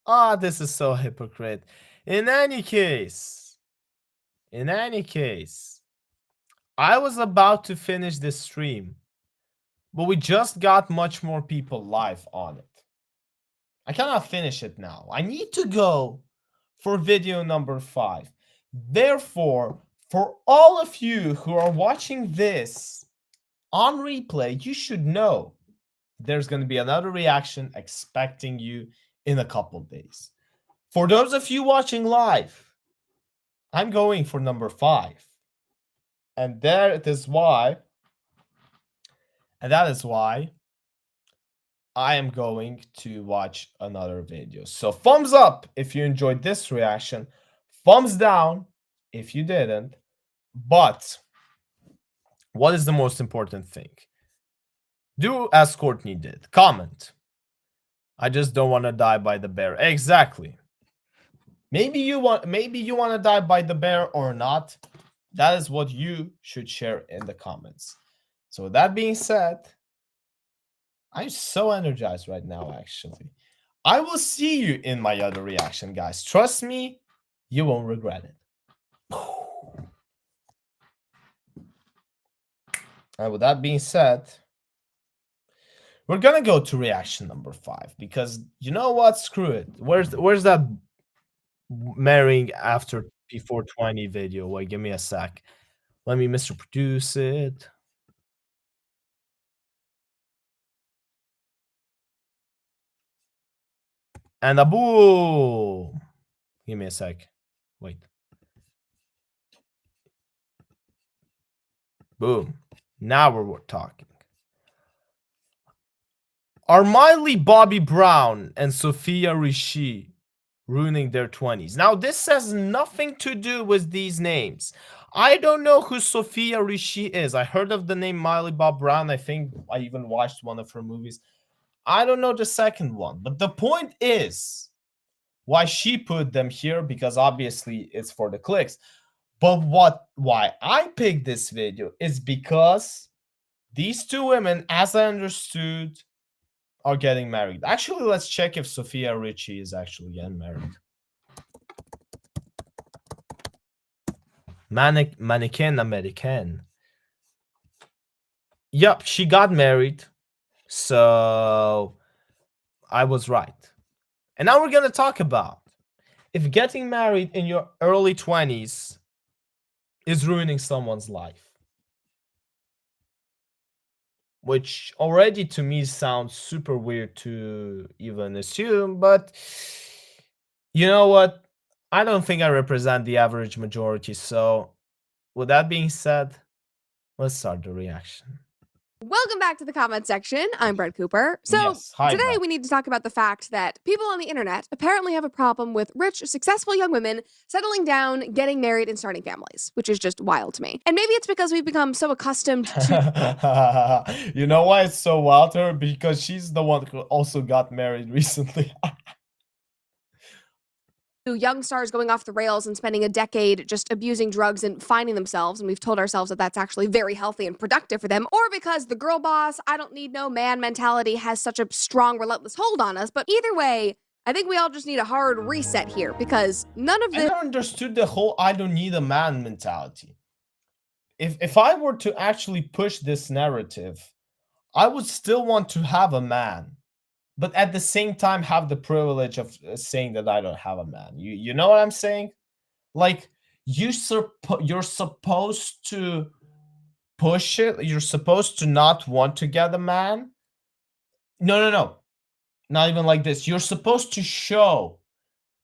Ah, this is so hypocrite. In any case, I was about to finish this stream, but we just got much more people live on it. I cannot finish it now. I need to go for video number 5. Therefore, for all of you who are watching this on replay, you should know there's going to be another reaction expecting you in a couple days. For those of you watching live, I'm going for number 5. And that is why I am going to watch another video. So thumbs up if you enjoyed this reaction. Thumbs down if you didn't. But what is the most important thing? Do as Courtney did. Comment. I just don't want to die by the bear. Exactly. Maybe you want to die by the bear or not. That is what you should share in the comments. So with that being said, I'm so energized right now, actually. I will see you in my other reaction, guys. Trust me, you won't regret it. And with that being said, we're gonna go to reaction number 5 because you know what? Screw it. Where's that marrying after P420 video? Wait, give me a sec. Let me Mr. Produce it. And a boom. Give me a sec. Wait. Boom. Now we're talking. Are Miley Bobby Brown and Sophia Rishi ruining their 20s? Now, this has nothing to do with these names. I don't know who Sophia Rishi is. I heard of the name Miley Bob Brown. I think I even watched one of her movies. I don't know the second one. But the point is why she put them here, because obviously it's for the clicks. But why I picked this video is because these two women, as I understood, are getting married. Actually, let's check if Sophia Rishi is actually getting married. Mannequin American. Yep, she got married. So I was right. And now we're gonna talk about if getting married in your early 20s is ruining someone's life. Which already to me sounds super weird to even assume, but you know what? I don't think I represent the average majority. So, with that being said, let's start the reaction. Welcome back to the comment section. I'm Brett Cooper. So Yes. Hi, today Brett. we need to talk about the fact that people on the internet apparently have a problem with rich, successful young women settling down, getting married, and starting families, which is just wild to me. And maybe it's because we've become so accustomed to You know why it's so wild to her? Because she's the one who also got married recently. young stars going off the rails and spending a decade just abusing drugs and finding themselves, and we've told ourselves that that's actually very healthy and productive for them, or because the girl boss, I don't need no man mentality has such a strong, relentless hold on us. But either way, I think we all just need a hard reset here, because none of I this never understood the whole I don't need a man mentality. If I were to actually push this narrative, I would still want to have a man, but at the same time have the privilege of saying that I don't have a man. You know what I'm saying? Like you're supposed to push it. You're supposed to not want to get a man. No. Not even like this. You're supposed to show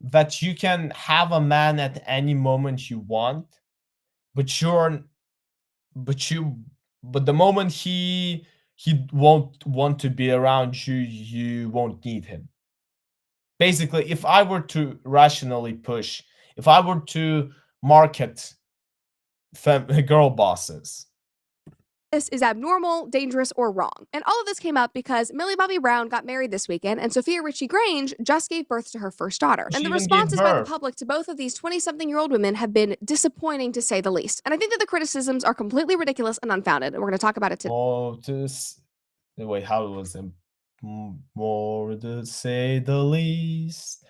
that you can have a man at any moment you want, but the moment he won't want to be around you, you won't need him. Basically, if I were to rationally push, if I were to market girl bosses, this is abnormal, dangerous, or wrong. And all of this came up because Millie Bobby Brown got married this weekend, and Sophia Richie Grange just gave birth to her first daughter. She And the even gave responses by the birth. public to both of these 20-something-year-old women have been disappointing, to say the least. And I think that the criticisms are completely ridiculous and unfounded, and we're going to talk about it today. oh, wait, how was it? More to say the least.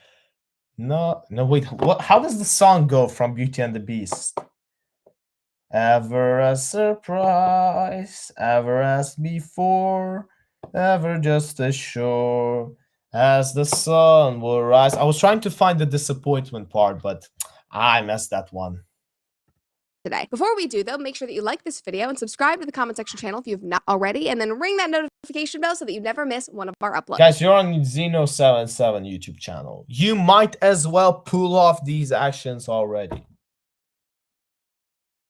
No, wait. What? How does the song go from Beauty and the Beast? Ever a surprise, ever as before, ever just as sure as the sun will rise. I was trying to find the disappointment part, but I messed that one. Today. Before we do, though, make sure that you like this video and subscribe to the comment section channel if you've not already, and then ring that notification bell so that you never miss one of our uploads. Guys, you're on Zeno77 YouTube channel. You might as well pull off these actions already.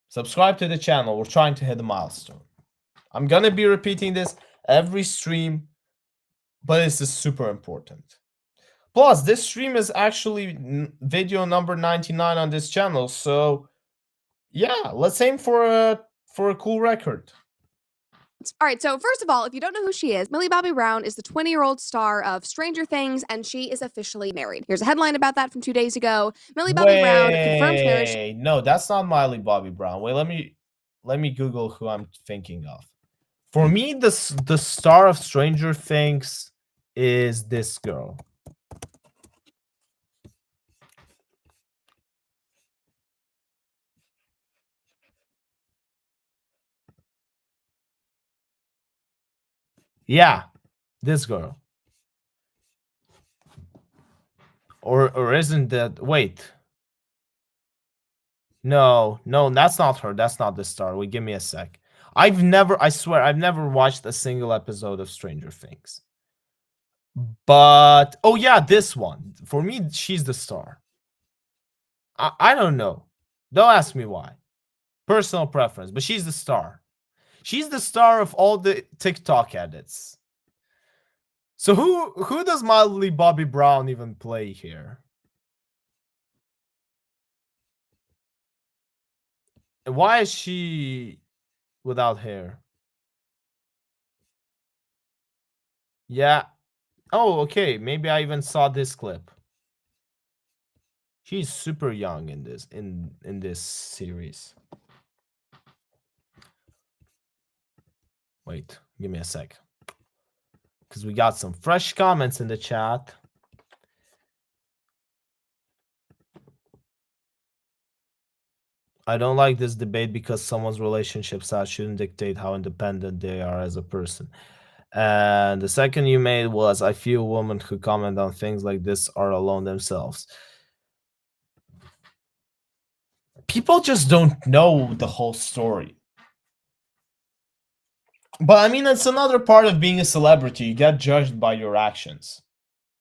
Subscribe to the channel. We're trying to hit a milestone. I'm gonna be repeating this every stream, but this is super important. Plus, this stream is actually video number 99 on this channel, so yeah, let's aim for a cool record. All right, so first of all, if you don't know who she is, Millie Bobby Brown is the 20-year-old star of Stranger Things, and she is officially married. Here's a headline about that from 2 days ago. Millie Bobby Brown confirms marriage. No, that's not Miley Bobby Brown. Wait, let me Google who I'm thinking of. For me, the star of Stranger Things is this girl. Yeah, this girl. Or isn't that? Wait. No, that's not her. That's not the star. Wait, give me a sec. I swear, I've never watched a single episode of Stranger Things. But, oh yeah, this one. For me, she's the star. I don't know. Don't ask me why. Personal preference, but she's the star. She's the star of all the TikTok edits. So who does Miley Bobby Brown even play here? Why is she without hair? Yeah. Oh, okay. Maybe I even saw this clip. She's super young in this series. Wait, give me a sec. Because we got some fresh comments in the chat. I don't like this debate because someone's relationship style shouldn't dictate how independent they are as a person. And the second you made was, I feel women who comment on things like this are alone themselves. People just don't know the whole story. But I mean, it's another part of being a celebrity. You get judged by your actions.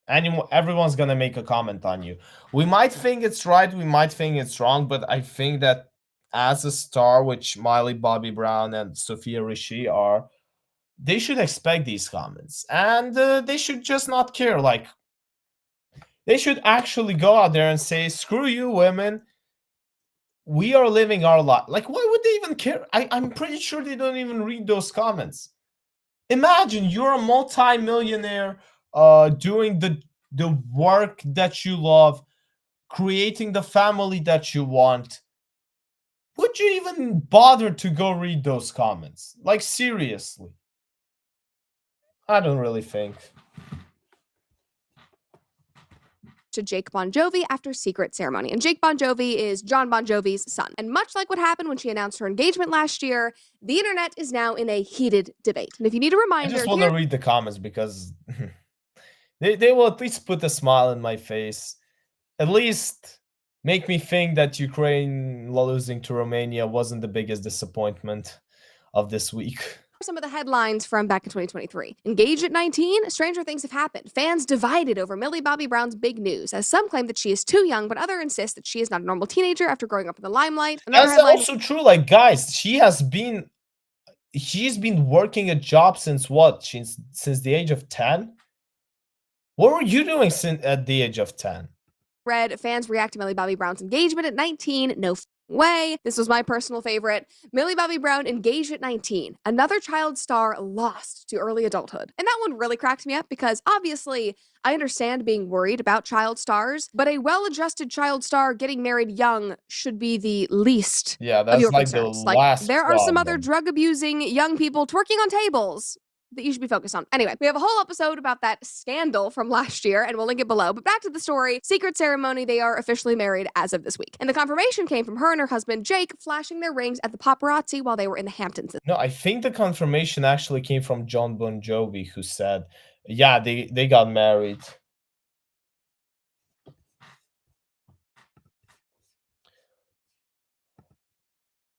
Everyone's gonna make a comment on you. We might think it's right, we might think it's wrong, but I think that as a star, which Miley Bobby Brown and Sophia Rishi are, they should expect these comments, and they should just not care. Like, they should actually go out there and say, screw you, women. We are living our life. Like, why would they even care? I'm pretty sure they don't even read those comments. Imagine you're a multi-millionaire doing the work that you love, creating the family that you want. Would you even bother to go read those comments? Like, seriously. I don't really think. To Jake Bon Jovi after secret ceremony. And Jake Bon Jovi is John Bon Jovi's son. And much like what happened when she announced her engagement last year, the internet is now in a heated debate. And if you need a reminder, I just want to read the comments because they will at least put a smile in my face. At least make me think that Ukraine losing to Romania wasn't the biggest disappointment of this week. Some of the headlines from back in 2023. Engaged at 19, stranger things have happened. Fans divided over Millie Bobby Brown's big news, as some claim that she is too young, but others insist that she is not a normal teenager after growing up in the limelight. That's also true. Like, guys, she's been working a job since what? Since the age of 10? What were you doing at the age of 10? Read fans react to Millie Bobby Brown's engagement at 19. No way. This was my personal favorite. Millie Bobby Brown engaged at 19. Another child star lost to early adulthood. And that one really cracked me up because obviously I understand being worried about child stars, but a well-adjusted child star getting married young should be the least of your concerns. Like, there are some other drug-abusing young people twerking on tables that you should be focused on. Anyway, we have a whole episode about that scandal from last year, and we'll link it below. But back to the story. Secret ceremony, they are officially married as of this week. And the confirmation came from her and her husband, Jake, flashing their rings at the paparazzi while they were in the Hamptons. No, I think the confirmation actually came from John Bon Jovi, who said, yeah, they got married.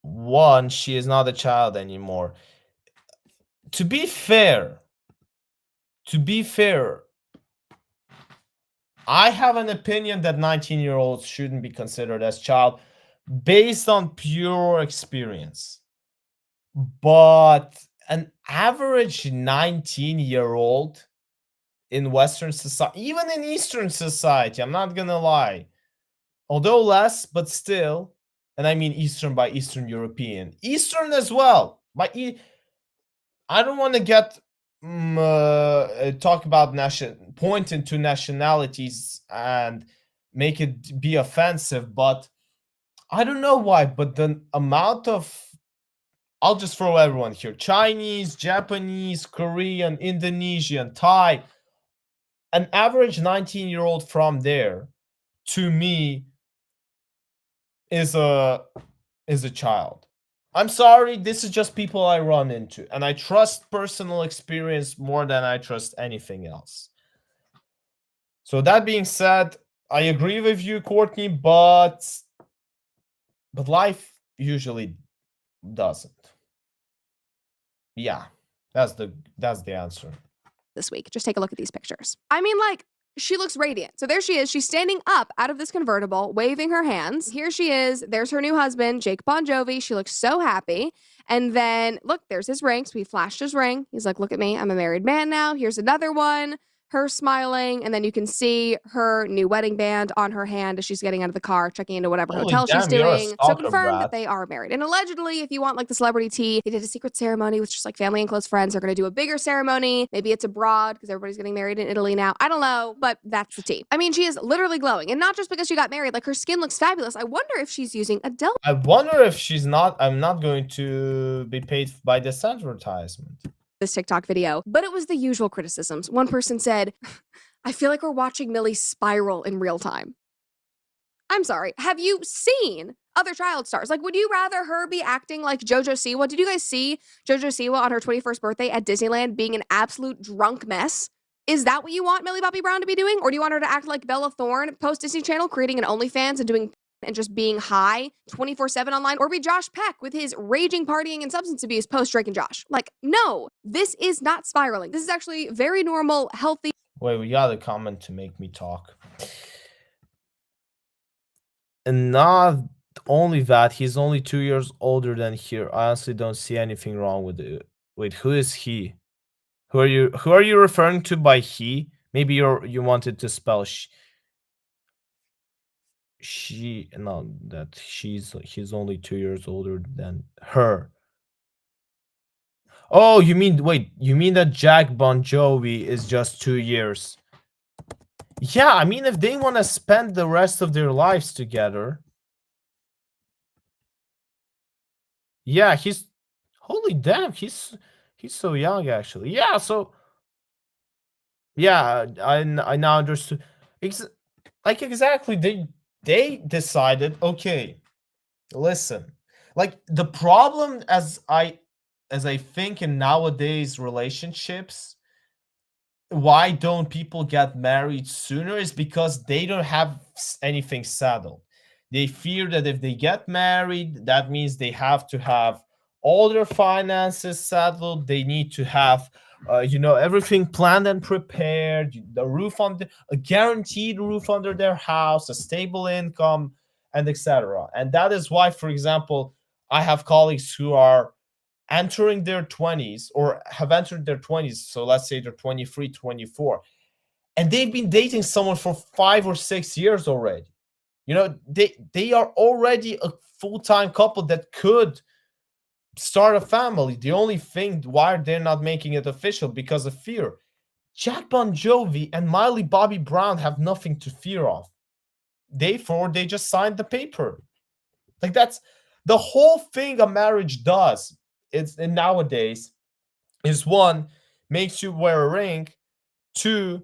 One, she is not a child anymore. To be fair, I have an opinion that 19-year-olds shouldn't be considered as child based on pure experience. But an average 19-year-old in Western society, even in Eastern society, I'm not gonna lie, although less, but still, and I mean Eastern by Eastern European, Eastern as well, I don't want to get talk about pointing to nationalities and make it be offensive, but I don't know why, but the amount of, I'll just throw everyone here, Chinese, Japanese, Korean, Indonesian, Thai, an average 19-year-old from there, to me, is a child. I'm sorry, this is just people I run into, and I trust personal experience more than I trust anything else. So that being said, I agree with you, Courtney, but life usually doesn't. Yeah, that's the answer. This week, just take a look at these pictures. I mean, like, she looks radiant. So there she is. She's standing up out of this convertible, waving her hands. Here she is. There's her new husband, Jake Bon Jovi. She looks so happy. And then, look, there's his ring. So he flashed his ring. He's like, look at me. I'm a married man now. Here's another one. Her smiling. And then you can see her new wedding band on her hand as she's getting out of the car, checking into whatever hotel she's doing. So confirmed that they are married. And allegedly, if you want like the celebrity tea, they did a secret ceremony with just like family and close friends. They're going to do a bigger ceremony. Maybe it's abroad because everybody's getting married in Italy now. I don't know, but that's the tea. I mean, she is literally glowing. And not just because she got married, like her skin looks fabulous. I wonder if she's using Adele. I wonder if she's not, I'm not going to be paid by this advertisement. This TikTok video, but it was the usual criticisms. One person said, I feel like we're watching Millie spiral in real time. I'm sorry, have you seen other child stars? Like, would you rather her be acting like JoJo Siwa? Did you guys see JoJo Siwa on her 21st birthday at Disneyland being an absolute drunk mess? Is that what you want Millie Bobby Brown to be doing? Or do you want her to act like Bella Thorne post Disney Channel, creating an OnlyFans and doing and just being high 24/7 online? Or be Josh Peck with his raging partying and substance abuse post Drake and Josh? Like, no, this is not spiraling. This is actually very normal, healthy. Wait, we got a comment to make me talk. And not only that, he's only 2 years older than here. I honestly don't see anything wrong with it. Wait, who is he? Who are you referring to by he? Maybe you wanted to spell she, no, that he's only 2 years older than her. Oh, you mean that Jack Bon Jovi is just 2 years? Yeah, I mean, if they want to spend the rest of their lives together. Yeah, holy damn, he's so young actually. Yeah, so yeah, I now understood. Like exactly, they decided, okay, listen. Like the problem as I think in nowadays relationships, why don't people get married sooner is because they don't have anything settled. They fear that if they get married, that means they have to have all their finances settled. They need to have, everything planned and prepared, a guaranteed roof under their house, a stable income, and etc. And that is why, for example, I have colleagues who are entering their 20s or have entered their 20s. So let's say they're 23, 24, and they've been dating someone for 5 or 6 years already. They are already a full-time couple that could start a family. The only thing why they're not making it official because of fear. Jack Bon Jovi and Miley Bobby Brown have nothing to fear of. Therefore, they just signed the paper. Like that's the whole thing a marriage does. And nowadays is one, makes you wear a ring, two,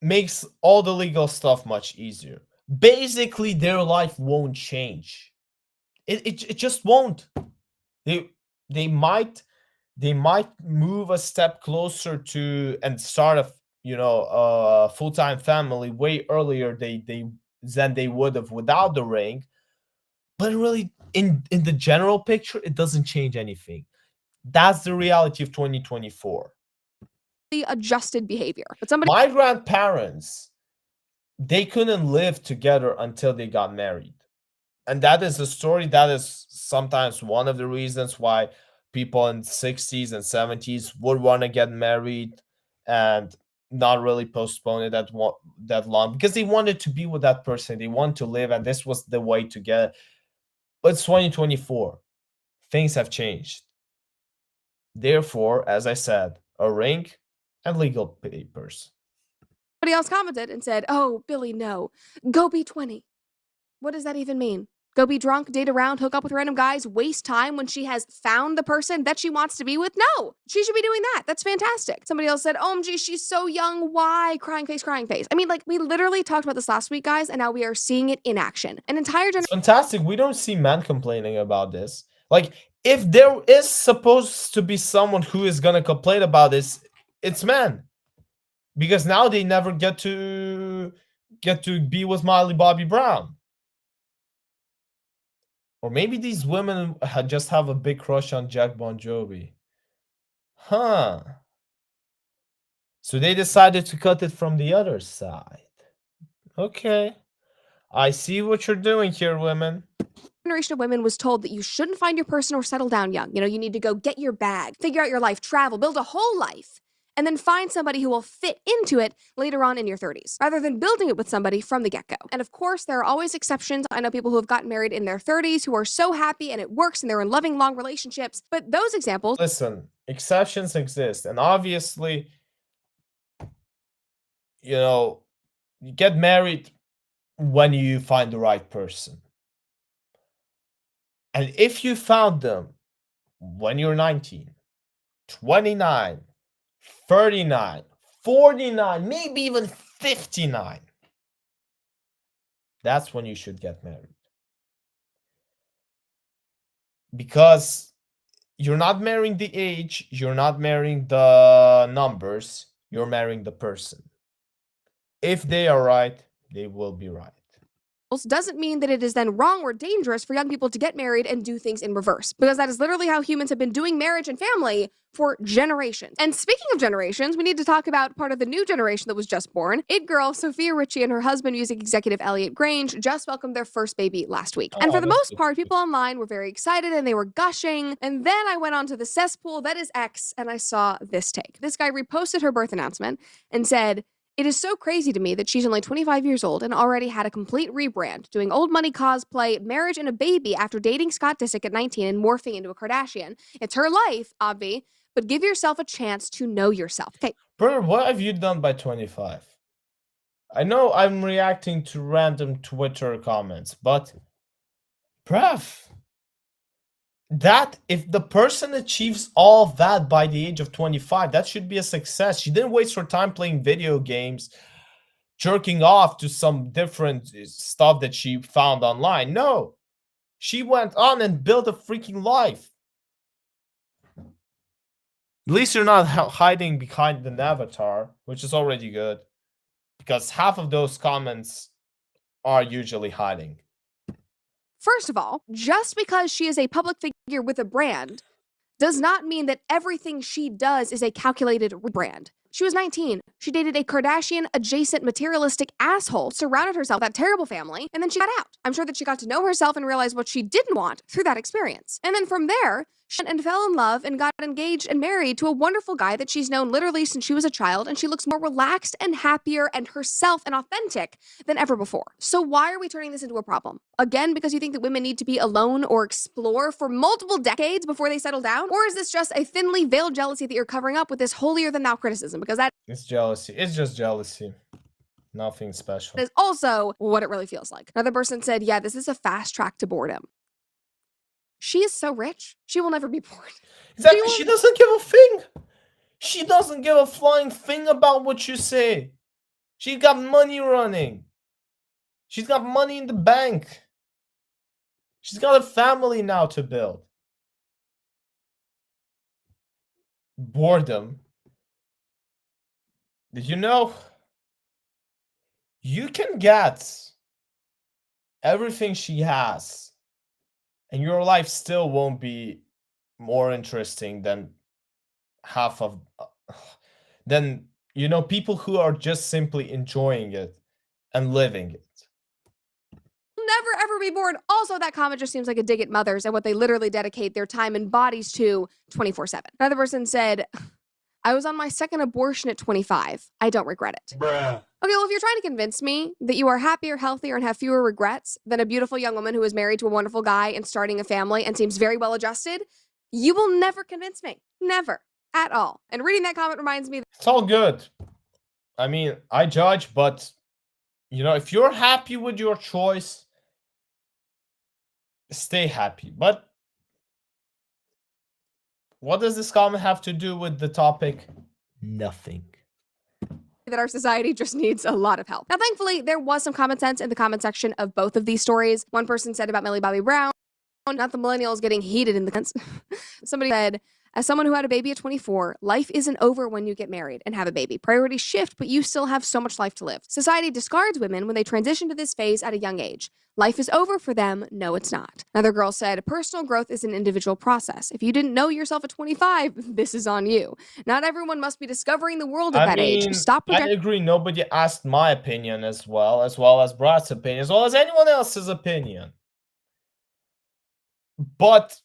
makes all the legal stuff much easier. Basically, their life won't change. It just won't. They might move a step closer to and start a full-time family way earlier than they would have without the ring. But really, in the general picture, it doesn't change anything. That's the reality of 2024. The adjusted behavior. But My grandparents, they couldn't live together until they got married. And that is a story that is sometimes one of the reasons why people in 60s and 70s would want to get married and not really postpone it that long because they wanted to be with that person. They want to live, and this was the way to get. But it's 2024. Things have changed. Therefore, as I said, a ring and legal papers. Somebody else commented and said, "Oh, Billy, no. Go be 20. What does that even mean? Go be drunk, date around, hook up with random guys, waste time when she has found the person that she wants to be with? No, she should be doing that. That's fantastic." Somebody else said, "OMG, she's so young. Why? Crying face, crying face." I mean, like, we literally talked about this last week, guys, and now we are seeing it in action. An entire generation. Fantastic. We don't see men complaining about this. Like, if there is supposed to be someone who is going to complain about this, it's men. Because now they never get to be with Miley Bobby Brown. Or maybe these women just have a big crush on Jack Bon Jovi. Huh. So they decided to cut it from the other side. Okay. I see what you're doing here, women. Generation of women was told that you shouldn't find your person or settle down young. You need to go get your bag, figure out your life, travel, build a whole life, and then find somebody who will fit into it later on in your 30s, rather than building it with somebody from the get-go. And of course, there are always exceptions. I know people who have gotten married in their 30s who are so happy and it works and they're in loving, long relationships. But those examples... Listen, exceptions exist. And obviously, you get married when you find the right person. And if you found them when you're 19, 29, 39, 49, maybe even 59, that's when you should get married. Because you're not marrying the age, you're not marrying the numbers, you're marrying the person. If they are right, they will be right. Doesn't mean that it is then wrong or dangerous for young people to get married and do things in reverse, because that is literally how humans have been doing marriage and family for generations. And speaking of generations, we need to talk about part of the new generation that was just born. It girl Sophia Richie and her husband, music executive Elliot Grange, just welcomed their first baby last week. And for the most part, people online were very excited and they were gushing. And then I went onto the cesspool that is X and I saw this take. This guy reposted her birth announcement and said, "It is so crazy to me that she's only 25 years old and already had a complete rebrand, doing old money cosplay, marriage, and a baby after dating Scott Disick at 19 and morphing into a Kardashian. It's her life, Obvi, but give yourself a chance to know yourself." Okay. Brother, what have you done by 25? I know I'm reacting to random Twitter comments, but bruv, that if the person achieves all of that by the age of 25, that should be a success. She didn't waste her time playing video games, jerking off to some different stuff that she found online. No, she went on and built a freaking life. At least you're not hiding behind an avatar, which is already good, because half of those comments are usually hiding. First of all, just because she is a public figure with a brand does not mean that everything she does is a calculated brand. She was 19. She dated a Kardashian-adjacent materialistic asshole, surrounded herself with that terrible family, and then she got out. I'm sure that she got to know herself and realized what she didn't want through that experience. And then from there, she went and fell in love and got engaged and married to a wonderful guy that she's known literally since she was a child, and she looks more relaxed and happier and herself and authentic than ever before. So why are we turning this into a problem? Again, because you think that women need to be alone or explore for multiple decades before they settle down? Or is this just a thinly veiled jealousy that you're covering up with this holier-than-thou criticism? Because that It's jealousy. It's just jealousy. Nothing special. is also what it really feels like. Another person said, yeah, this is a fast track to boredom. She is so rich, she will never be bored. Exactly. She doesn't give a thing. She doesn't give a flying thing about what you say. She got money running. She's got money in the bank. She's got a family now to build. Boredom. Did you know you can get everything she has and your life still won't be more interesting than half of than people who are just simply enjoying it and living it. Never ever be bored. Also, that comment just seems like a dig at mothers and what they literally dedicate their time and bodies to 24/7. Another person said, I was on my second abortion at 25. I don't regret it. Bruh. Okay, well, if you're trying to convince me that you are happier, healthier, and have fewer regrets than a beautiful young woman who is married to a wonderful guy and starting a family and seems very well adjusted, you will never convince me. Never. At all. And reading that comment reminds me that It's all good. I mean, I judge, but if you're happy with your choice, stay happy. But what does this comment have to do with the topic? Nothing. that our society just needs a lot of help. Now, thankfully, there was some common sense in the comment section of both of these stories. One person said about Millie Bobby Brown, not the millennials getting heated in the comments. Somebody said, as someone who had a baby at 24, life isn't over when you get married and have a baby. Priorities shift, but you still have so much life to live. Society discards women when they transition to this phase at a young age. Life is over for them. No, it's not. Another girl said, personal growth is an individual process. If you didn't know yourself at 25, this is on you. Not everyone must be discovering the world at that age. Stop I agree. Nobody asked my opinion as well as Brad's opinion, as well as anyone else's opinion. But,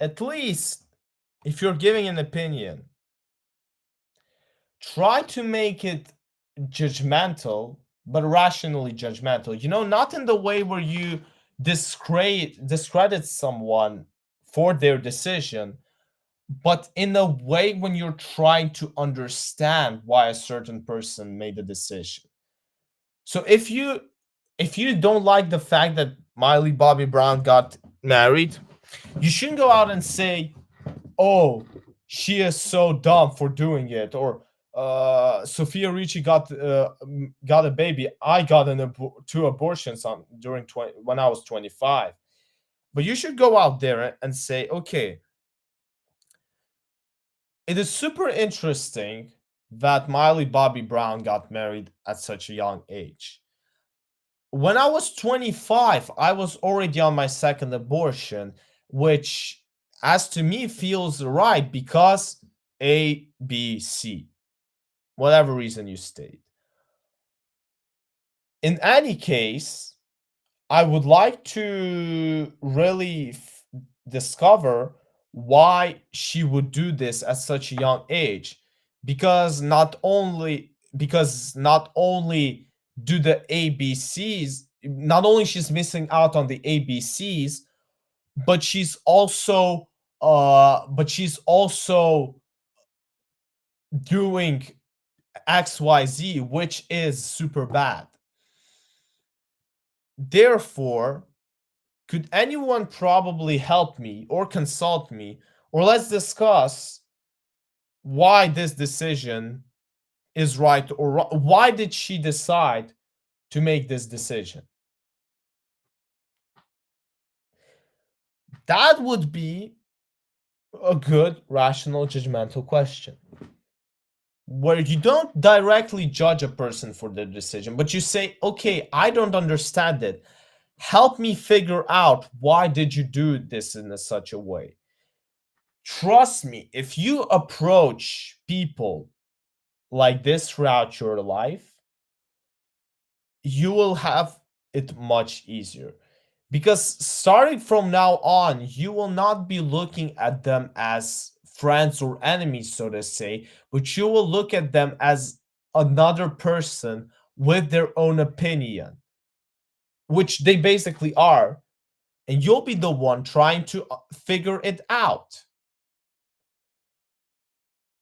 at least if you're giving an opinion, try to make it judgmental, but rationally judgmental. Not in the way where you discredit someone for their decision, but in a way when you're trying to understand why a certain person made a decision. So if you don't like the fact that Millie Bobby Brown got married, you shouldn't go out and say, oh, she is so dumb for doing it, or Sophia Ricci got a baby. I got two abortions when I was 25. But you should go out there and say, okay, it is super interesting that Miley Bobby Brown got married at such a young age. When I was 25, I was already on my second abortion, which, as to me, feels right because A, B, C, whatever reason you state. In any case, I would like to really discover why she would do this at such a young age, because not only do the ABCs, not only she's missing out on the ABCs, but she's also doing XYZ, which is super bad. Therefore, could anyone probably help me or consult me, or let's discuss why this decision is right, or why did she decide to make this decision? That would be a good, rational, judgmental question, where you don't directly judge a person for their decision, but you say, okay, I don't understand it. Help me figure out, why did you do this in such a way? Trust me, if you approach people like this throughout your life, you will have it much easier. Because starting from now on, you will not be looking at them as friends or enemies, so to say, but you will look at them as another person with their own opinion, which they basically are, and you'll be the one trying to figure it out.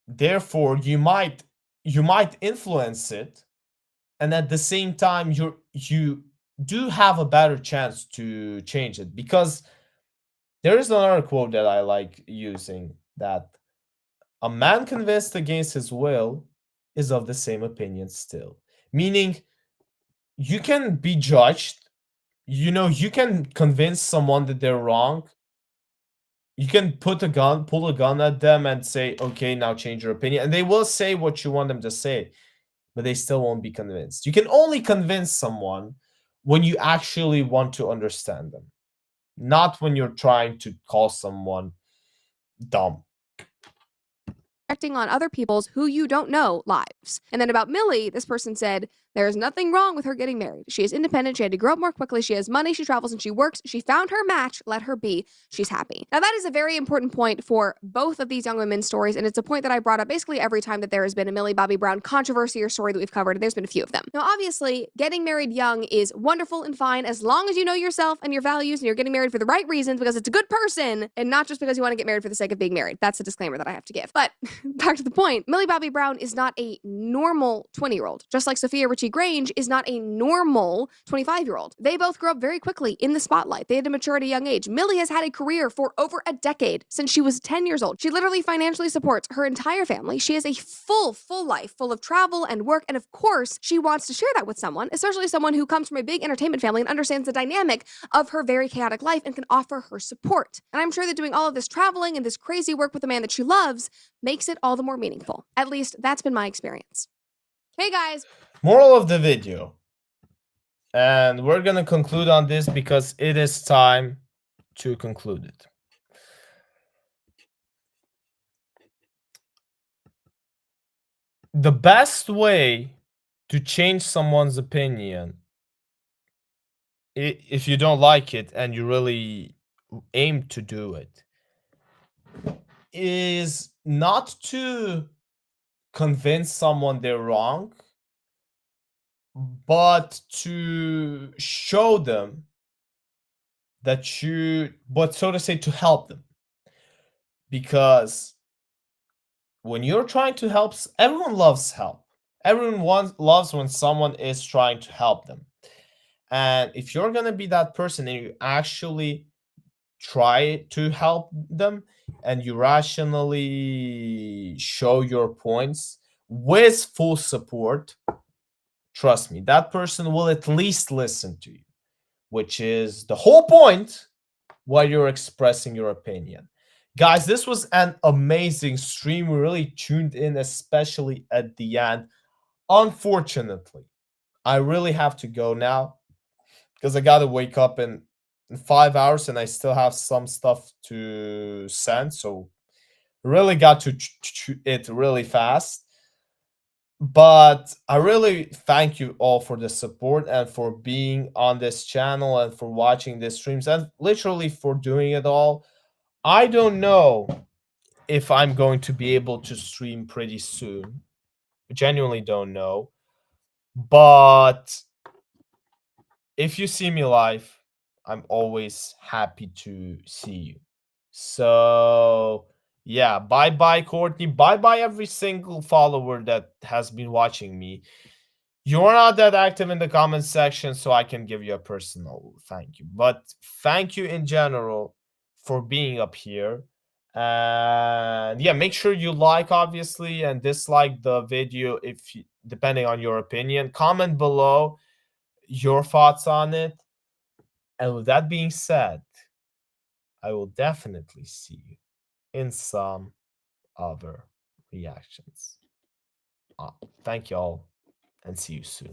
Therefore, you might influence it, and at the same time, you do have a better chance to change it. Because there is another quote that I like using, that a man convinced against his will is of the same opinion still. Meaning, you can be judged, you can convince someone that they're wrong. You can pull a gun at them and say, okay, now change your opinion. And they will say what you want them to say, but they still won't be convinced. You can only convince someone when you actually want to understand them, not when you're trying to call someone dumb. Acting on other people's who you don't know lives. And then about Millie, this person said, there is nothing wrong with her getting married. She is independent. She had to grow up more quickly. She has money. She travels and she works. She found her match. Let her be. She's happy. Now, that is a very important point for both of these young women's stories. And it's a point that I brought up basically every time that there has been a Millie Bobby Brown controversy or story that we've covered. And there's been a few of them. Now, obviously, getting married young is wonderful and fine as long as you know yourself and your values and you're getting married for the right reasons, because it's a good person and not just because you want to get married for the sake of being married. That's a disclaimer that I have to give. But back to the point, Millie Bobby Brown is not a normal 20-year-old, just like Sophia Richie Grange is not a normal 25-year-old. They both grew up very quickly in the spotlight. They had to mature at a young age. Millie has had a career for over a decade, since she was 10 years old. She literally financially supports her entire family. She has a full life full of travel and work, and of course, she wants to share that with someone, especially someone who comes from a big entertainment family and understands the dynamic of her very chaotic life and can offer her support. And I'm sure that doing all of this traveling and this crazy work with a man that she loves makes it all the more meaningful. At least that's been my experience. Hey guys. Moral of the video. And we're going to conclude on this because it is time to conclude it. The best way to change someone's opinion, if you don't like it and you really aim to do it, is not to convince someone they're wrong, but to show them that so to say, to help them. Because when you're trying to help, everyone loves help. Everyone loves when someone is trying to help them. And if you're going to be that person and you actually try to help them and you rationally show your points with full support, trust me, that person will at least listen to you, which is the whole point while you're expressing your opinion. Guys, this was an amazing stream. We really tuned in, especially at the end. Unfortunately, I really have to go now because I got to wake up in 5 hours and I still have some stuff to send. So really got to it really fast. But I really thank you all for the support and for being on this channel and for watching these streams and literally for doing it all. I don't know if I'm going to be able to stream pretty soon. I genuinely don't know. But if you see me live, I'm always happy to see you. So yeah, bye-bye, Courtney. Bye-bye, every single follower that has been watching me. You're not that active in the comment section, so I can give you a personal thank you. But thank you in general for being up here. And yeah, make sure you like, obviously, and dislike the video if you, depending on your opinion. Comment below your thoughts on it. And with that being said, I will definitely see you in some other reactions. Thank you all, and see you soon.